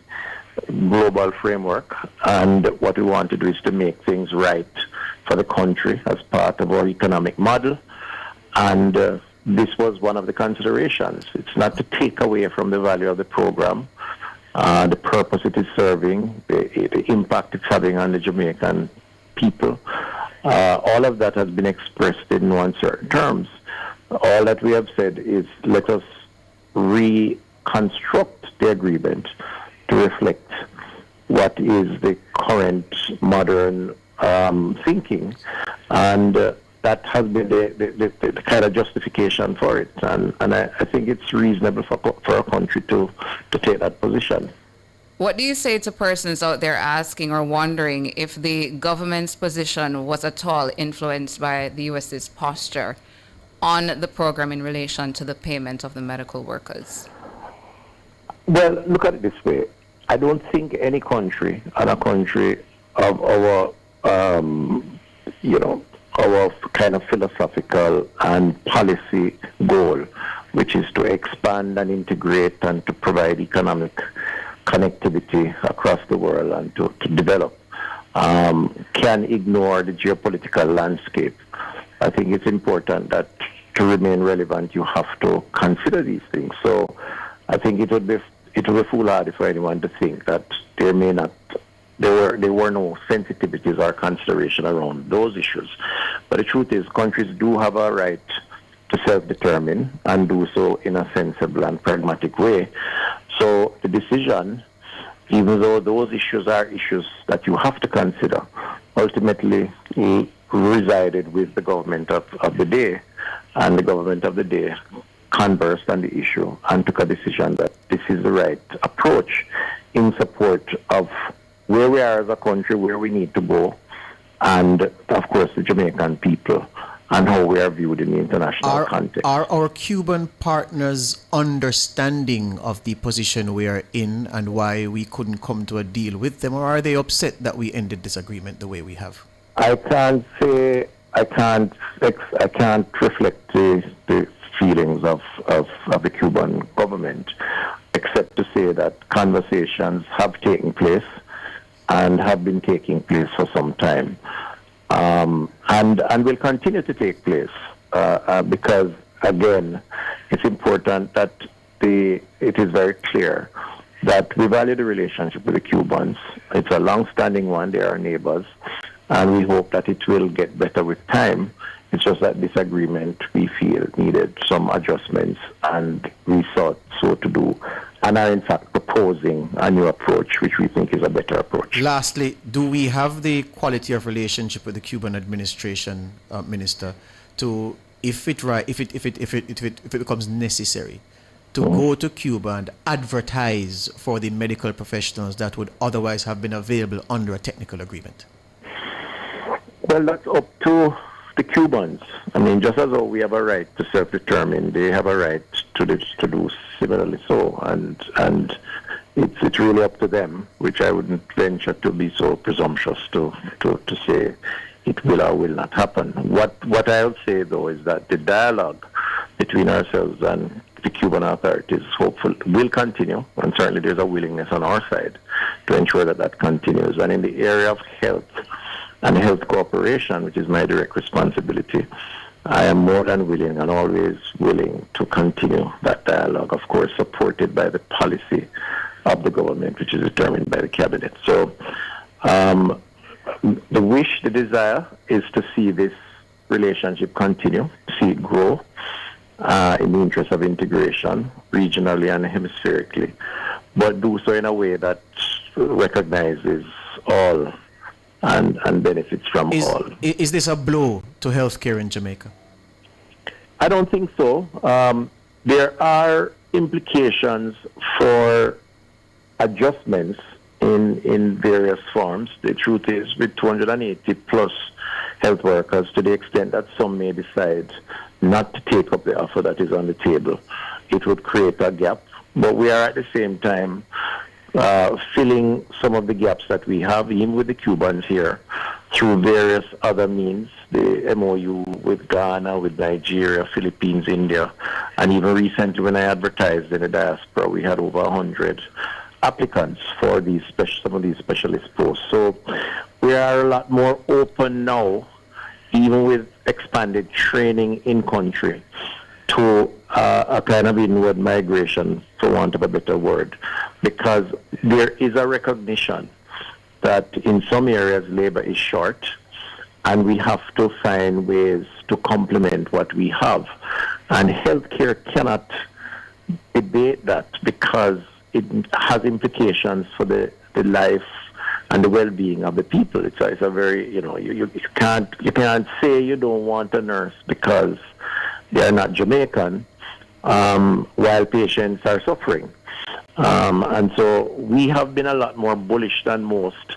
global framework, and what we want to do is to make things right for the country as part of our economic model, and this was one of the considerations. It's not to take away from the value of the program, the purpose it is serving, the impact it's having on the Jamaican people. All of that has been expressed in uncertain terms. All that we have said is let us reconstruct the agreement to reflect what is the current modern thinking, and that has been the kind of justification for it, and I think it's reasonable for a country to take that position. What do you say to persons out there asking or wondering if the government's position was at all influenced by the U.S.'s posture on the program in relation to the payment of the medical workers? Well, look at it this way. I don't think any country, and a country of our, our kind of philosophical and policy goal, which is to expand and integrate and to provide economic connectivity across the world and to develop, can ignore the geopolitical landscape. I think it's important that to remain relevant, you have to consider these things. So I think it would be foolhardy for anyone to think that there were no sensitivities or consideration around those issues. But the truth is, countries do have a right to self-determine and do so in a sensible and pragmatic way. So the decision, even though those issues are issues that you have to consider, ultimately resided with the government of the day, and the government of the day conversed on the issue and took a decision that this is the right approach in support of where we are as a country, where we need to go, and of course the Jamaican people and how we are viewed in the international context. Are our Cuban partners understanding of the position we are in and why we couldn't come to a deal with them, or are they upset that we ended this agreement the way we have? I can't reflect the feelings of the Cuban government, except to say that conversations have taken place and have been taking place for some time, and will continue to take place because, again, it's important that it is very clear that we value the relationship with the Cubans. It's a long-standing one. They are neighbors, and we hope that it will get better with time. It's just that this agreement, we feel, needed some adjustments, and we sought so to do, and are in fact proposing a new approach, which we think is a better approach. Lastly, do we have the quality of relationship with the Cuban administration, Minister, to, if it becomes necessary, to go to Cuba and advertise for the medical professionals that would otherwise have been available under a technical agreement? Well, that's up to the Cubans. I mean, just as though we have a right to self-determine, they have a right to do similarly so, and it's really up to them, which I wouldn't venture to be so presumptuous to say it will or will not happen. What I'll say, though, is that the dialogue between ourselves and the Cuban authorities hopefully will continue, and certainly there's a willingness on our side to ensure that that continues. And in the area of health and health cooperation, which is my direct responsibility, I am more than willing and always willing to continue that dialogue, of course, supported by the policy of the government, which is determined by the cabinet. So the wish, the desire is to see this relationship continue, see it grow in the interest of integration regionally and hemispherically, but do so in a way that recognizes all and benefits from all. Is this a blow to healthcare in Jamaica? I don't think so. There are implications for adjustments in various forms. The truth is, with 280 plus health workers, to the extent that some may decide not to take up the offer that is on the table. It would create a gap, but we are at the same time filling some of the gaps that we have, even with the Cubans here, through various other means, the MOU with Ghana, with Nigeria, Philippines, India, and even recently when I advertised in the diaspora, we had over 100 applicants for these some of these specialist posts. So we are a lot more open now, even with expanded training in country, to a kind of inward migration, for want of a better word, because there is a recognition that in some areas labor is short, and we have to find ways to complement what we have. And healthcare cannot debate that, because it has implications for the life and the well-being of the people. It's a very, you can't say you don't want a nurse because they are not Jamaican, while patients are suffering. And so we have been a lot more bullish than most.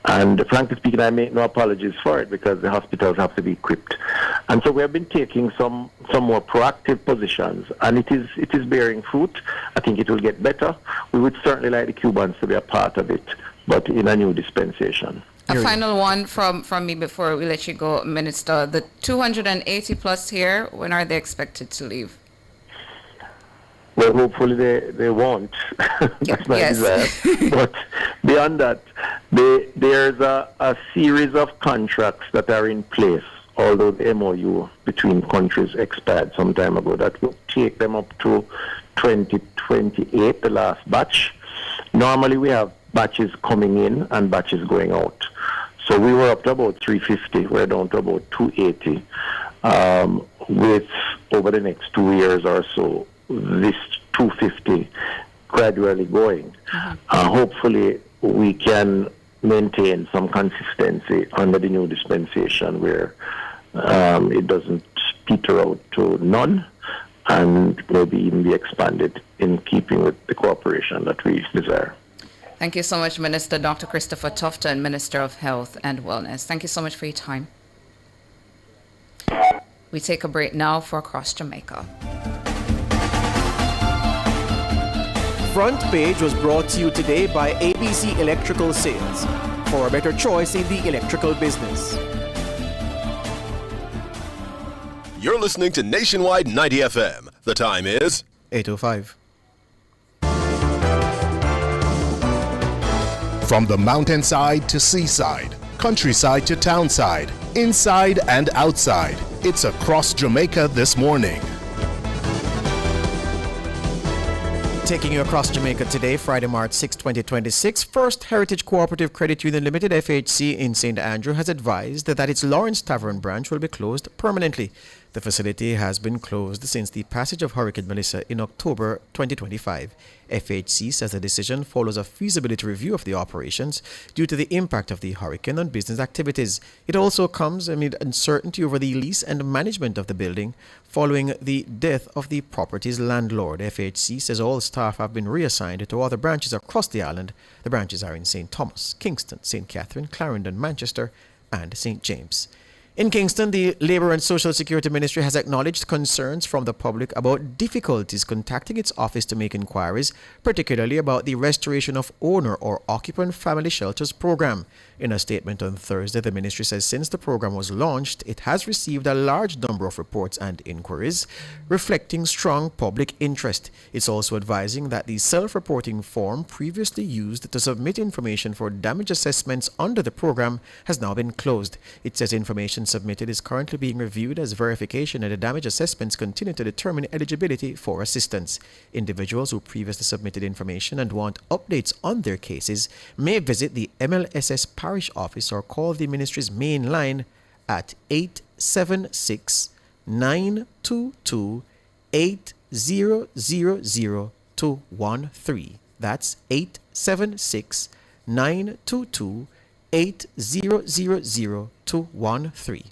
And frankly speaking, I make no apologies for it, because the hospitals have to be equipped. And so we have been taking some more proactive positions, and it is bearing fruit. I think it will get better. We would certainly like the Cubans to be a part of it, but in a new dispensation. A final one from me before we let you go, Minister. The 280 plus here, when are they expected to leave? Well, hopefully they won't. That's my desire. But beyond that, there's a series of contracts that are in place, although the MOU between countries expired some time ago, that will take them up to 2028, the last batch. Normally we have batches coming in and batches going out. So we were up to about 350, we're down to about 280, with over the next 2 years or so, this 250 gradually going. Hopefully we can maintain some consistency under the new dispensation, where it doesn't peter out to none, and maybe even be expanded in keeping with the cooperation that we desire. Thank you so much, Minister Dr. Christopher Tufton, Minister of Health and Wellness. Thank you so much for your time. We take a break now for Across Jamaica. Front Page was brought to you today by ABC Electrical Sales, for a better choice in the electrical business. You're listening to Nationwide 90 FM. The time is 8:05. From the mountainside to seaside, countryside to townside, inside and outside, it's Across Jamaica this morning. Taking you across Jamaica today, Friday, March 6, 2026, First Heritage Cooperative Credit Union Limited, FHC, in St. Andrew has advised that its Lawrence Tavern branch will be closed permanently. The facility has been closed since the passage of Hurricane Melissa in October 2025. FHC says the decision follows a feasibility review of the operations due to the impact of the hurricane on business activities. It also comes amid uncertainty over the lease and management of the building following the death of the property's landlord. FHC says all staff have been reassigned to other branches across the island. The branches are in St. Thomas, Kingston, St. Catherine, Clarendon, Manchester, and St. James. In Kingston, the Labour and Social Security Ministry has acknowledged concerns from the public about difficulties contacting its office to make inquiries, particularly about the restoration of owner or occupant family shelters program. In a statement on Thursday, the ministry says since the program was launched, it has received a large number of reports and inquiries, reflecting strong public interest. It's also advising that the self-reporting form previously used to submit information for damage assessments under the program has now been closed. It says information submitted is currently being reviewed as verification, and the damage assessments continue to determine eligibility for assistance. Individuals who previously submitted information and want updates on their cases may visit the MLSS parish office or call the ministry's main line at 876-922-8000-213. That's 876-922-8000-213.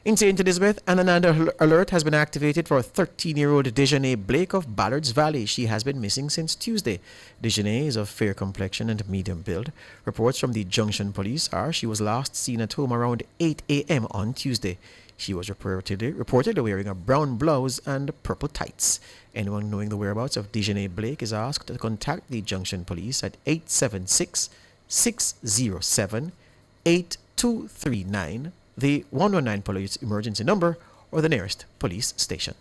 In St. Elizabeth, an alert has been activated for 13-year-old Dejanay Blake of Ballards Valley. She has been missing since Tuesday. Dejanay is of fair complexion and medium build. Reports from the Junction Police are she was last seen at home around 8 a.m. on Tuesday. She was reported wearing a brown blouse and purple tights. Anyone knowing the whereabouts of Dejanay Blake is asked to contact the Junction Police at 876-607-8239, the 119 police emergency number, or the nearest police station.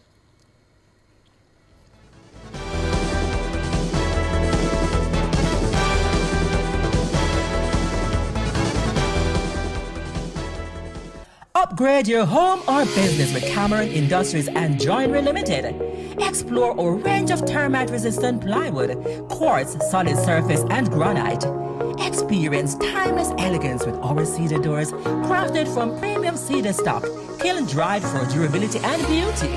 Upgrade your home or business with Cameron Industries and Joinery Limited. Explore a range of termite-resistant plywood, quartz, solid surface, and granite. Experience timeless elegance with our cedar doors, crafted from premium cedar stock, kiln-dried for durability and beauty.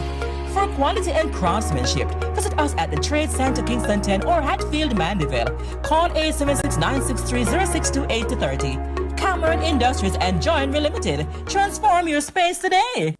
For quality and craftsmanship, visit us at the Trade Center Kingston 10 or Hatfield Mandeville. Call 876-963-0628-30. Cameron Industries and Joinery Limited. Transform your space today.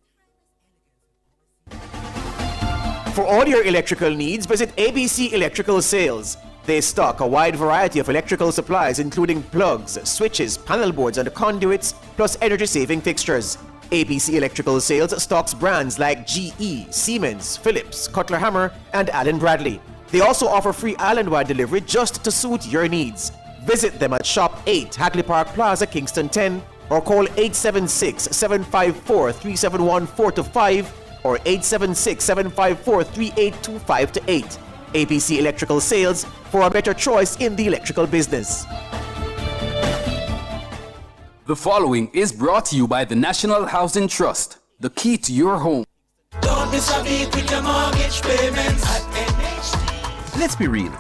For all your electrical needs, visit ABC Electrical Sales. They stock a wide variety of electrical supplies, including plugs, switches, panel boards, and conduits, plus energy-saving fixtures. ABC Electrical Sales stocks brands like GE, Siemens, Philips, Cutler Hammer, and Allen Bradley. They also offer free island-wide delivery just to suit your needs. Visit them at Shop 8, Hatley Park Plaza, Kingston 10, or call 876-754-3714-5 or 876-754-3825-8. ABC Electrical Sales, for a better choice in the electrical business. The following is brought to you by the National Housing Trust, the key to your home. Don't miss a beat with your mortgage payments at NHT. Let's be real.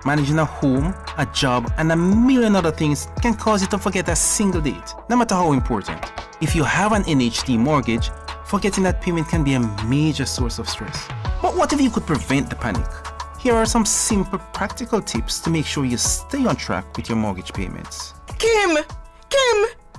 Managing a home, a job, and a million other things can cause you to forget a single date, no matter how important. If you have an NHT mortgage, forgetting that payment can be a major source of stress. But what if you could prevent the panic? Here are some simple, practical tips to make sure you stay on track with your mortgage payments. Kim,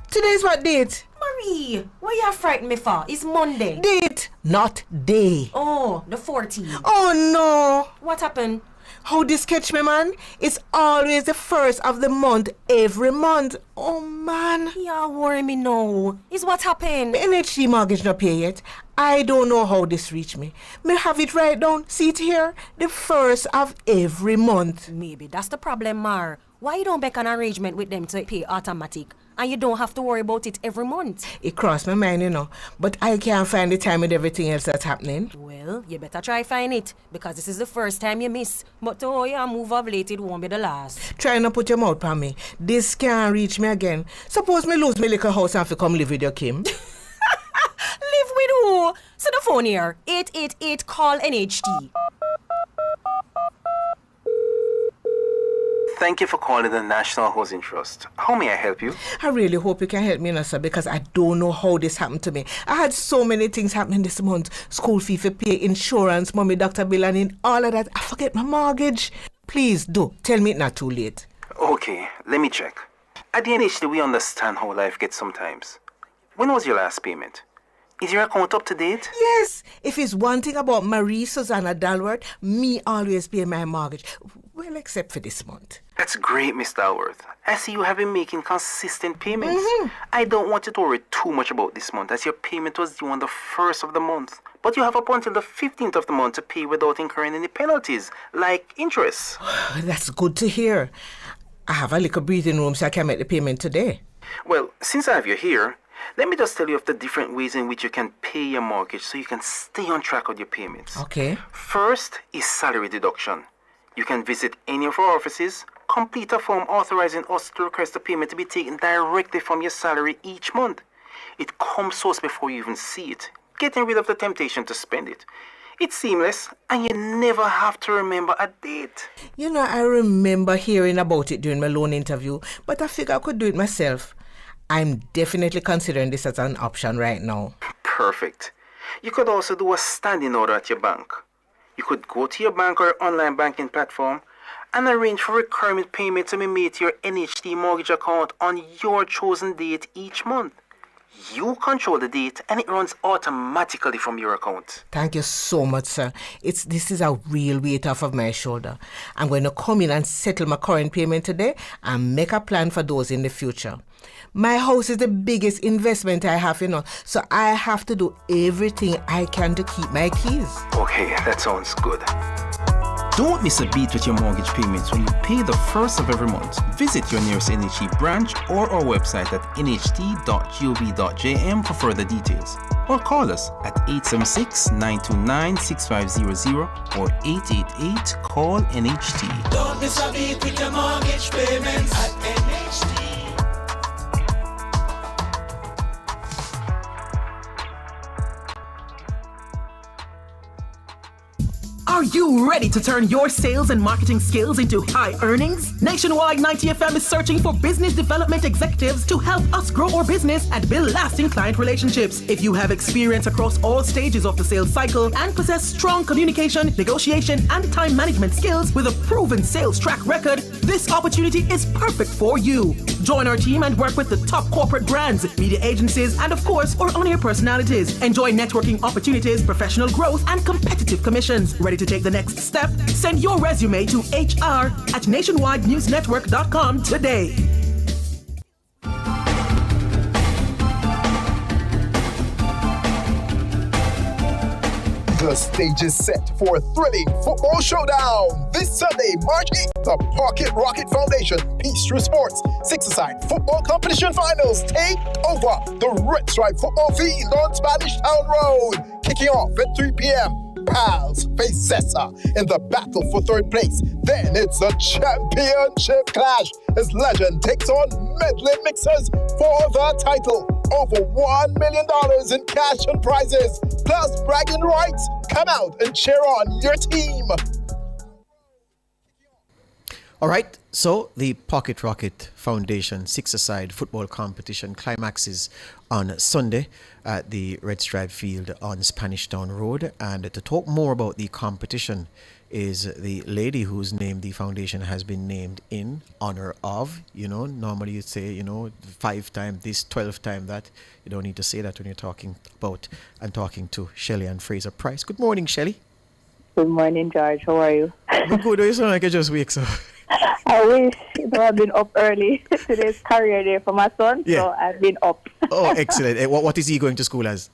today's what date? Marie, why you frightened me for? It's Monday. Date, not day. Oh, the 14th. Oh no. What happened? How this catch me, man? It's always the first of the month, every month. Oh, man. Yeah, worry me now. Is what happened? The NHT mortgage not pay yet. I don't know how this reached me. May have it right down. See it here? The first of every month. Maybe that's the problem, Mar. Why you don't make an arrangement with them to pay automatic? And you don't have to worry about it every month. It crossed my mind, you know. But I can't find the time with everything else that's happening. Well, you better try find it. Because this is the first time you miss. But to how you move of late, it won't be the last. Try not put your mouth on me. This can't reach me again. Suppose me lose my little house and come live with your Kim. Live with who? So the phone here. 888 call NHT. Thank you for calling the National Housing Trust. How may I help you? I really hope you can help me, sir, because I don't know how this happened to me. I had so many things happening this month. School fee for pay, insurance, mommy, doctor bill, and in all of that, I forget my mortgage. Please do. Tell me it's not too late. Okay, let me check. At the NHT, we understand how life gets sometimes. When was your last payment? Is your account up to date? Yes. If it's one thing about Marie Susanna Dalworth, me always pay my mortgage. Well, except for this month. That's great, Miss Dalworth. I see you have been making consistent payments. I don't want you to worry too much about this month, as your payment was due on the 1st of the month. But you have up until the 15th of the month to pay without incurring any penalties, like interest. That's good to hear. I have a little breathing room so I can make the payment today. Well, since I have you here, let me just tell you of the different ways in which you can pay your mortgage so you can stay on track with your payments. Okay. First is salary deduction. You can visit any of our offices, complete a form authorizing us to request the payment to be taken directly from your salary each month. It comes to us before you even see it, getting rid of the temptation to spend it. It's seamless, and you never have to remember a date. You know, I remember hearing about it during my loan interview, but I figured I could do it myself. I'm definitely considering this as an option right now. Perfect. You could also do a standing order at your bank. You could go to your bank or online banking platform and arrange for recurring payment to be made to your NHT mortgage account on your chosen date each month. You control the date and it runs automatically from your account. Thank you so much, sir. This is a real weight off of my shoulder. I'm going to come in and settle my current payment today and make a plan for those in the future. My house is the biggest investment I have, so I have to do everything I can to keep my keys. Okay, that sounds good. Don't miss a beat with your mortgage payments when you pay the first of every month. Visit your nearest NHT branch or our website at nht.gov.jm for further details. Or call us at 876-929-6500 or 888-CALL-NHT. Don't miss a beat with your mortgage payments at NHT. Are you ready to turn your sales and marketing skills into high earnings? Nationwide 90FM is searching for business development executives to help us grow our business and build lasting client relationships. If you have experience across all stages of the sales cycle and possess strong communication, negotiation, and time management skills with a proven sales track record, this opportunity is perfect for you. Join our team and work with the top corporate brands, media agencies, and of course, our on-air personalities. Enjoy networking opportunities, professional growth, and competitive commissions. Ready to take the next step? Send your resume to hr@nationwidenewsnetwork.com today. The stage is set for a thrilling football showdown. This Sunday, March 8th, the Pocket Rocket Foundation Peace Through Sports Six-a-Side Football Competition Finals take over the Red Stripe Football Field on Spanish Town Road. Kicking off at 3 p.m. Pals face Cessa in the battle for third place. Then it's a championship clash as Legend takes on Medley Mixers for the title. Over $1 million in cash and prizes, plus bragging rights. Come out and cheer on your team. All right, so the Pocket Rocket Foundation Six-a-Side Football Competition climaxes on Sunday at the Red Stripe Field on Spanish Town Road. And to talk more about the competition is the lady whose name the foundation has been named in honor of. Normally you'd say, 5 times this, 12 times that. You don't need to say that when you're talking to Shelley and Fraser Price. Good morning, Shelley. Good morning, George. How are you? Good. You sound like you just wake up. I wish. I've been up early. Today's career day for my son, so I've been up. Oh, excellent. What is he going to school as?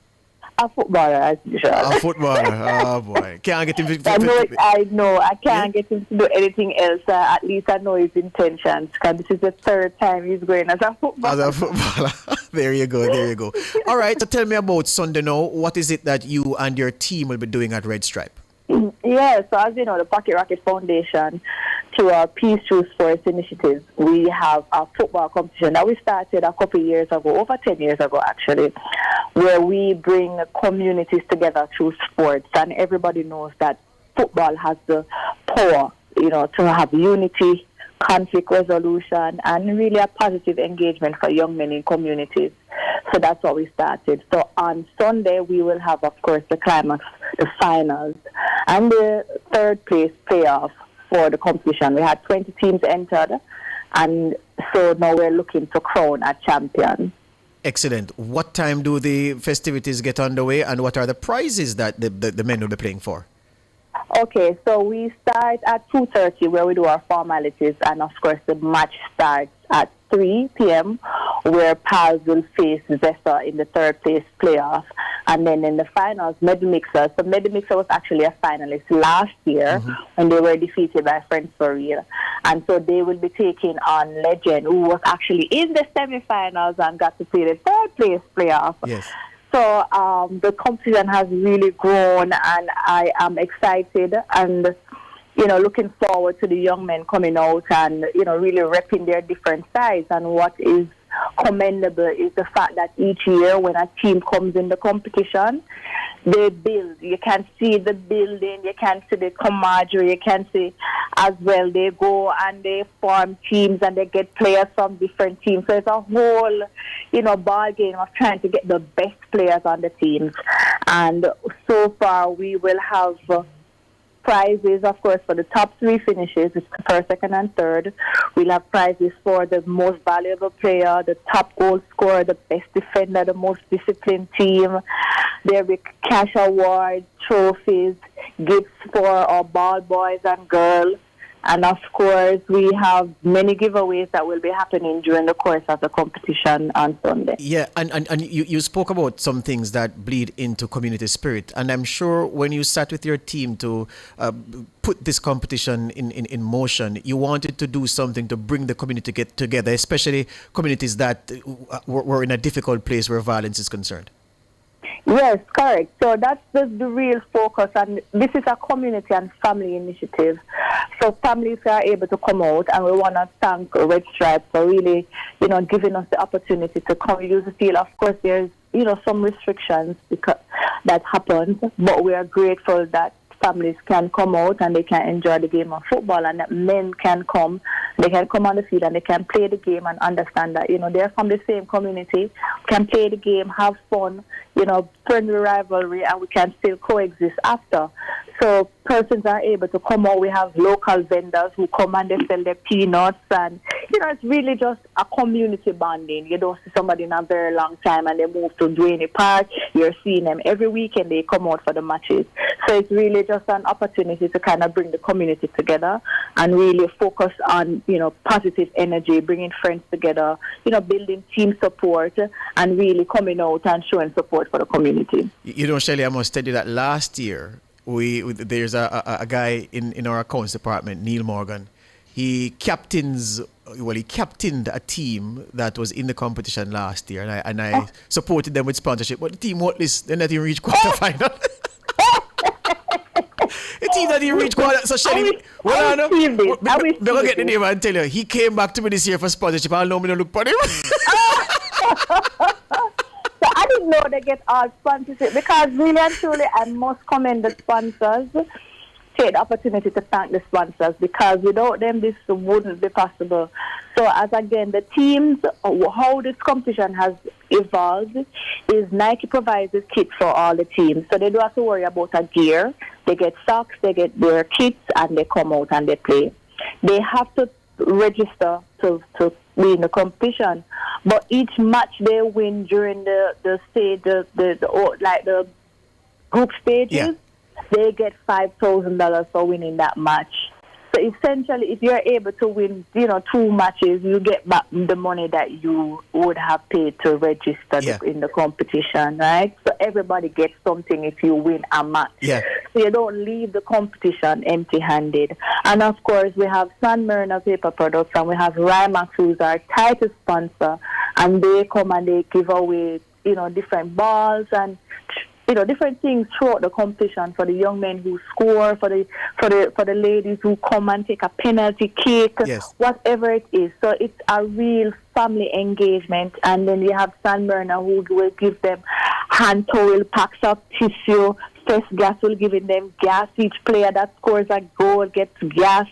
A footballer, as usual. A footballer. Oh, boy. Can't get him to... I know. I can't get him to do anything else. At least I know his intentions, because this is the third time he's going as a footballer. As a footballer. There you go. All right, so tell me about Sunday now. What is it that you and your team will be doing at Red Stripe? Yeah, so as you know, the Pocket Rocket Foundation, through our Peace Through Sports initiative, we have a football competition that we started a couple of years ago, over 10 years ago actually, where we bring communities together through sports. And everybody knows that football has the power, to have unity, conflict resolution, and really a positive engagement for young men in communities. So that's what we started. So on Sunday, we will have, of course, the climax, the finals, and the third place playoff for the competition. We had 20 teams entered, and so now we're looking to crown a champion. Excellent. What time do the festivities get underway, and what are the prizes that the men will be playing for? Okay, so we start at 2:30 where we do our formalities, and of course the match starts at 3 p.m. where Pals will face Zessa in the third place playoff. And then in the finals, Medley Mixer. So Medley Mixer was actually a finalist last year when they were defeated by Friends for Real. And so they will be taking on Legend, who was actually in the semifinals and got to play the third place playoff. Yes. So the competition has really grown, and I am excited and, looking forward to the young men coming out and, really repping their different sides. And what is commendable is the fact that each year when a team comes in the competition, they build. You can see the building, you can see the camaraderie, you can see as well they go and they form teams and they get players from different teams. So it's a whole, ball game of trying to get the best players on the teams. And so far we will have prizes, of course, for the top 3 finishes, first, second, and third. We'll have prizes for the most valuable player, the top goal scorer, the best defender, the most disciplined team. There will be cash awards, trophies, gifts for our ball boys and girls. And of course, we have many giveaways that will be happening during the course of the competition on Sunday. Yeah, and you spoke about some things that bleed into community spirit. And I'm sure when you sat with your team to put this competition in motion, you wanted to do something to bring the community together, especially communities that were in a difficult place where violence is concerned. Yes, correct. So that's the real focus, and this is a community and family initiative. So families are able to come out, and we want to thank Red Stripes for really, giving us the opportunity to come use the field. Of course, there's, some restrictions that happens, but we are grateful that families can come out and they can enjoy the game of football, and that men can come, they can come on the field and they can play the game and understand that, they're from the same community, can play the game, have fun, friendly rivalry, and we can still coexist after. So persons are able to come out. We have local vendors who come and they sell their peanuts, and it's really just a community bonding. You don't see somebody in a very long time and they move to Duane Park. You're seeing them every weekend. They come out for the matches. So it's really just an opportunity to kind of bring the community together and really focus on positive energy, bringing friends together, building team support, and really coming out and showing support for the community. Shelley, I must tell you that last year there's a guy in our accounts department, Neil Morgan. He captained a team that was in the competition last year, and I supported them with sponsorship. But the team won't list. They didn't reach quarterfinal. The team that didn't reach quarter. So Shelley, we'll get the name and tell you. He came back to me this year for sponsorship. I'll know me to look for him. So I didn't know they get all sponsorship, because really and truly I must commend the sponsors. Take the opportunity to thank the sponsors, because without them this wouldn't be possible. So as again, the teams, how this competition has evolved is Nike provides this kit for all the teams. So they don't have to worry about a gear. They get socks, they get their kits, and they come out and they play. They have to register to win the competition, but each match they win during the stage, the group stages, they get $5,000 for winning that match. So essentially, if you're able to win, 2 matches, you get back the money that you would have paid to register in the competition, right? So everybody gets something if you win a match. Yeah. So you don't leave the competition empty-handed. And of course, we have San Marino Paper Products, and we have Rymax, who's our tightest sponsor, and they come and they give away, different balls and different things throughout the competition for the young men who score, for the ladies who come and take a penalty kick, whatever it is. So it's a real family engagement. And then you have San Marino, who will give them hand towel, packs of tissue. First gas will give them gas. Each player that scores a goal gets gas.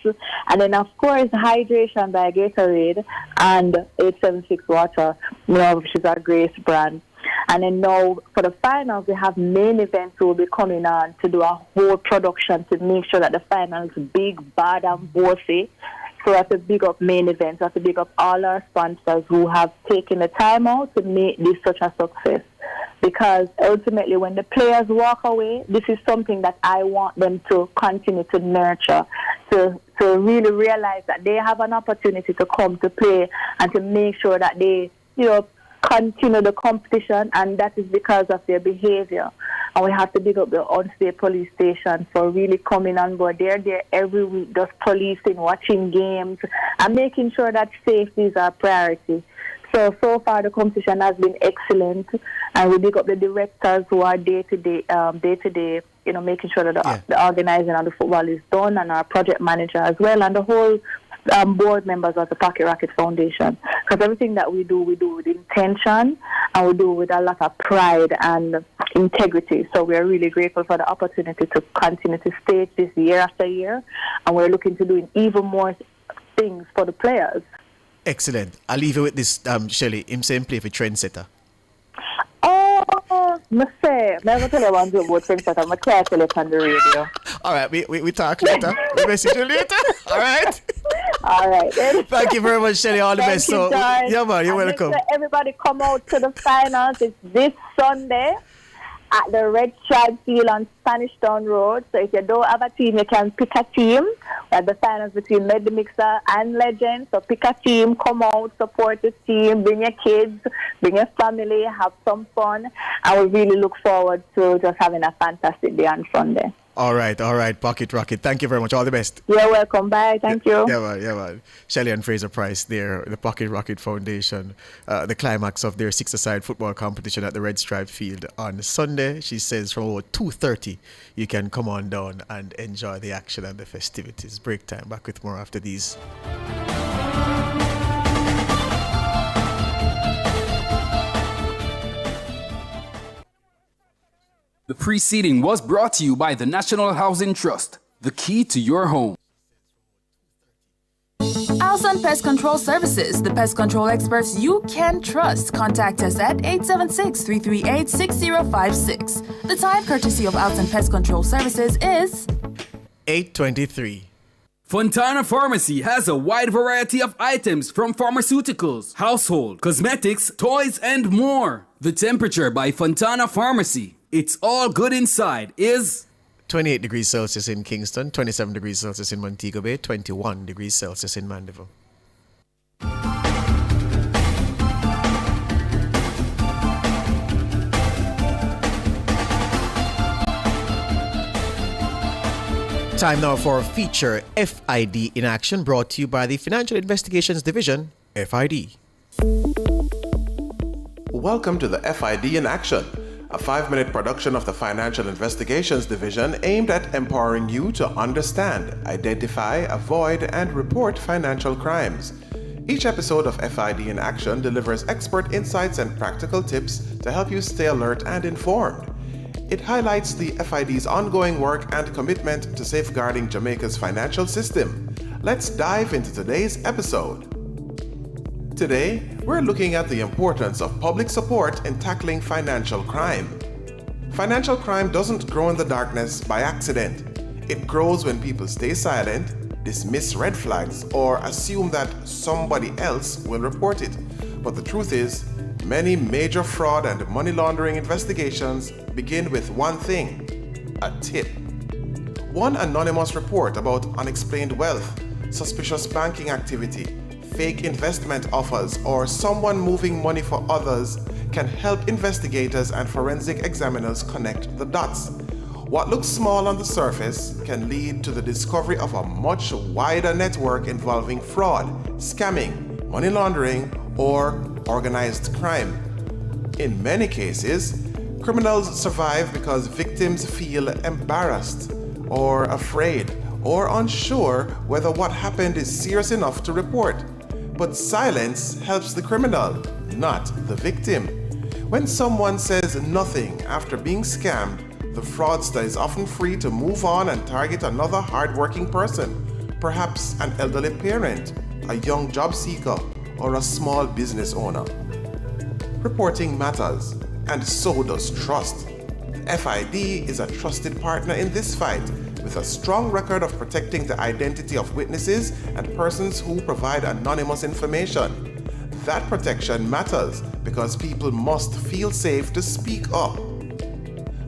And then, of course, hydration by Gatorade and 876 Water, which is our Grace brand. And then now for the finals, we have main events who will be coming on to do a whole production to make sure that the finals big, bad, and bossy. So we have to big up main events. We have to big up all our sponsors who have taken the time out to make this such a success. Because ultimately, when the players walk away, this is something that I want them to continue to nurture, to really realize that they have an opportunity to come to play and to make sure that they, continue the competition, and that is because of their behavior. And we have to big up the on-state police station for really coming on board. They're there every week, just policing, watching games, and making sure that safety is our priority. So far the competition has been excellent, and we big up the directors who are day to day, making sure that the organizing of the football is done, and our project manager as well, and the whole board members of the Pocket Rocket Foundation. Because everything that we do with intention, and we do with a lot of pride and integrity. So we are really grateful for the opportunity to continue to stage this year after year, and we're looking to do even more things for the players. Excellent. I'll leave you with this, Shelley. Him saying play for Trendsetter. Oh, I never tell you one joke about Trendsetter. I can't tell it on the radio. All right, we talk later. We message you later. All right. All right. Thank you very much, Shelly. All the best. You, George. Yeah, man, you're and welcome. Make sure everybody come out to the finals. It's this Sunday at the Red Stripe Field on Spanish Town Road. So if you don't have a team, you can pick a team. We have the finals between Med the Mixer and Legend. So pick a team, come out, support the team, bring your kids, bring your family, have some fun. And we really look forward to just having a fantastic day on Sunday. All right, Pocket Rocket. Thank you very much. All the best. You're welcome. Bye. Thank you. Yeah, man. Shelly and Fraser Price there, the Pocket Rocket Foundation, the climax of their six-a-side football competition at the Red Stripe Field on Sunday. She says from about 2:30, you can come on down and enjoy the action and the festivities. Break time. Back with more after these. The preceding was brought to you by the National Housing Trust, the key to your home. Alson Pest Control Services, the pest control experts you can trust. Contact us at 876-338-6056. The time courtesy of Alson Pest Control Services is 8:23. Fontana Pharmacy has a wide variety of items from pharmaceuticals, household, cosmetics, toys, and more. The temperature by Fontana Pharmacy, it's all good inside, is 28 degrees Celsius in Kingston, 27 degrees Celsius in Montego Bay, 21 degrees Celsius in Mandeville. Time now for a feature FID in Action, brought to you by the Financial Investigations Division, FID. Welcome to the FID in Action, a 5-minute production of the Financial Investigations Division aimed at empowering you to understand, identify, avoid, and report financial crimes. Each episode of FID in Action delivers expert insights and practical tips to help you stay alert and informed. It highlights the FID's ongoing work and commitment to safeguarding Jamaica's financial system. Let's dive into today's episode. Today, we're looking at the importance of public support in tackling financial crime. Financial crime doesn't grow in the darkness by accident. It grows when people stay silent, dismiss red flags, or assume that somebody else will report it. But the truth is, many major fraud and money laundering investigations begin with one thing: a tip. One anonymous report about unexplained wealth, suspicious banking activity, fake investment offers, or someone moving money for others can help investigators and forensic examiners connect the dots. What looks small on the surface can lead to the discovery of a much wider network involving fraud, scamming, money laundering, or organized crime. In many cases, criminals survive because victims feel embarrassed or afraid or unsure whether what happened is serious enough to report. But silence helps the criminal, not the victim. When someone says nothing after being scammed, the fraudster is often free to move on and target another hardworking person, perhaps an elderly parent, a young job seeker, or a small business owner. Reporting matters, and so does trust. FID is a trusted partner in this fight, with a strong record of protecting the identity of witnesses and persons who provide anonymous information. That protection matters because people must feel safe to speak up.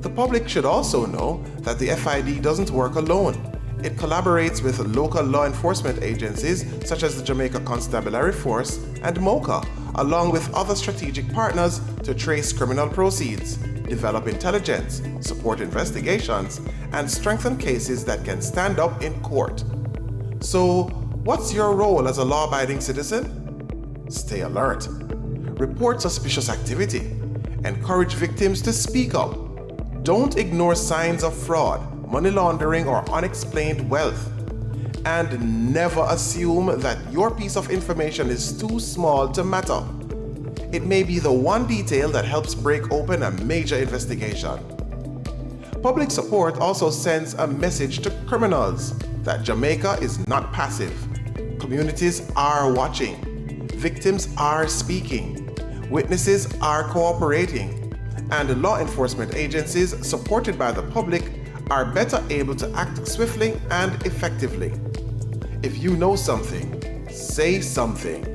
The public should also know that the FID doesn't work alone. It collaborates with local law enforcement agencies such as the Jamaica Constabulary Force and MOCA, along with other strategic partners to trace criminal proceeds, develop intelligence, support investigations, and strengthen cases that can stand up in court. So, what's your role as a law-abiding citizen? Stay alert. Report suspicious activity. Encourage victims to speak up. Don't ignore signs of fraud, money laundering, or unexplained wealth. And never assume that your piece of information is too small to matter. It may be the one detail that helps break open a major investigation. Public support also sends a message to criminals that Jamaica is not passive. Communities are watching. Victims are speaking. Witnesses are cooperating. And law enforcement agencies supported by the public are better able to act swiftly and effectively. If you know something, say something.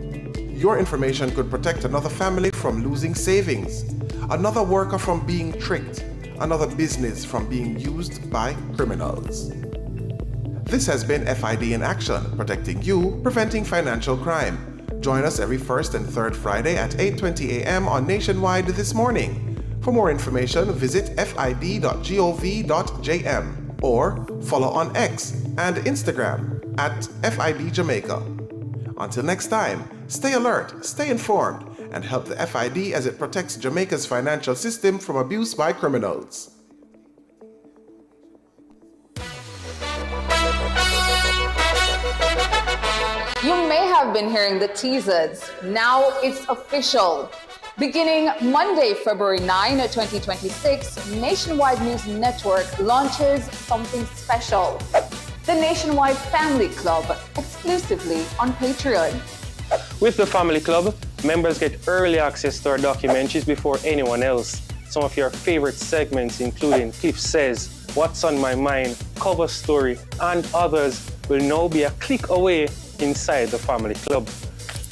Your information could protect another family from losing savings, another worker from being tricked, another business from being used by criminals. This has been FID in Action, protecting you, preventing financial crime. Join us every first and third Friday at 8:20 a.m. on Nationwide This Morning. For more information, visit fid.gov.jm or follow on X and Instagram at FID Jamaica. Until next time, stay alert, stay informed, and help the FID as it protects Jamaica's financial system from abuse by criminals. You may have been hearing the teasers. Now it's official. Beginning Monday, February 9, 2026, Nationwide News Network launches something special. The Nationwide Family Club, exclusively on Patreon. With the Family Club, members get early access to our documentaries before anyone else. Some of your favorite segments, including Cliff Says, What's on My Mind, Cover Story, and others will now be a click away inside the Family Club.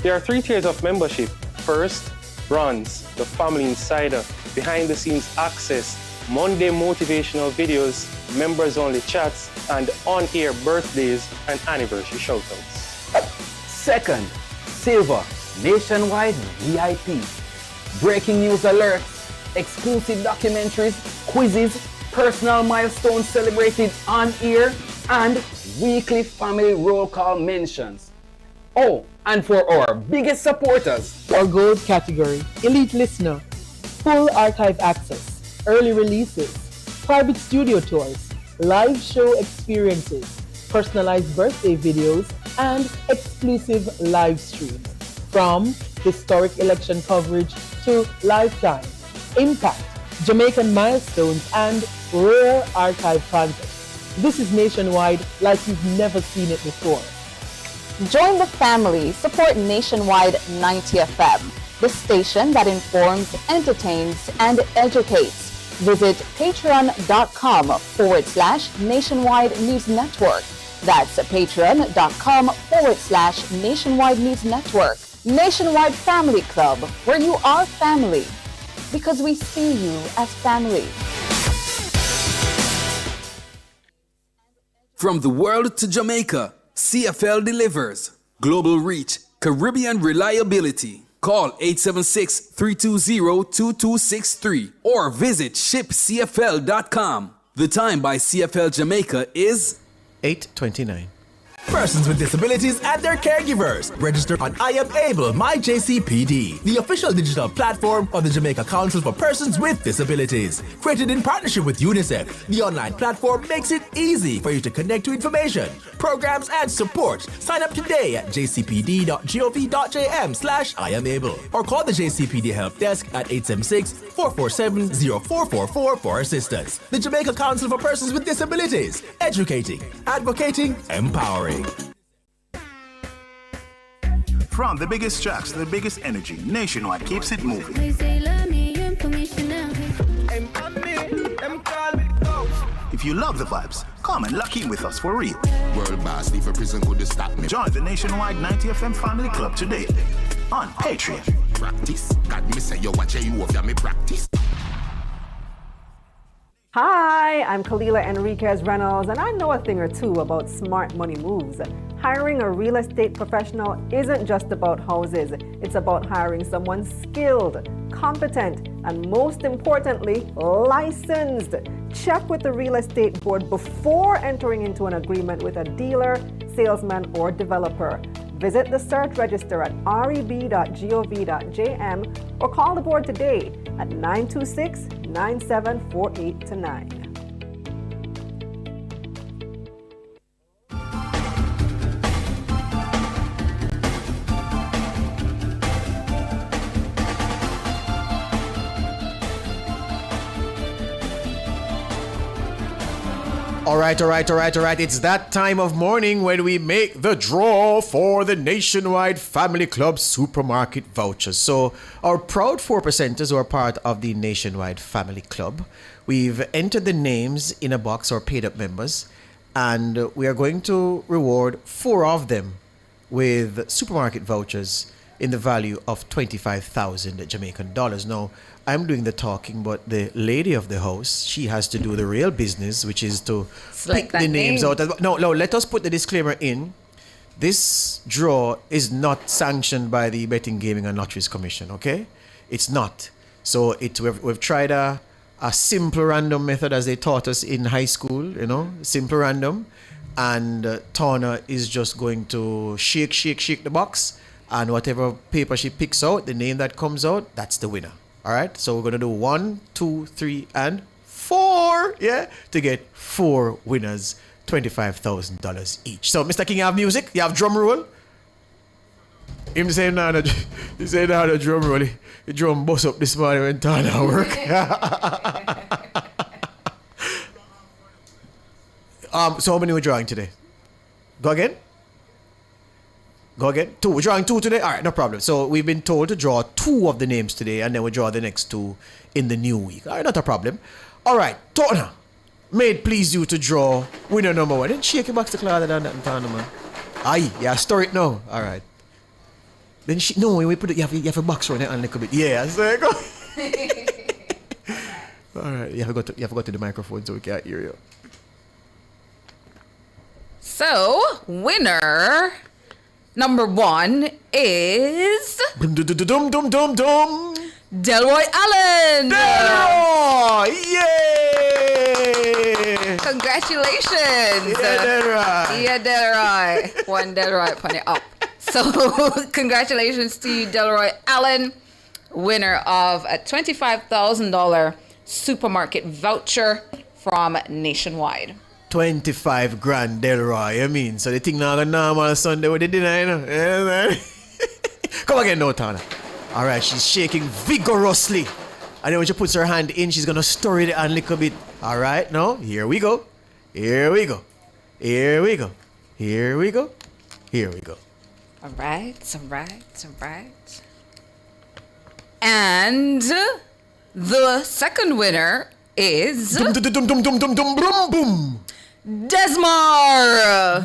There are 3 tiers of membership. First, Bronze, the Family Insider, behind-the-scenes access, Monday motivational videos, members-only chats, and on-air birthdays and anniversary shoutouts. Second, Silver, Nationwide VIP. Breaking news alerts, exclusive documentaries, quizzes, personal milestones celebrated on air, and weekly family roll call mentions. Oh, and for our biggest supporters, our gold category, elite listener, full archive access, early releases, private studio tours, live show experiences, personalized birthday videos, and exclusive live streams. From historic election coverage to lifetime, impact, Jamaican milestones, and rare archive content. This is Nationwide like you've never seen it before. Join the family. Support Nationwide 90 FM, the station that informs, entertains, and educates. Visit patreon.com/Nationwide News Network. That's patreon.com/Nationwide News Network. Nationwide Family Club, where you are family, because we see you as family. From the world to Jamaica, CFL delivers. Global reach, Caribbean reliability. Call 876-320-2263 or visit shipcfl.com. The time by CFL Jamaica is 8:29. Persons with disabilities and their caregivers. Register on I Am Able My JCPD, the official digital platform of the Jamaica Council for Persons with Disabilities. Created in partnership with UNICEF, the online platform makes it easy for you to connect to information, programs, and support. Sign up today at jcpd.gov.jm/IamAble or call the JCPD help desk at 876-447-0444 for assistance. The Jamaica Council for Persons with Disabilities, educating, advocating, empowering. From the biggest tracks to the biggest energy, Nationwide keeps it moving. If you love the vibes, come and lock in with us for real. World boss, leave a prison could stop me. Join the Nationwide 90 FM Family Club today on Patreon. Practice. God, me say you watch you of me practice. Hi, I'm Kalila Enriquez Reynolds, and I know a thing or two about smart money moves. Hiring a real estate professional isn't just about houses. It's about hiring someone skilled, competent, and most importantly, licensed. Check with the real estate board before entering into an agreement with a dealer, salesman, or developer. Visit the search register at reb.gov.jm or call the board today at 926-9748-9. All right. It's that time of morning when we make the draw for the Nationwide Family Club supermarket vouchers. So our proud 4%ers who are part of the Nationwide Family Club, we've entered the names in a box, or paid up members, and we are going to reward 4 of them with supermarket vouchers in the value of 25,000 Jamaican dollars. Now, I'm doing the talking, but the lady of the house, she has to do the real business, which is to pick the names out. No, let us put the disclaimer in. This draw is not sanctioned by the Betting, Gaming and Lotteries Commission, okay? It's not. So we've tried a simple random method as they taught us in high school, simple random. And Tawna is just going to shake the box, and whatever paper she picks out, the name that comes out, that's the winner. All right, so we're going to do 1, 2, 3, and 4, to get 4 winners, $25,000 each. So, Mr. King, you have music? You have drum roll? Him saying now the drum roll, the drum bust up this morning when Tawna work. So how many we're drawing today? Go again? 2. We're drawing 2 today? All right, no problem. So we've been told to draw 2 of the names today, and then we'll draw the next 2 in the new week. All right, not a problem. All right, Tawna, may it please you to draw winner number 1. Then shake your box to Claudia than that, Tawna, man. Aye, yeah, store it now. All right. Then when we put it, you have a box on it and a little bit. Yeah, so go. All right, you have to go to the microphone so we can't hear you. So, winner number 1 is Delroy Allen. Delroy! Yay! Congratulations! Yeah, Delroy. 1 Delroy, put it up. So, congratulations to you, Delroy Allen, winner of a $25,000 supermarket voucher from Nationwide. 25 grand, Delroy, I mean. So the thing now going normal Sunday with the dinner, Yeah, come again now, Tawna. All right, she's shaking vigorously. And then when she puts her hand in, she's going to stir it a little bit. All right, now, here we go. All right. And the second winner is Desmar.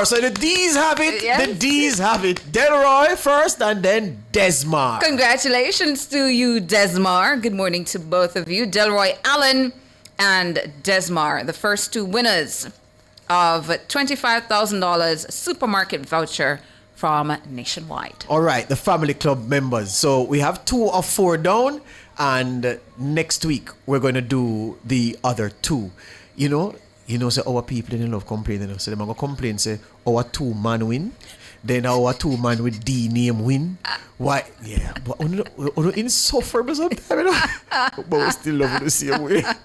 So the D's have it. Yes. The D's have it. Delroy first and then Desmar. Congratulations to you, Desmar. Good morning to both of you, Delroy Allen and Desmar, the first 2 winners of $25,000 supermarket voucher from Nationwide. All right, the family club members. So we have 2 of 4 down, and next week we're going to do the other 2. So our people in love complaining. So they're going to complain, say, our 2-man win. Then our 2-man with D name win. Why? Yeah, but we're insufferable sometimes, But we still love it the same way. I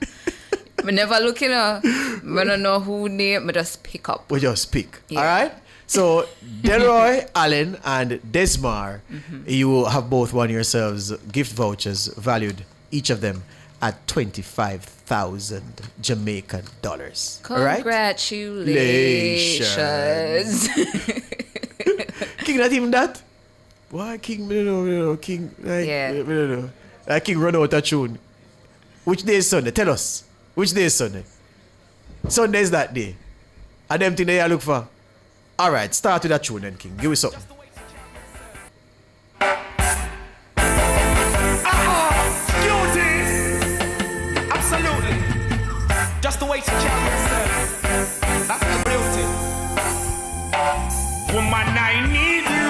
never look, I don't know who name, I just pick up. We just pick. Yeah. All right? So, Delroy Allen and Desmar, you have both won yourselves gift vouchers valued, each of them, at 25,000 Jamaican dollars. Congratulations. King, not even that? Why King? I don't know. King, I don't know. King run out of tune. Which day is Sunday? Tell us. Which day is Sunday? Sunday is that day. And them thing that you look for. All right, start with that tune then, King. Give us something. Absolutely. Just the way she carries herself. That's the beauty. Woman, I need you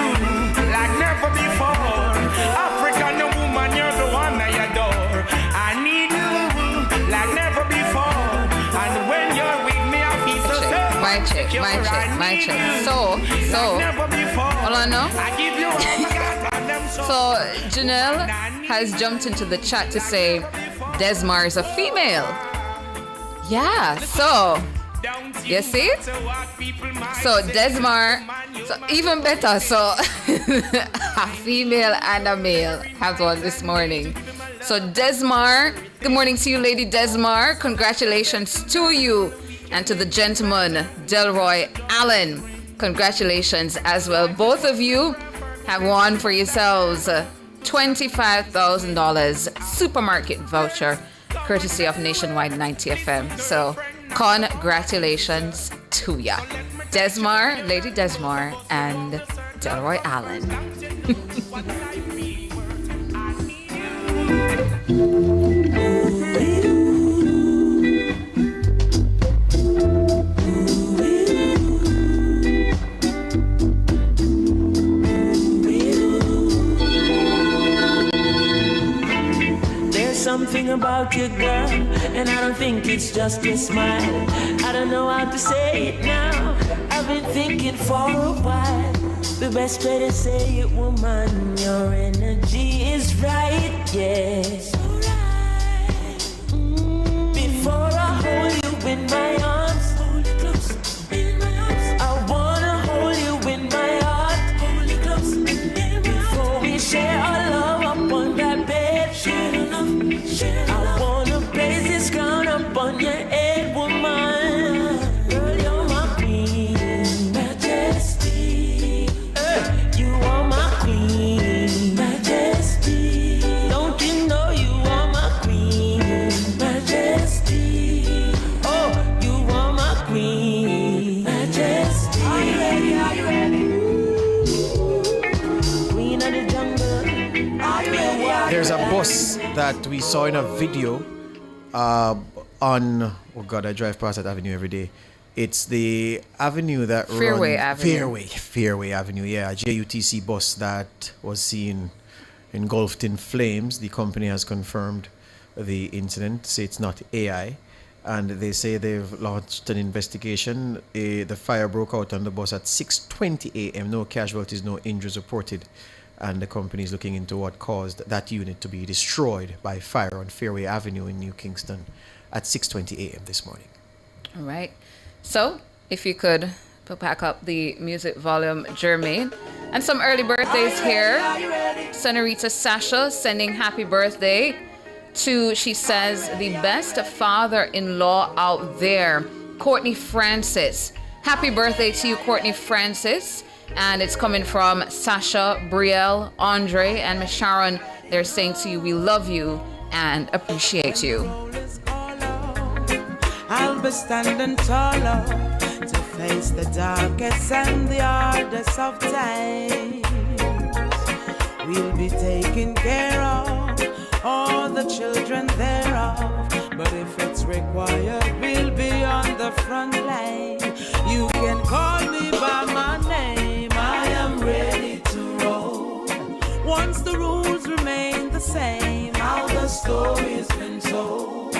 like never before. African woman, you're the one I adore. I need you like never before. And when you're with me, I feel so safe. My check. So, hold on now. So, Janelle has jumped into the chat to say Desmar is a female. Yeah, so, you see? So, Desmar, so even better. So, a female and a male have one this morning. So, Desmar, good morning to you, Lady Desmar. Congratulations to you. And to the gentleman, Delroy Allen, congratulations as well. Both of you have won for yourselves $25,000 supermarket voucher courtesy of Nationwide 90 FM. So congratulations to ya. Desmar, Lady Desmar, and Delroy Allen. Something about you, girl, and I don't think it's just your smile. I don't know how to say it now. I've been thinking for a while. The best way to say it, woman, your energy is right, yes. Before I hold you in my arms, hold it close in my arms. I wanna hold you in my heart, hold it close in my before we share our love up on that bed. Share the love. I wanna place this crown up on your head, woman. Girl, you're my queen, majesty. You are my queen, majesty. Don't you know you are my queen, majesty? Oh, you are my queen, majesty. Are you ready? Are you ready? Queen of the jungle. Are you ready? There's a bus that we saw in a video on, oh God, I drive past that avenue every day. It's the avenue that Fairway runs, Avenue. Fairway Avenue, yeah, a JUTC bus that was seen engulfed in flames. The company has confirmed the incident, say it's not AI, and they say they've launched an investigation. The fire broke out on the bus at 6:20 a.m. No casualties, no injuries reported. And the company is looking into what caused that unit to be destroyed by fire on Fairway Avenue in New Kingston at 6:20 a.m. this morning. All right. So, if you could put back up the music volume, Jermaine. And some early birthdays here. Senorita Sasha sending happy birthday to, she says, the best father-in-law out there, Courtney Francis. Happy birthday to you, Courtney Francis. And it's coming from Sasha, Brielle, Andre, and Miss Sharon. They're saying to you, we love you and appreciate you. I'll be standing taller to face the darkest and the hardest of times. We'll be taking care of all the children thereof. But if it's required, we'll be on the front line. You can call me by my name. I am ready to roll. Once the rules remain the same, how the story's been told.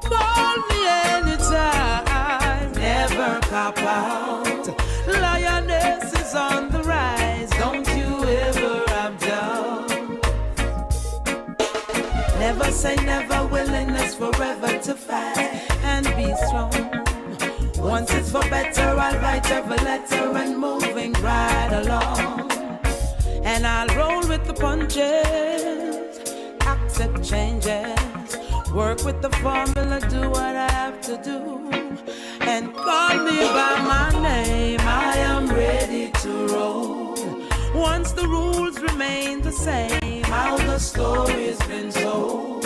Call me anytime, never cop out. Lioness is on the rise, don't you ever have doubt. Never say never, willingness forever to fight and be strong. Once it's for better, I'll write every letter and moving right along. And I'll roll with the punches, accept changes, work with the formula, do what I have to do. And call me by my name, I am ready to roll. Once the rules remain the same, how the story's been told.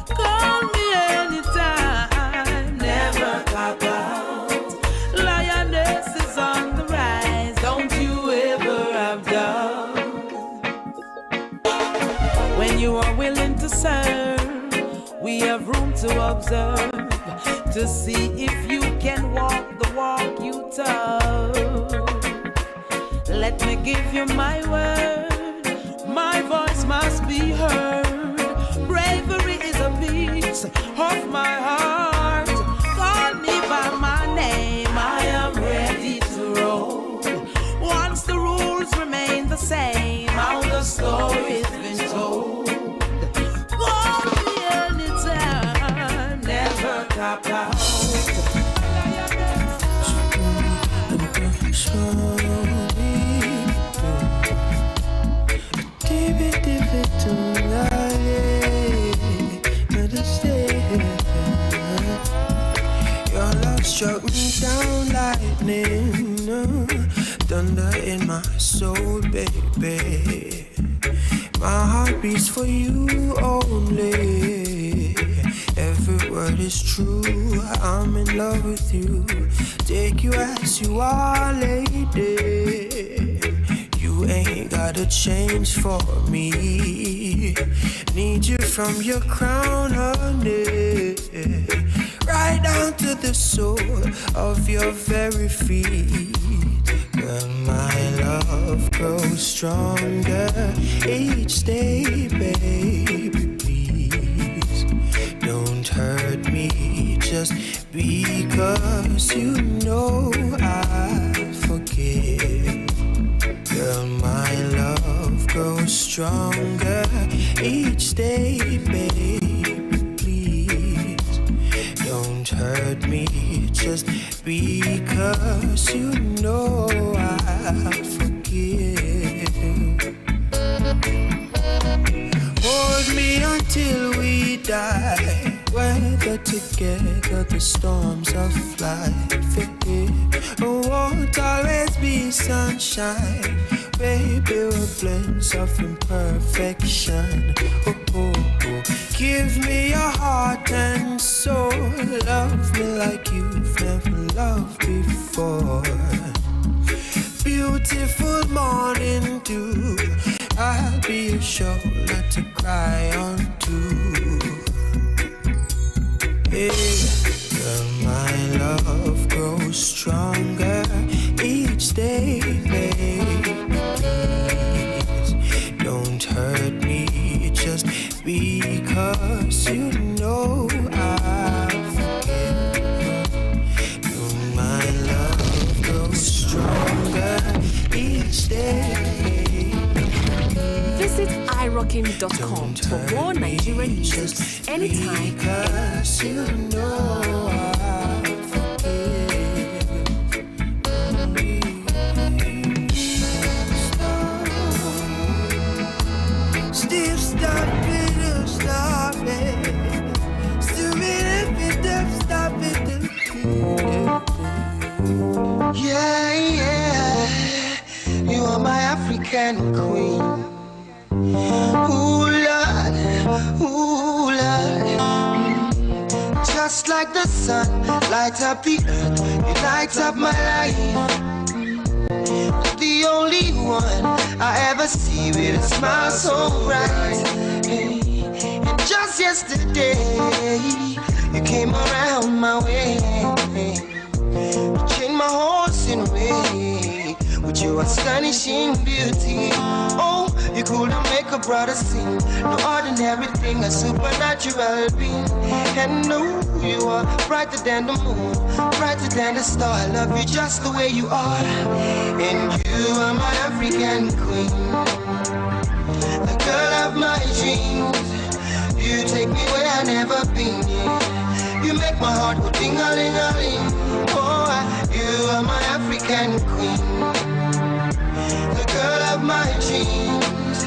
Call me anytime, never cop out. Lioness is on the rise, don't you ever have doubt. When you are willing to serve, we have room to observe, to see if you can walk the walk you told. Let me give you my word, my voice must be heard. Bravery is a piece of my heart. Call me by my name, I am ready to roll. Once the rules remain the same, how the story's been told. Call me anytime, never cop out. Your struck me down lightning, thunder in my soul, baby. My heart beats for you only. Every word is true. I'm in love with you. Take you as you are, lady. You ain't gotta change for me. Need you from your crown, honey, right down to the sole of your very feet. Girl, my love grows stronger each day, baby. Please don't hurt me just because you know I forgive. Girl, my love grows stronger each day, baby. Please don't hurt me just because you know I forgive. Hold me until we die. Weather together the storms of life. It won't always be sunshine. Baby, we're blends of imperfection. Oh, oh, oh. Give me your heart and soul. Love me like you've never loved before. Beautiful morning dew. I'll be your shoulder to cry on to. Hey, girl, my love grows stronger each day, baby. Please don't hurt me just because you know I forgive. No, my love grows stronger each day. Visit irockin.com for more Nigerian news anytime. Because you know I forgive. Still stop it, stop it. Still it, stop it. Yeah, yeah. You are my African queen. Ooh, Lord, ooh, Lord. Just like the sun, light up the earth, you light up my life. The only one I ever see with a smile so bright. Hey, and just yesterday, you came around my way. You changed my horse in a way with your astonishing beauty. Oh, you couldn't make a brother sing. No ordinary thing, a supernatural being. And no, you are brighter than the moon, brighter than the star. I love you just the way you are. And you are my African queen, the girl of my dreams. You take me where I've never been. You make my heart go ding-a-ling-a-ling. Oh, you are my African queen, the girl of my dreams,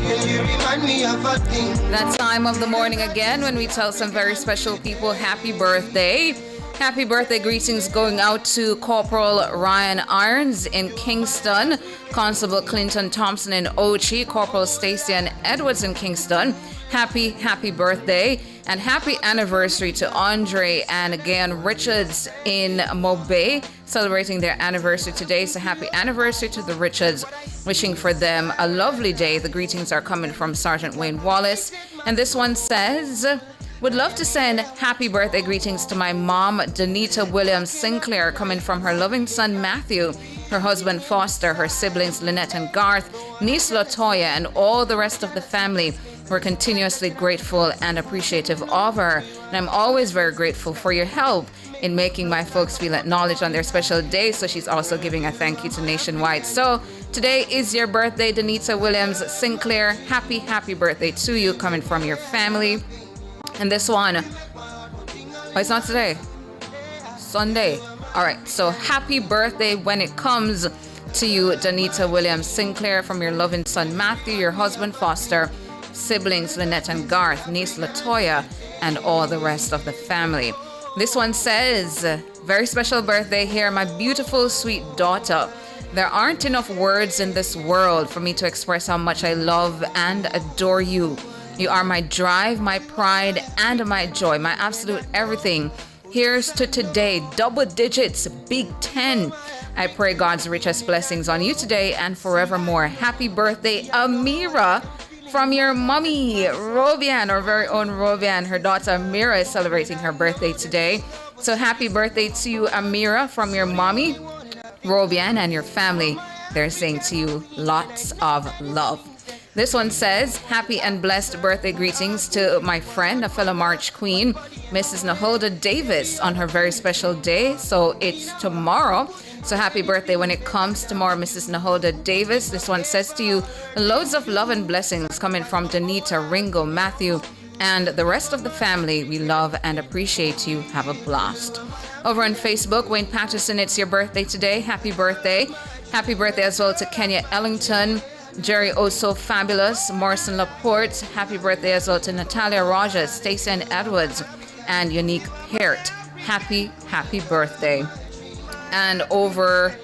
and you remind me of a thing. That time of the morning again when we tell some very special people happy birthday. Happy birthday greetings going out to Corporal Ryan Irons in Kingston, Constable Clinton Thompson in Ochi, Corporal Stacey and Edwards in Kingston. Happy birthday and happy anniversary to Andre and again Richards in Mobay, celebrating their anniversary today. So happy anniversary to the Richards, wishing for them a lovely day. The greetings are coming from Sergeant Wayne Wallace, and this one says, would love to send happy birthday greetings to my mom, Danita Williams Sinclair, coming from her loving son, Matthew, her husband, Foster, her siblings, Lynette and Garth, niece, Latoya, and all the rest of the family. We're continuously grateful and appreciative of her. And I'm always very grateful for your help in making my folks feel acknowledged on their special day. So she's also giving a thank you to Nationwide. So today is your birthday, Danita Williams Sinclair. Happy birthday to you, coming from your family. And this one, oh, it's not today, Sunday. All right, so happy birthday when it comes to you, Danita Williams Sinclair, from your loving son Matthew, your husband Foster, siblings Lynette and Garth, niece Latoya, and all the rest of the family. This one says, Very special birthday here, my beautiful, sweet daughter. There aren't enough words in this world for me to express how much I love and adore you. You are my drive, my pride, and my joy, my absolute everything. Here's to today, double digits, big 10. I pray God's richest blessings on you today and forevermore. Happy birthday, Amira, from your mommy, Robian, our very own Robian. Her daughter Amira is celebrating her birthday today. So happy birthday to you, Amira, from your mommy, Robian, and your family. They're saying to you lots of love. This one says, happy and blessed birthday greetings to my friend, a fellow March Queen, Mrs. Naholda Davis, on her very special day. So it's tomorrow. So happy birthday when it comes tomorrow, Mrs. Naholda Davis. This one says to you, loads of love and blessings coming from Danita, Ringo, Matthew, and the rest of the family. We love and appreciate you. Have a blast. Over on Facebook, Wayne Patterson, it's your birthday today. Happy birthday. Happy birthday as well to Kenya Ellington, Jerry Oso Fabulous, Morrison Laporte. Happy birthday as well to Natalia Rogers, Stacey Ann Edwards, and Unique Peart. Happy birthday. And over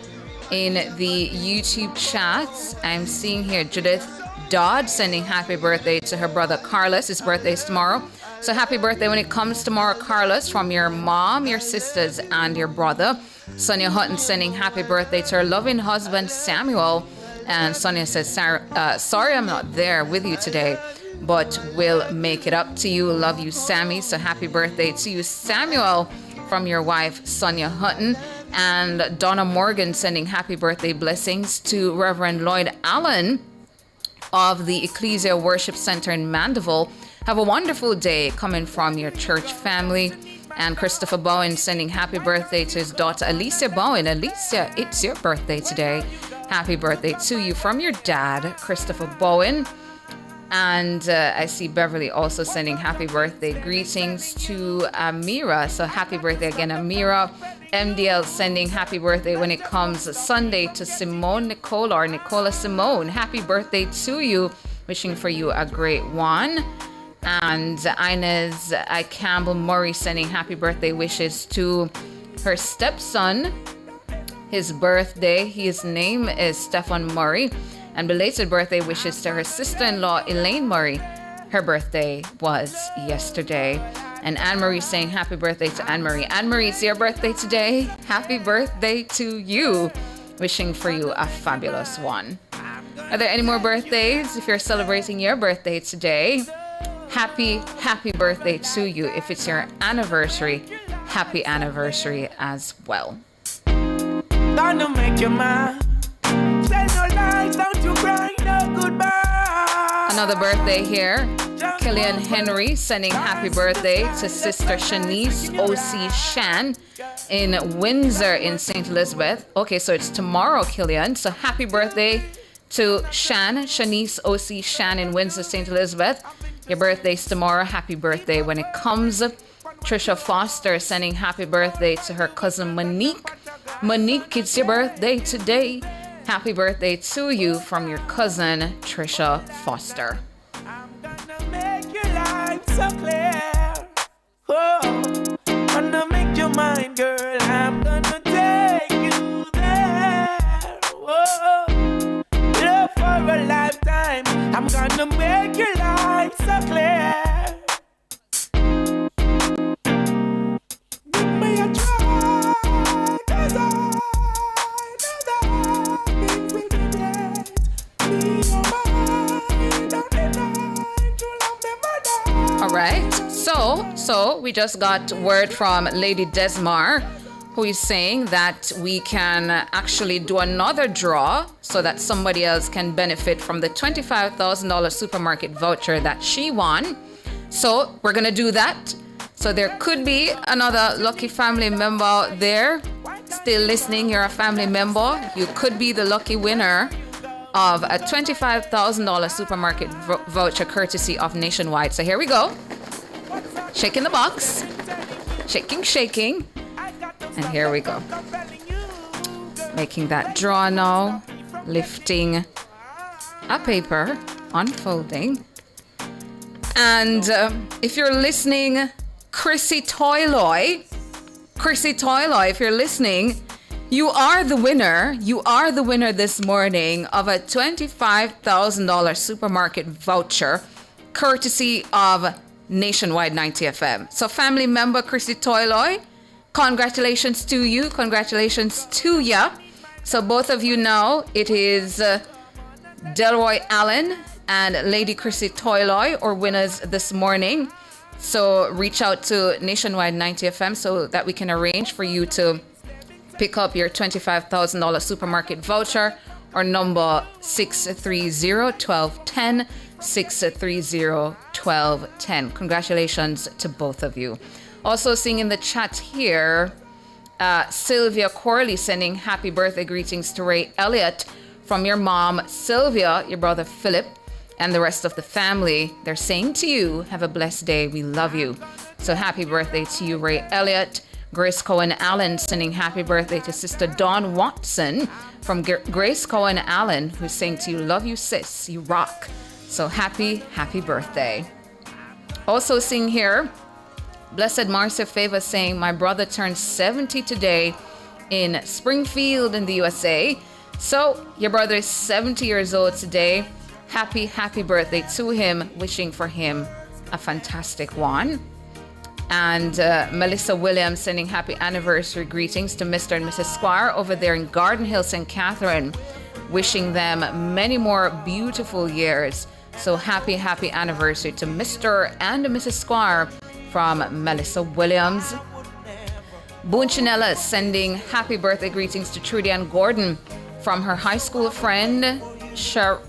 in the YouTube chats, I'm seeing here Judith Dodd sending happy birthday to her brother Carlos. His birthday is tomorrow. So happy birthday when it comes tomorrow, Carlos, from your mom, your sisters, and your brother. Sonia Hutton sending happy birthday to her loving husband, Samuel. And Sonia says, sorry I'm not there with you today, but we'll make it up to you. Love you, Sammy. So happy birthday to you, Samuel, from your wife, Sonia Hutton. And Donna Morgan sending happy birthday blessings to Reverend Lloyd Allen of the Ecclesia Worship Center in Mandeville. Have a wonderful day coming from your church family. And Christopher Bowen sending happy birthday to his daughter, Alicia Bowen. Alicia, it's your birthday today. Happy birthday to you from your dad, Christopher Bowen. And I see Beverly also sending happy birthday greetings to Amira. So happy birthday again, Amira. MDL sending happy birthday when it comes Sunday to Simone Nicola or Nicola Simone. Happy birthday to you. Wishing for you a great one. And Inez Campbell Murray sending happy birthday wishes to her stepson. His birthday, his name is Stefan Murray. And belated birthday wishes to her sister-in-law, Elaine Murray. Her birthday was yesterday. And Anne-Marie saying happy birthday to Anne-Marie. Anne-Marie, it's your birthday today. Happy birthday to you. Wishing for you a fabulous one. Are there any more birthdays? If you're celebrating your birthday today, happy birthday to you. If it's your anniversary, happy anniversary as well. Gonna make you mad. Say no lies, don't you cry, no goodbye. Another birthday here. Killian Henry sending happy birthday to Sister Shanice O.C. Shan in Windsor in St. Elizabeth. Okay, so it's tomorrow, Killian. So happy birthday to Shanice O.C. Shan in Windsor, St. Elizabeth. Your birthday's tomorrow. Happy birthday when it comes. Trisha Foster sending happy birthday to her cousin Monique. Monique, it's your birthday today. Happy birthday to you from your cousin Trisha Foster. Make your life so clear. Oh, gonna make your mind, girl. I'm gonna take you there. Oh, love for a lifetime. I'm gonna make your life so clear. Give me a try, 'cause I know that things will be great. Be your mind, don't deny. All right. So we just got word from Lady Desmar, who is saying that we can actually do another draw so that somebody else can benefit from the $25,000 supermarket voucher that she won. So we're going to do that. So there could be another lucky family member out there still listening. You're a family member. You could be the lucky winner of a $25,000 supermarket voucher courtesy of Nationwide. So here we go. Shaking the box. Shaking. And here we go. Making that draw now. Lifting a paper. Unfolding. And if you're listening, Chrissy Toyloy, Chrissy Toylo, if you're listening, you are the winner. You are the winner this morning of a $25,000 supermarket voucher, courtesy of Nationwide 90 FM. So family member Chrissy Toylo, congratulations to you. Congratulations to ya. So both of you know it is Delroy Allen and Lady Chrissy Toylo are winners this morning. So reach out to Nationwide 90 FM so that we can arrange for you to pick up your $25,000 supermarket voucher, or number 630-1210, 630-1210. Congratulations to both of you. Also seeing in the chat here, Sylvia Corley sending happy birthday greetings to Ray Elliott from your mom, Sylvia, your brother Philip, and the rest of the family. They're saying to you, have a blessed day. We love you. So happy birthday to you, Ray Elliott. Grace Cohen Allen sending happy birthday to Sister Dawn Watson from Grace Cohen Allen, who's saying to you, love you, sis. You rock. So happy birthday. Also seeing here, Blessed Marcia Favor saying, my brother turned 70 today in Springfield in the USA. So your brother is 70 years old today. Happy birthday to him. Wishing for him a fantastic one. And Melissa Williams sending happy anniversary greetings to Mr. and Mrs. Squire over there in Garden Hill, St. Catherine. Wishing them many more beautiful years. So happy anniversary to Mr. and Mrs. Squire from Melissa Williams. Bunchinella sending happy birthday greetings to Trudy Ann Gordon from her high school friend, Cheryl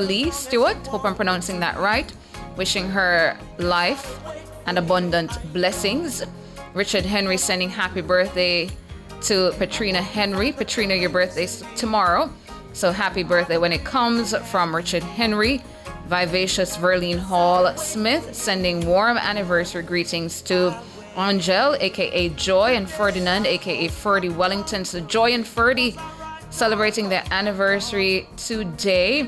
Lee Stewart? Hope I'm pronouncing that right. Wishing her life and abundant blessings. Richard Henry sending happy birthday to Patrina Henry. Patrina, your birthday's tomorrow, so happy birthday when it comes from Richard Henry. Vivacious Verlene Hall Smith sending warm anniversary greetings to Angel, aka Joy, and Ferdinand, aka Ferdy Wellington. So Joy and Ferdy celebrating their anniversary today.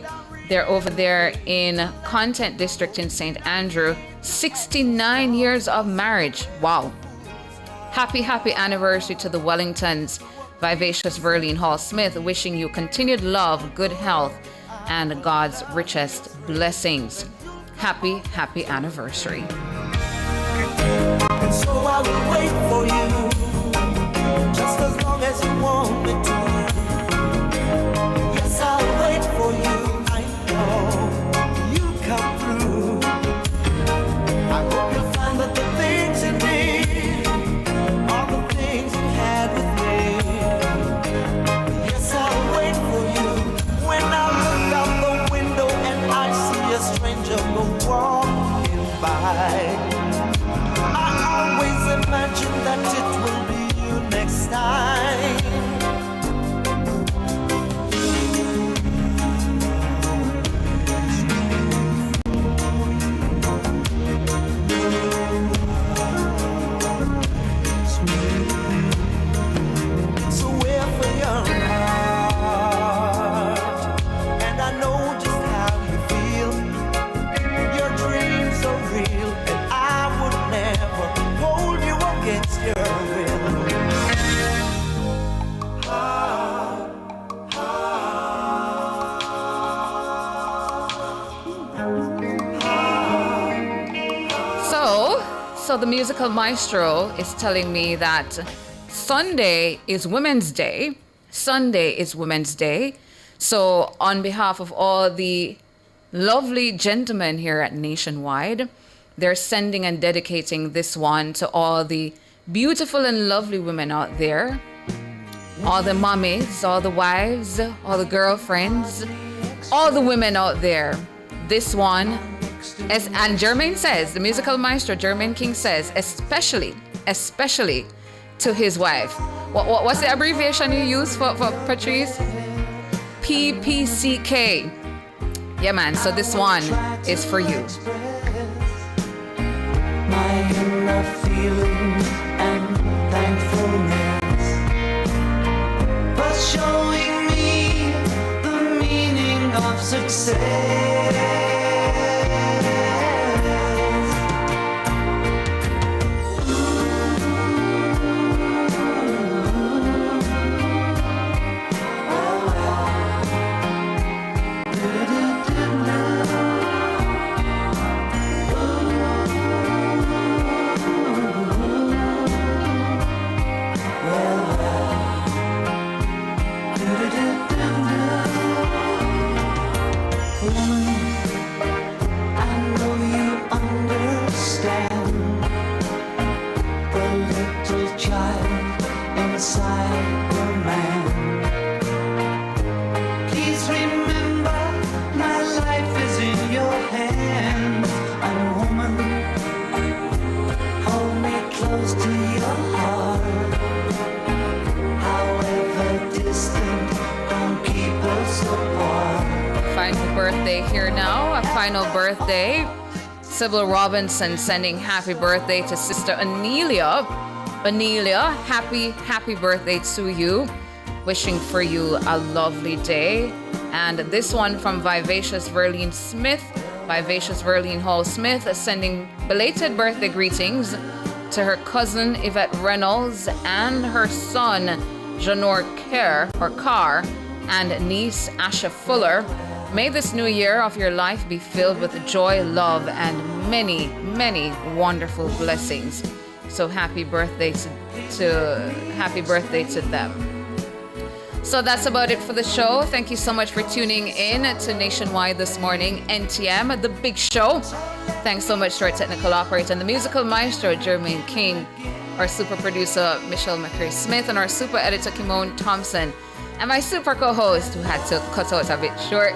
They're over there in Content District in St. Andrew. 69 years of marriage. Wow. Happy anniversary to the Wellingtons. Vivacious Verlene Hall Smith wishing you continued love, good health, and God's richest blessings. Happy anniversary. And so I will wait for you, just as long as you want me to. Yes, I'll wait for you. I know you'll come through. I hope you'll find that the things you need are the things you had with me. Yes, I'll wait for you. When I look out the window and I see a stranger go walking by, imagine that it will be you next time. So wear for your heart, and I know just how you feel. Your dreams are real, and I would never hold you against your will. So the musical maestro is telling me that Sunday is Women's Day. Sunday is Women's Day. So on behalf of all the lovely gentlemen here at Nationwide, they're sending and dedicating this one to all the beautiful and lovely women out there. All the mommies, all the wives, all the girlfriends, all the women out there. This one, and Jermaine says, the musical maestro Jermaine King says, especially to his wife. What's the abbreviation you use for Patrice? PPCK. Yeah, man. So this one is for you. My inner feeling and thankfulness for showing me the meaning of success. a final birthday. Sybil Robinson sending happy birthday to Sister Anelia. Anelia, happy birthday to you. Wishing for you a lovely day. And this one from Vivacious Verlene Smith. Vivacious Verlene Hall Smith sending belated birthday greetings to her cousin Yvette Reynolds and her son Janor Carr and niece Asha Fuller. May this new year of your life be filled with joy, love, and many, many wonderful blessings. So happy birthday to them. So that's about it for the show. Thank you so much for tuning in to Nationwide this morning. NTM, the big show. Thanks so much to our technical operator and the musical maestro, Jermaine King, our super producer, Michelle McCray Smith, and our super editor, Kimone Thompson, and my super co-host, who had to cut out a bit short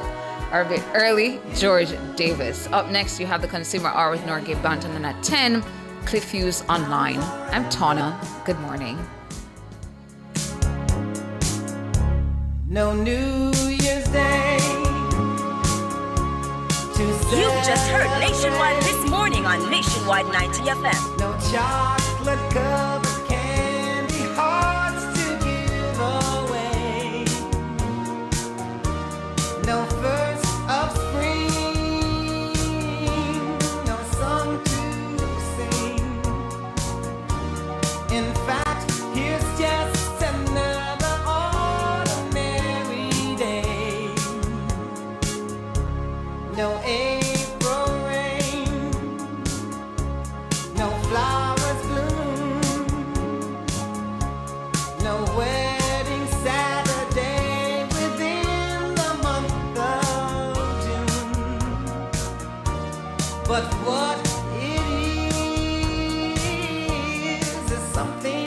or a bit early, George Davis. Up next, you have the Consumer Hour with Norgay Banton, and at 10, Cliff Hughes Online. I'm Tana. Good morning. No New Year's Day. You've just heard Nationwide this morning on Nationwide 90 FM. No chocolate covered